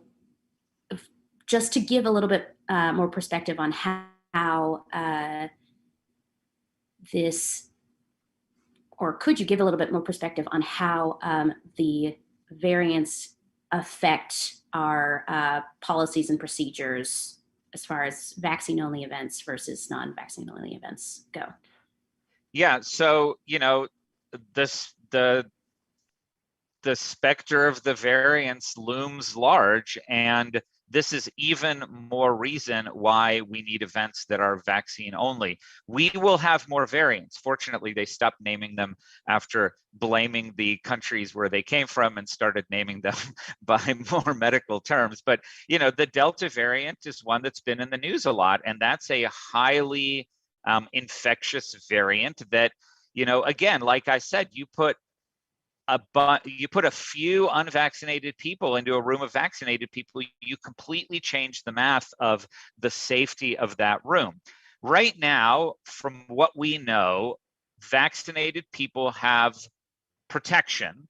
just to give a little bit more perspective on how this, or could you give a little bit more perspective on how the variants affect our policies and procedures as far as vaccine-only events versus non-vaccine-only events go? Yeah, so the specter of the variants looms large, and this is even more reason why we need events that are vaccine only. We will have more variants. Fortunately, they stopped naming them after blaming the countries where they came from and started naming them by more medical terms. But, the Delta variant is one that's been in the news a lot, and that's a highly infectious variant that, again, like I said, you put a few unvaccinated people into a room of vaccinated people, you completely change the math of the safety of that room. Right now, from what we know, vaccinated people have protection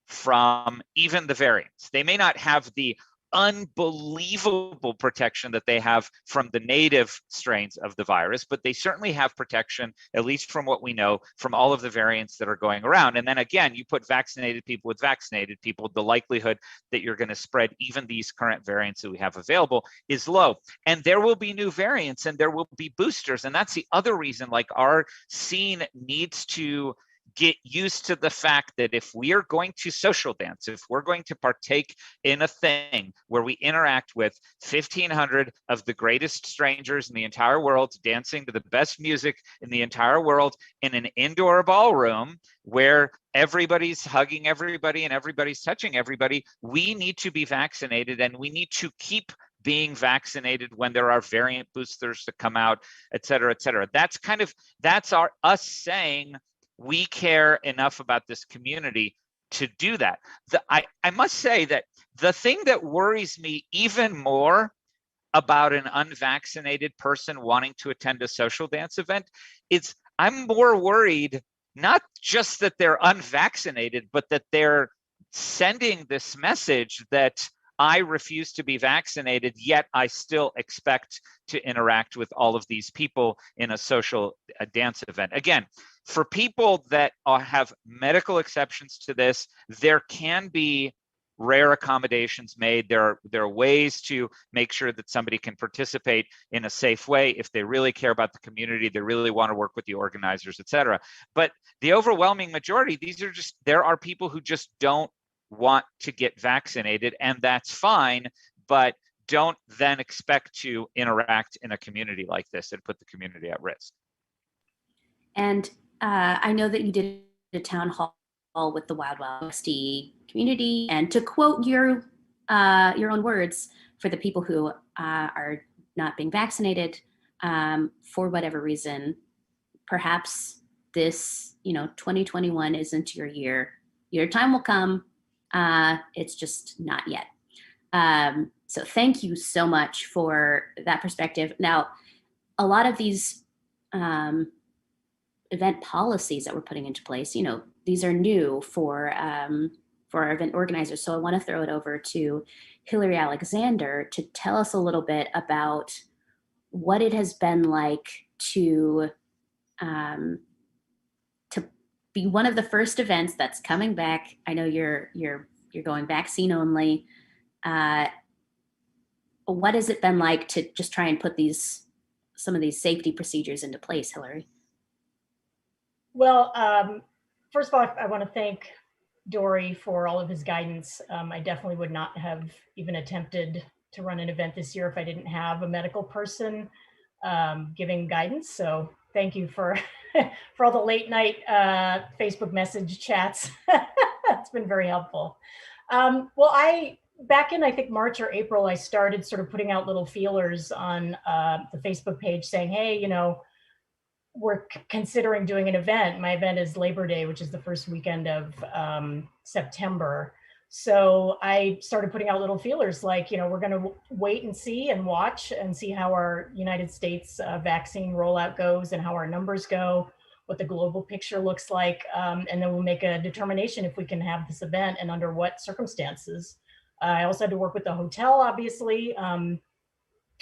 from even the variants. They may not have the unbelievable protection that they have from the native strains of the virus, but they certainly have protection, at least from what we know, from all of the variants that are going around. And then again, you put vaccinated people with vaccinated people, the likelihood that you're going to spread even these current variants that we have available is low. And there will be new variants and there will be boosters. And that's the other reason, like, our scene needs to get used to the fact that if we are going to social dance, if we're going to partake in a thing where we interact with 1,500 of the greatest strangers in the entire world, dancing to the best music in the entire world in an indoor ballroom where everybody's hugging everybody and everybody's touching everybody, we need to be vaccinated, and we need to keep being vaccinated when there are variant boosters to come out, et cetera, et cetera. That's us saying we care enough about this community to do that. I must say that the thing that worries me even more about an unvaccinated person wanting to attend a social dance event is I'm more worried not just that they're unvaccinated, but that they're sending this message that I refuse to be vaccinated, yet I still expect to interact with all of these people in a social dance event. Again, for people that have medical exceptions to this, there can be rare accommodations made. There are ways to make sure that somebody can participate in a safe way if they really care about the community, they really want to work with the organizers, et cetera. But the overwhelming majority, there are people who just don't want to get vaccinated, and that's fine, but don't then expect to interact in a community like this and put the community at risk. And I know that you did a town hall with the Wild Wild Westy community, and to quote your own words, for the people who are not being vaccinated for whatever reason, perhaps this 2021 isn't your year. Your time will come. It's just not yet. So thank you so much for that perspective. Now, a lot of these event policies that we're putting into place, these are new for our event organizers. So I want to throw it over to Hillary Alexander to tell us a little bit about what it has been like to be one of the first events that's coming back. I know you're going vaccine only. What has it been like to just try and put some of these safety procedures into place, Hillary? Well, first of all, I want to thank Dory for all of his guidance. I definitely would not have even attempted to run an event this year if I didn't have a medical person giving guidance. So thank you for for all the late night Facebook message chats. It's been very helpful. Well, back in, I think, March or April, I started sort of putting out little feelers on the Facebook page saying, hey, we're considering doing an event. My event is Labor Day, which is the first weekend of September. So I started putting out little feelers like, we're going to wait and see and watch and see how our United States vaccine rollout goes and how our numbers go, what the global picture looks like. And then we'll make a determination if we can have this event and under what circumstances. I also had to work with the hotel, obviously. I'm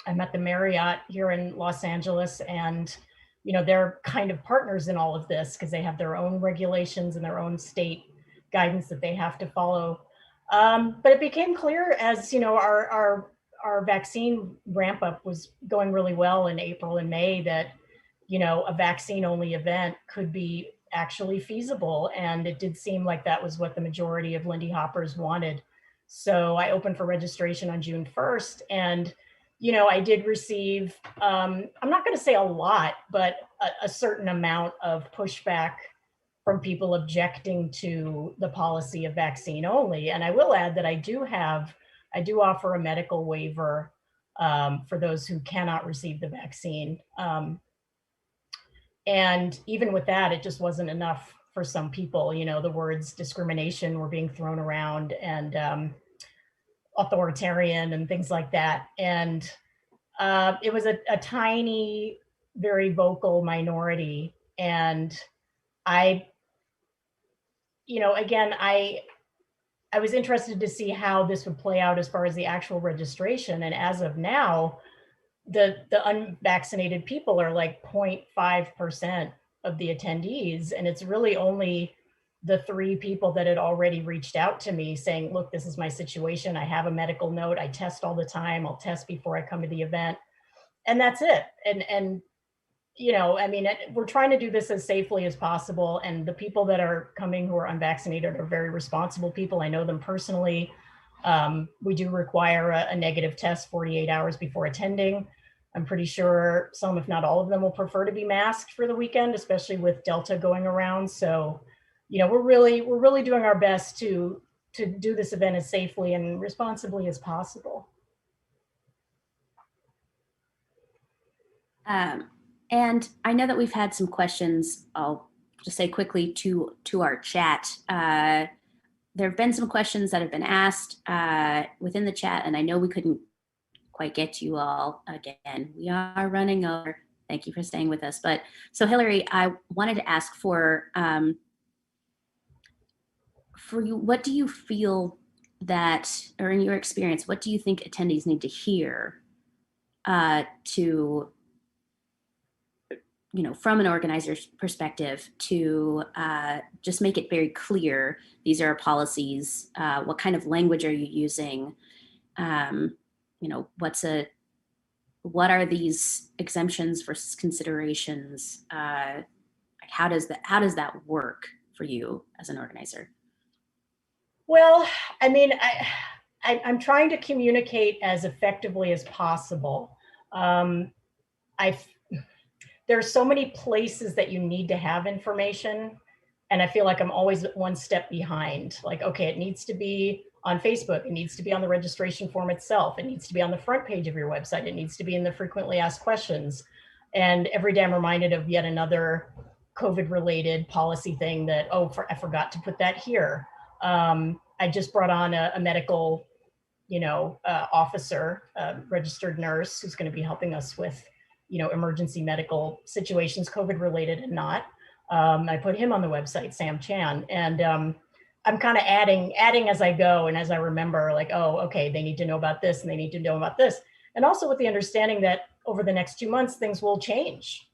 at the Marriott here in Los Angeles, and they're kind of partners in all of this because they have their own regulations and their own state guidance that they have to follow. But it became clear as our vaccine ramp up was going really well in April and May that a vaccine only event could be actually feasible, and it did seem like that was what the majority of Lindy Hoppers wanted. So I opened for registration on June 1st, and I did receive, I'm not going to say a lot, but a certain amount of pushback from people objecting to the policy of vaccine only. And I will add that I do offer a medical waiver for those who cannot receive the vaccine. And even with that, it just wasn't enough for some people. The words discrimination were being thrown around, and authoritarian and things like that. And it was a tiny, very vocal minority. And I was interested to see how this would play out as far as the actual registration. And as of now, the unvaccinated people are like 0.5% of the attendees. And it's really only the 3 people that had already reached out to me saying, look, this is my situation. I have a medical note. I test all the time. I'll test before I come to the event. And that's it. And we're trying to do this as safely as possible. And the people that are coming who are unvaccinated are very responsible people. I know them personally. We do require a negative test 48 hours before attending. I'm pretty sure some, if not all of them, will prefer to be masked for the weekend, especially with Delta going around. So, we're really doing our best to do this event as safely and responsibly as possible. And I know that we've had some questions. I'll just say quickly to our chat. There have been some questions that have been asked within the chat, and I know we couldn't quite get to you all again. We are running over. Thank you for staying with us. But so Hillary, I wanted to ask for you, what do you feel that, or in your experience, what do you think attendees need to hear to from an organizer's perspective to just make it very clear, these are our policies, what kind of language are you using, what are these exemptions versus considerations, how does that work for you as an organizer? Well, I mean, I'm trying to communicate as effectively as possible. There's so many places that you need to have information, and I feel like I'm always one step behind. Like, okay, it needs to be on Facebook, it needs to be on the registration form itself, it needs to be on the front page of your website, it needs to be in the frequently asked questions. And every day I'm reminded of yet another COVID-related policy thing that, I forgot to put that here. I just brought on a medical, officer, registered nurse who's going to be helping us with, emergency medical situations, COVID-related and not. I put him on the website, Sam Chan, and I'm kind of adding as I go and as I remember, like, okay, they need to know about this and they need to know about this, and also with the understanding that over the next 2 months things will change.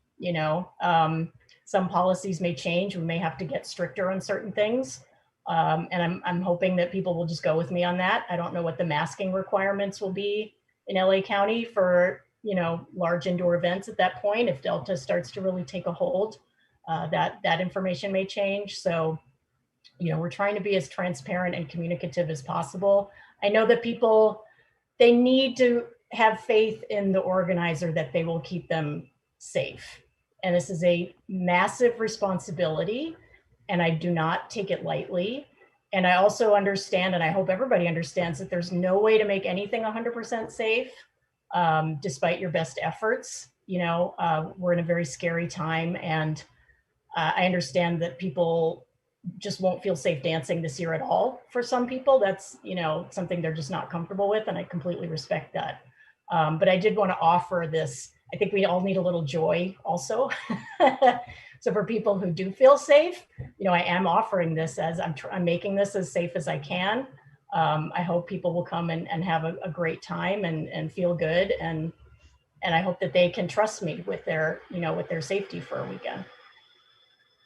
Some policies may change. We may have to get stricter on certain things. And I'm hoping that people will just go with me on that. I don't know what the masking requirements will be in LA County for, large indoor events at that point. If Delta starts to really take a hold, that information may change. So, we're trying to be as transparent and communicative as possible. I know that people, they need to have faith in the organizer that they will keep them safe. And this is a massive responsibility, and I do not take it lightly. And I also understand, and I hope everybody understands, that there's no way to make anything 100% safe, despite your best efforts. We're in a very scary time, and I understand that people just won't feel safe dancing this year at all. For some people, that's, something they're just not comfortable with, and I completely respect that. But I did want to offer this. I think we all need a little joy also. So for people who do feel safe, I am offering this as I'm making this as safe as I can. I hope people will come and have a great time and feel good. And I hope that they can trust me with their, with their safety for a weekend.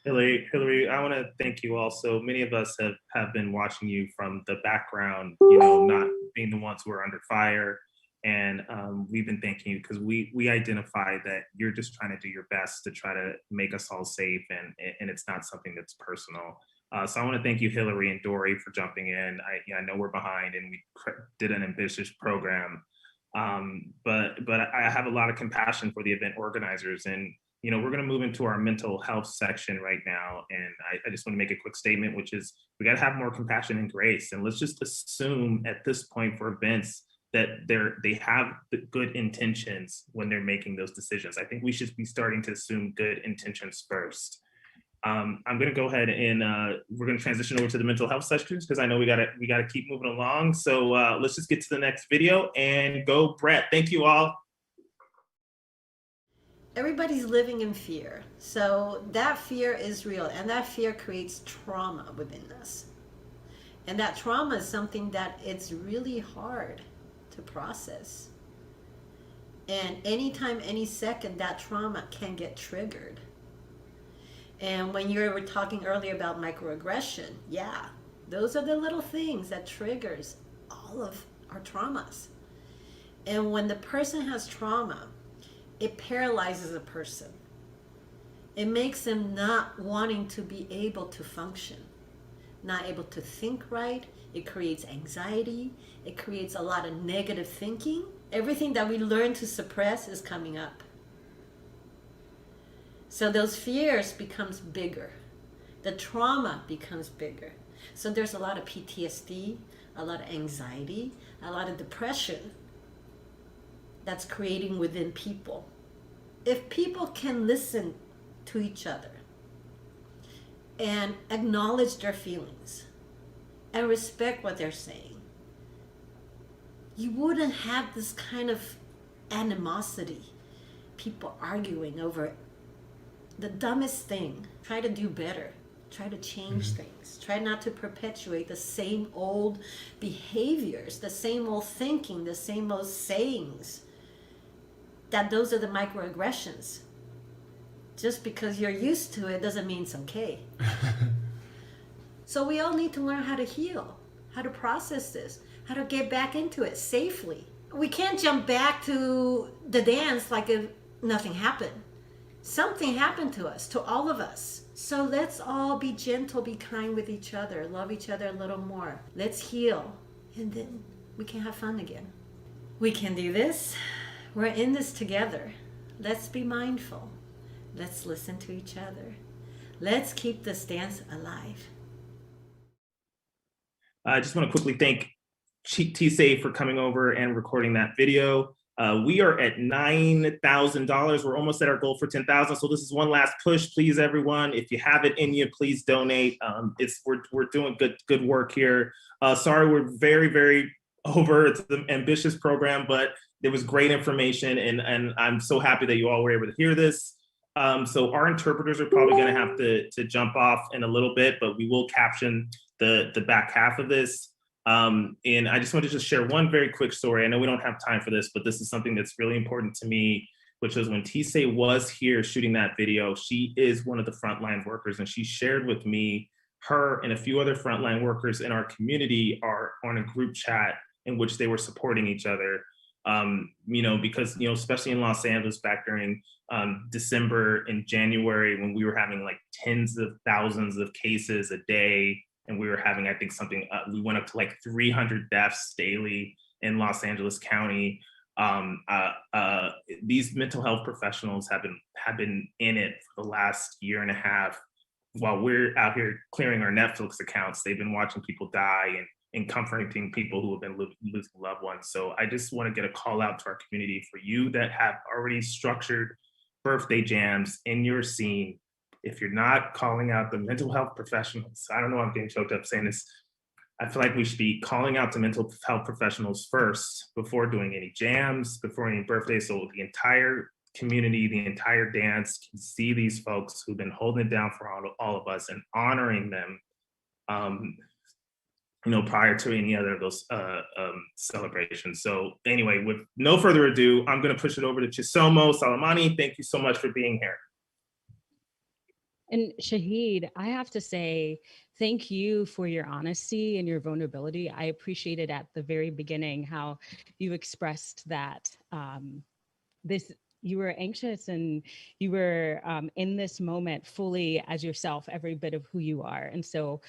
Hillary, I want to thank you also. Many of us have been watching you from the background, not being the ones who are under fire. And we've been thanking you because we identify that you're just trying to do your best to try to make us all safe, and it's not something that's personal. So I want to thank you, Hillary and Dory, for jumping in. I know we're behind and we did an ambitious program, but I have a lot of compassion for the event organizers, and we're going to move into our mental health section right now. And I just want to make a quick statement, which is we got to have more compassion and grace. And let's just assume at this point for events that they have the good intentions when they're making those decisions. I think we should be starting to assume good intentions first. I'm going to go ahead and we're going to transition over to the mental health sections because I know we got to keep moving along. So let's just get to the next video and go, Brett. Thank you all. Everybody's living in fear. So that fear is real, and that fear creates trauma within us. And that trauma is something that it's really hard to process. And anytime, any second, that trauma can get triggered. And when you were talking earlier about microaggression, yeah, those are the little things that triggers all of our traumas. And when the person has trauma, it paralyzes a person. It makes them not wanting to be able to function, not able to think right. It creates anxiety. It creates a lot of negative thinking. Everything that we learn to suppress is coming up. So those fears becomes bigger. The trauma becomes bigger. So there's a lot of PTSD, a lot of anxiety, a lot of depression that's creating within people. If people can listen to each other and acknowledge their feelings and respect what they're saying, you wouldn't have this kind of animosity, people arguing over the dumbest thing. Try to do better. Try to change things. Try not to perpetuate the same old behaviors, the same old thinking, the same old sayings. Those are the microaggressions. just because you're used to it doesn't mean it's okay. So we all need to learn how to heal, how to process this, how to get back into it safely. We can't jump back to the dance like if nothing happened. Something happened to us, to all of us. So let's all be gentle, be kind with each other, love each other a little more. Let's heal, and then we can have fun again. We can do this. We're in this together. Let's be mindful. Let's listen to each other. Let's keep this dance alive. I just want to quickly thank TSA for coming over and recording that video. We are at $9,000. We're almost at our goal for 10,000. So this is one last push, please, everyone. If you have it in you, please donate. We're doing good work here. Sorry, we're very over. It's an ambitious program, but there was great information, and I'm so happy that you all were able to hear this. So our interpreters are probably going to have to jump off in a little bit, but we will caption the back half of this. And I just want to just share one very quick story. I know we don't have time for this, but this is something that's really important to me, which was when Tisay was here shooting that video. She is one of the frontline workers, and she shared with me, her and a few other frontline workers in our community are on a group chat in which they were supporting each other. Because, especially in Los Angeles back during December and January, when we were having like tens of thousands of cases a day, and we were having, I think we went up to like 300 deaths daily in Los Angeles County. These mental health professionals have been in it for the last year and a half. While we're out here clearing our Netflix accounts, they've been watching people die and comforting people who have been losing loved ones. So I just want to get a call out to our community for you that have already structured birthday jams in your scene. If you're not calling out the mental health professionals, I don't know, I'm getting choked up saying this. I feel like we should be calling out to mental health professionals first before doing any jams, before any birthdays. So the entire community, the entire dance can see these folks who've been holding it down for all of us and honoring them, prior to any other of those celebrations. So anyway, with no further ado, I'm going to push it over to Chisomo Salamani. Thank you so much for being here. And Shahid, I have to say, thank you for your honesty and your vulnerability. I appreciated at the very beginning how you expressed that you were anxious and you were in this moment fully as yourself, every bit of who you are. And so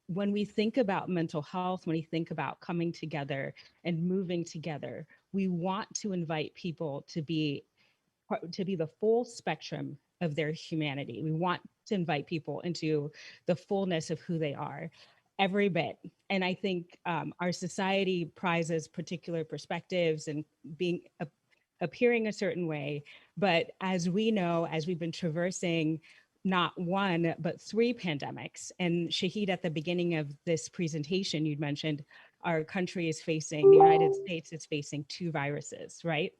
when we think about mental health, when we think about coming together and moving together, we want to invite people to be the full spectrum of their humanity. We want to invite people into the fullness of who they are, every bit. And I think our society prizes particular perspectives and appearing a certain way. But as we know, as we've been traversing not one, but 3 pandemics, and Shahid, at the beginning of this presentation, you'd mentioned our country is facing, the United States is facing 2 viruses, right?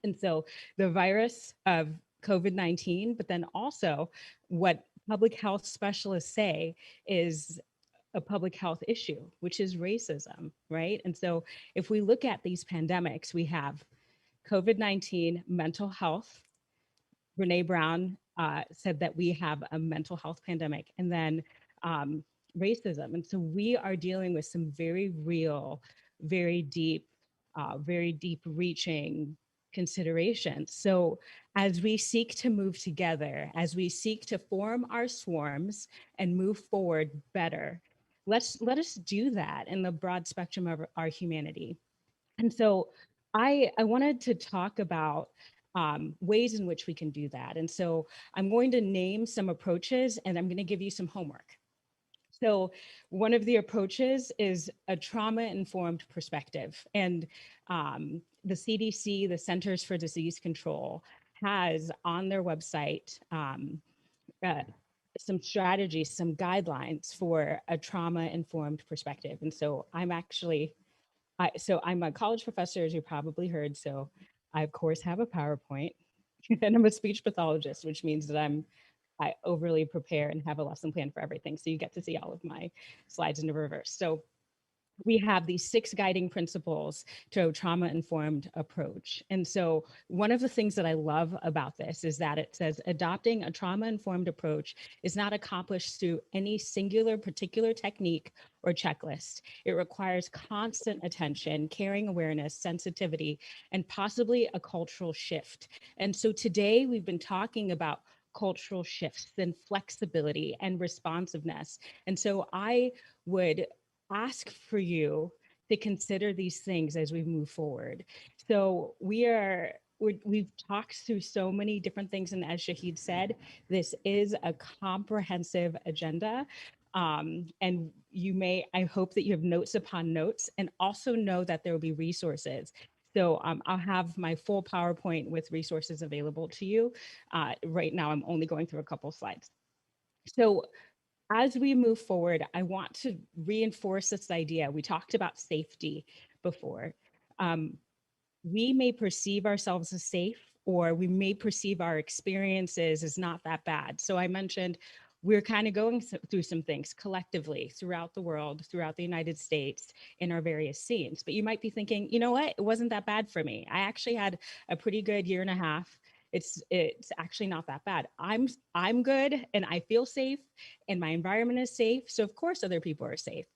And so the virus of COVID-19, but then also what public health specialists say is a public health issue, which is racism, right? And so if we look at these pandemics, we have COVID-19, mental health. Brene Brown said that we have a mental health pandemic, and then racism. And so we are dealing with some very real, very deep reaching considerations. So as we seek to move together, as we seek to form our swarms and move forward better, let us do that in the broad spectrum of our humanity. And so I wanted to talk about ways in which we can do that. And so I'm going to name some approaches, and I'm going to give you some homework. So one of the approaches is a trauma-informed perspective. And the CDC, the Centers for Disease Control, has on their website some strategies, some guidelines for a trauma-informed perspective. And so I'm a college professor, as you probably heard. So I, of course, have a PowerPoint, and I'm a speech pathologist, which means that I overly prepare and have a lesson plan for everything. So you get to see all of my slides in the reverse. So we have these 6 guiding principles to a trauma-informed approach. And so one of the things that I love about this is that it says adopting a trauma-informed approach is not accomplished through any singular particular technique or checklist. It requires constant attention, caring awareness, sensitivity, and possibly a cultural shift. And so today we've been talking about cultural shifts and flexibility and responsiveness. And so I would ask for you to consider these things as we move forward. So we've talked through so many different things, and as Shahid said, this is a comprehensive agenda. And I hope that you have notes upon notes, and also know that there will be resources. So I'll have my full PowerPoint with resources available to you. Right now, I'm only going through a couple slides. So as we move forward, I want to reinforce this idea. We talked about safety before. We may perceive ourselves as safe, or we may perceive our experiences as not that bad. So I mentioned we're kind of going through some things collectively throughout the world, throughout the United States, in our various scenes. But you might be thinking, you know what? It wasn't that bad for me. I actually had a pretty good year and a half. It's actually not that bad. I'm good, and I feel safe, and my environment is safe. So of course other people are safe.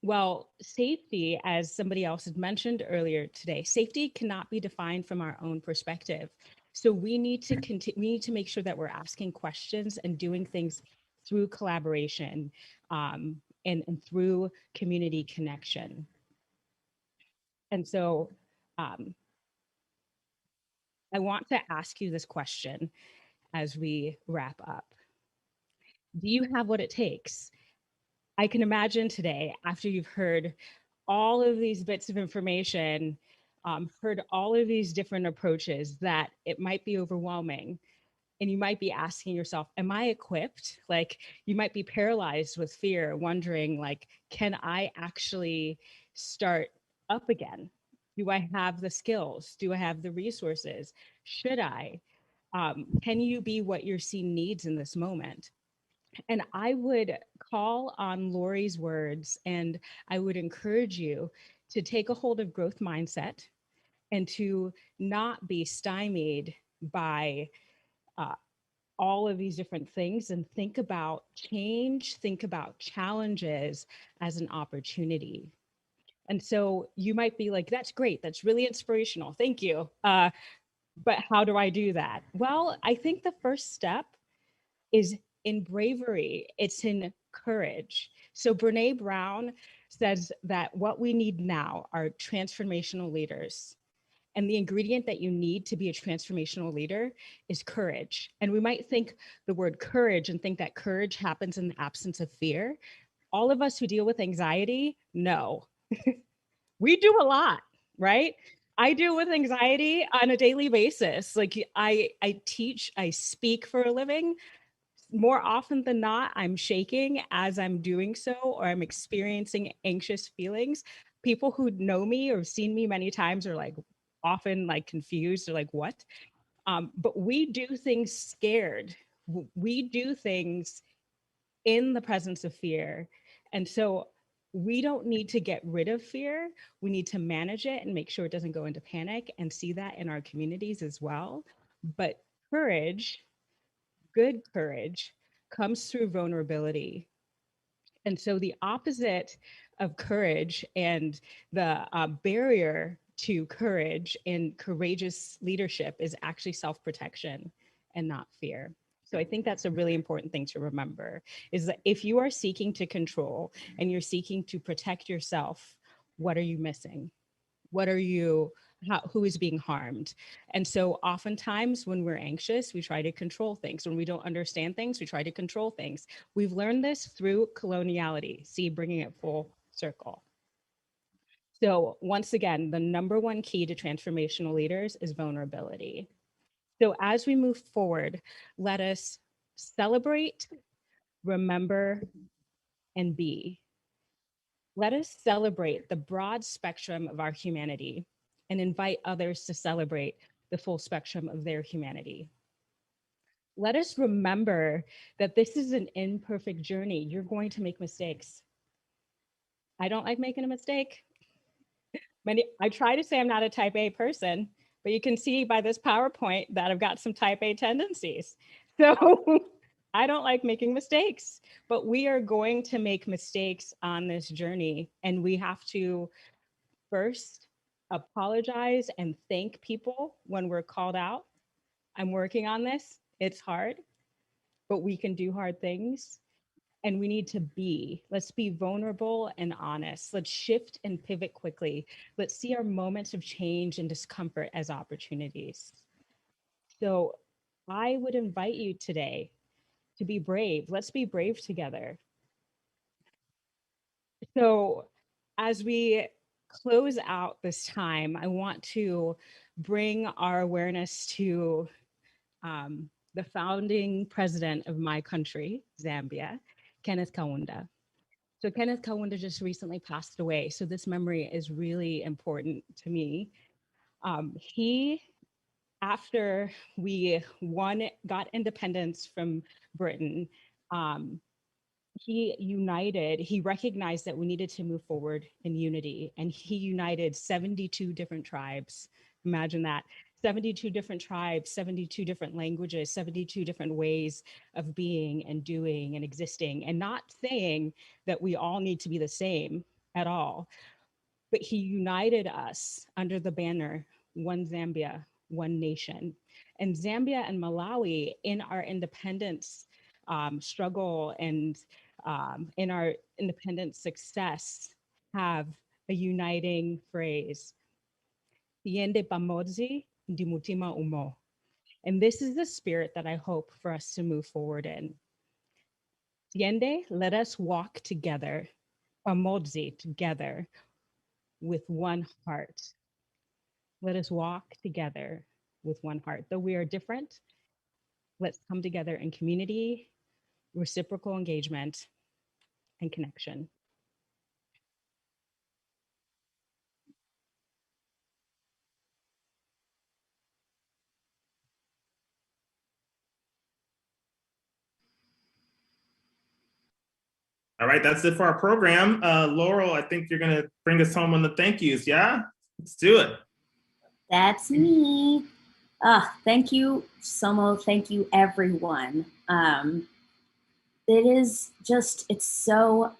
Well, safety, as somebody else had mentioned earlier today, safety cannot be defined from our own perspective. So we need to make sure that we're asking questions and doing things through collaboration and through community connection. And so I want to ask you this question as we wrap up. Do you have what it takes? I can imagine today, after you've heard all of these bits of information, heard all of these different approaches, that it might be overwhelming. And you might be asking yourself, am I equipped? Like, you might be paralyzed with fear, wondering, like, can I actually start up again? Do I have the skills? Do I have the resources? Should I? Can you be what your scene needs in this moment? And I would call on Lori's words, and I would encourage you to take a hold of growth mindset and to not be stymied by all of these different things, and think about change, think about challenges as an opportunity. And so you might be like, that's great, that's really inspirational, thank you. But how do I do that? Well, I think the first step is in bravery, it's in courage. So Brene Brown says that what we need now are transformational leaders. And the ingredient that you need to be a transformational leader is courage. And we might think the word courage and think that courage happens in the absence of fear. All of us who deal with anxiety know. We do a lot, right? I deal with anxiety on a daily basis. Like I teach, I speak for a living. More often than not, I'm shaking as I'm doing so, or I'm experiencing anxious feelings. People who know me or have seen me many times are like often like confused or like, what? But we do things scared. We do things in the presence of fear. And so we don't need to get rid of fear. We need to manage it and make sure it doesn't go into panic, and see that in our communities as well. But courage, good courage, comes through vulnerability. And so the opposite of courage and the barrier to courage and courageous leadership is actually self-protection and not fear. So I think that's a really important thing to remember, is that if you are seeking to control and you're seeking to protect yourself, what are you missing? What are you, who is being harmed? And so oftentimes when we're anxious, we try to control things. When we don't understand things, we try to control things. We've learned this through coloniality, see, bringing it full circle. So once again, the number one key to transformational leaders is vulnerability. So as we move forward, let us celebrate, remember, and be. Let us celebrate the broad spectrum of our humanity and invite others to celebrate the full spectrum of their humanity. Let us remember that this is an imperfect journey. You're going to make mistakes. I don't like making a mistake. I try to say I'm not a type A person, but you can see by this PowerPoint that I've got some type A tendencies. So I don't like making mistakes, but we are going to make mistakes on this journey. And we have to first apologize and thank people when we're called out. I'm working on this. It's hard, but we can do hard things. And we need to let's be vulnerable and honest. Let's shift and pivot quickly. Let's see our moments of change and discomfort as opportunities. So I would invite you today to be brave. Let's be brave together. So as we close out this time, I want to bring our awareness to the founding president of my country, Zambia, Kenneth Kaunda. So Kenneth Kaunda just recently passed away. So this memory is really important to me. After we got independence from Britain, he recognized that we needed to move forward in unity, and he united 72 different tribes. Imagine that. 72 different tribes, 72 different languages, 72 different ways of being and doing and existing, and not saying that we all need to be the same at all, but he united us under the banner, One Zambia, One Nation. And Zambia and Malawi, in our independence struggle and in our independence success, have a uniting phrase, Tiende pamoja ndi mutima umo. And this is the spirit that I hope for us to move forward in. Tiende, let us walk together, pamoja, together, with one heart. Let us walk together with one heart. Though we are different, let's come together in community, reciprocal engagement, and connection. All right, that's it for our program. Laurel, I think you're gonna bring us home on the thank yous, yeah? Let's do it. That's me. Thank you, Somo. Thank you, everyone. It's so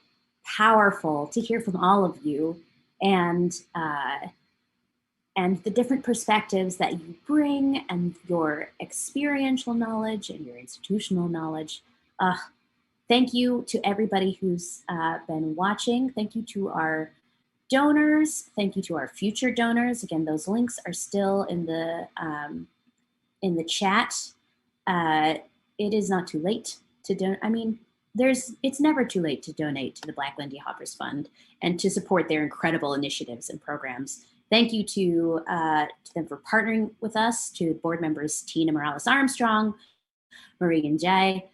powerful to hear from all of you and the different perspectives that you bring and your experiential knowledge and your institutional knowledge. Thank you to everybody who's been watching. Thank you to our donors. Thank you to our future donors. Again, those links are still in the chat. It is not too late to donate. I mean, it's never too late to donate to the Black Lindy Hoppers Fund and to support their incredible initiatives and programs. Thank you to them for partnering with us, to board members Tina Morales-Armstrong, Marie Njai,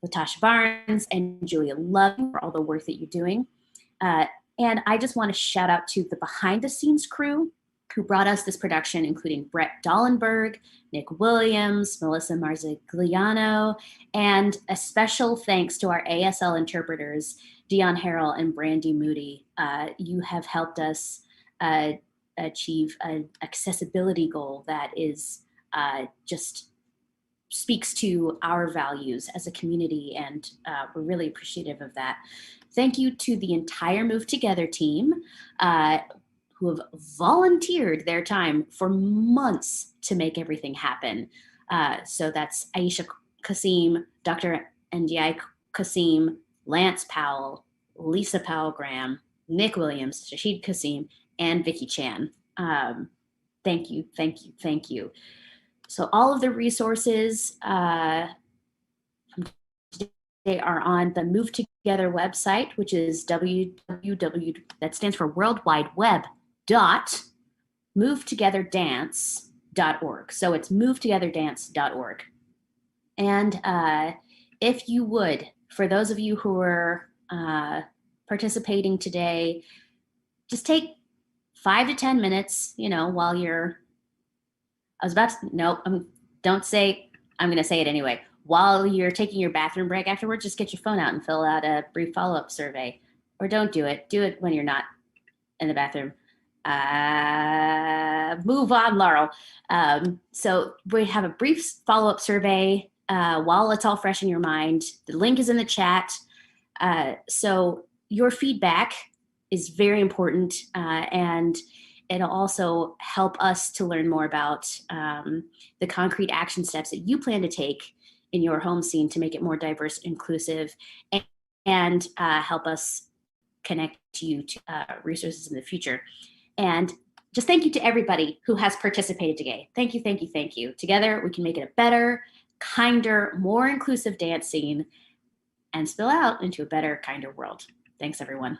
Latasha Barnes, and Julia Love for all the work that you're doing. And I just want to shout out to the behind the scenes crew who brought us this production, including Brett Dollenberg, Nick Williams, Melissa Marzigliano, and a special thanks to our ASL interpreters, Dion Harrell and Brandy Moody. You have helped us achieve an accessibility goal that is just speaks to our values as a community, and we're really appreciative of that. Thank you to the entire Move Together team who have volunteered their time for months to make everything happen. So that's Aisha Kasim, Dr. Ndiaye Kasim, Lance Powell, Lisa Powell-Graham, Nick Williams, Shashid Kasim, and Vicky Chan. Thank you, thank you, thank you. So all of the resources they are on the Move Together website, which is www, that stands for World Wide Web, movetogetherdance.org. So it's movetogetherdance.org. And if you would, for those of you who are participating today, just take 5 to 10 minutes, while you're, don't say, I'm going to say it anyway. While you're taking your bathroom break afterwards, just get your phone out and fill out a brief follow-up survey. or don't do it. Do it when you're not in the bathroom. Move on, Laurel. So we have a brief follow-up survey while it's all fresh in your mind. The link is in the chat. So your feedback is very important, and it'll also help us to learn more about the concrete action steps that you plan to take in your home scene to make it more diverse, inclusive, and help us connect you to resources in the future. And just thank you to everybody who has participated today. Thank you, thank you, thank you. Together, we can make it a better, kinder, more inclusive dance scene and spill out into a better, kinder world. Thanks, everyone.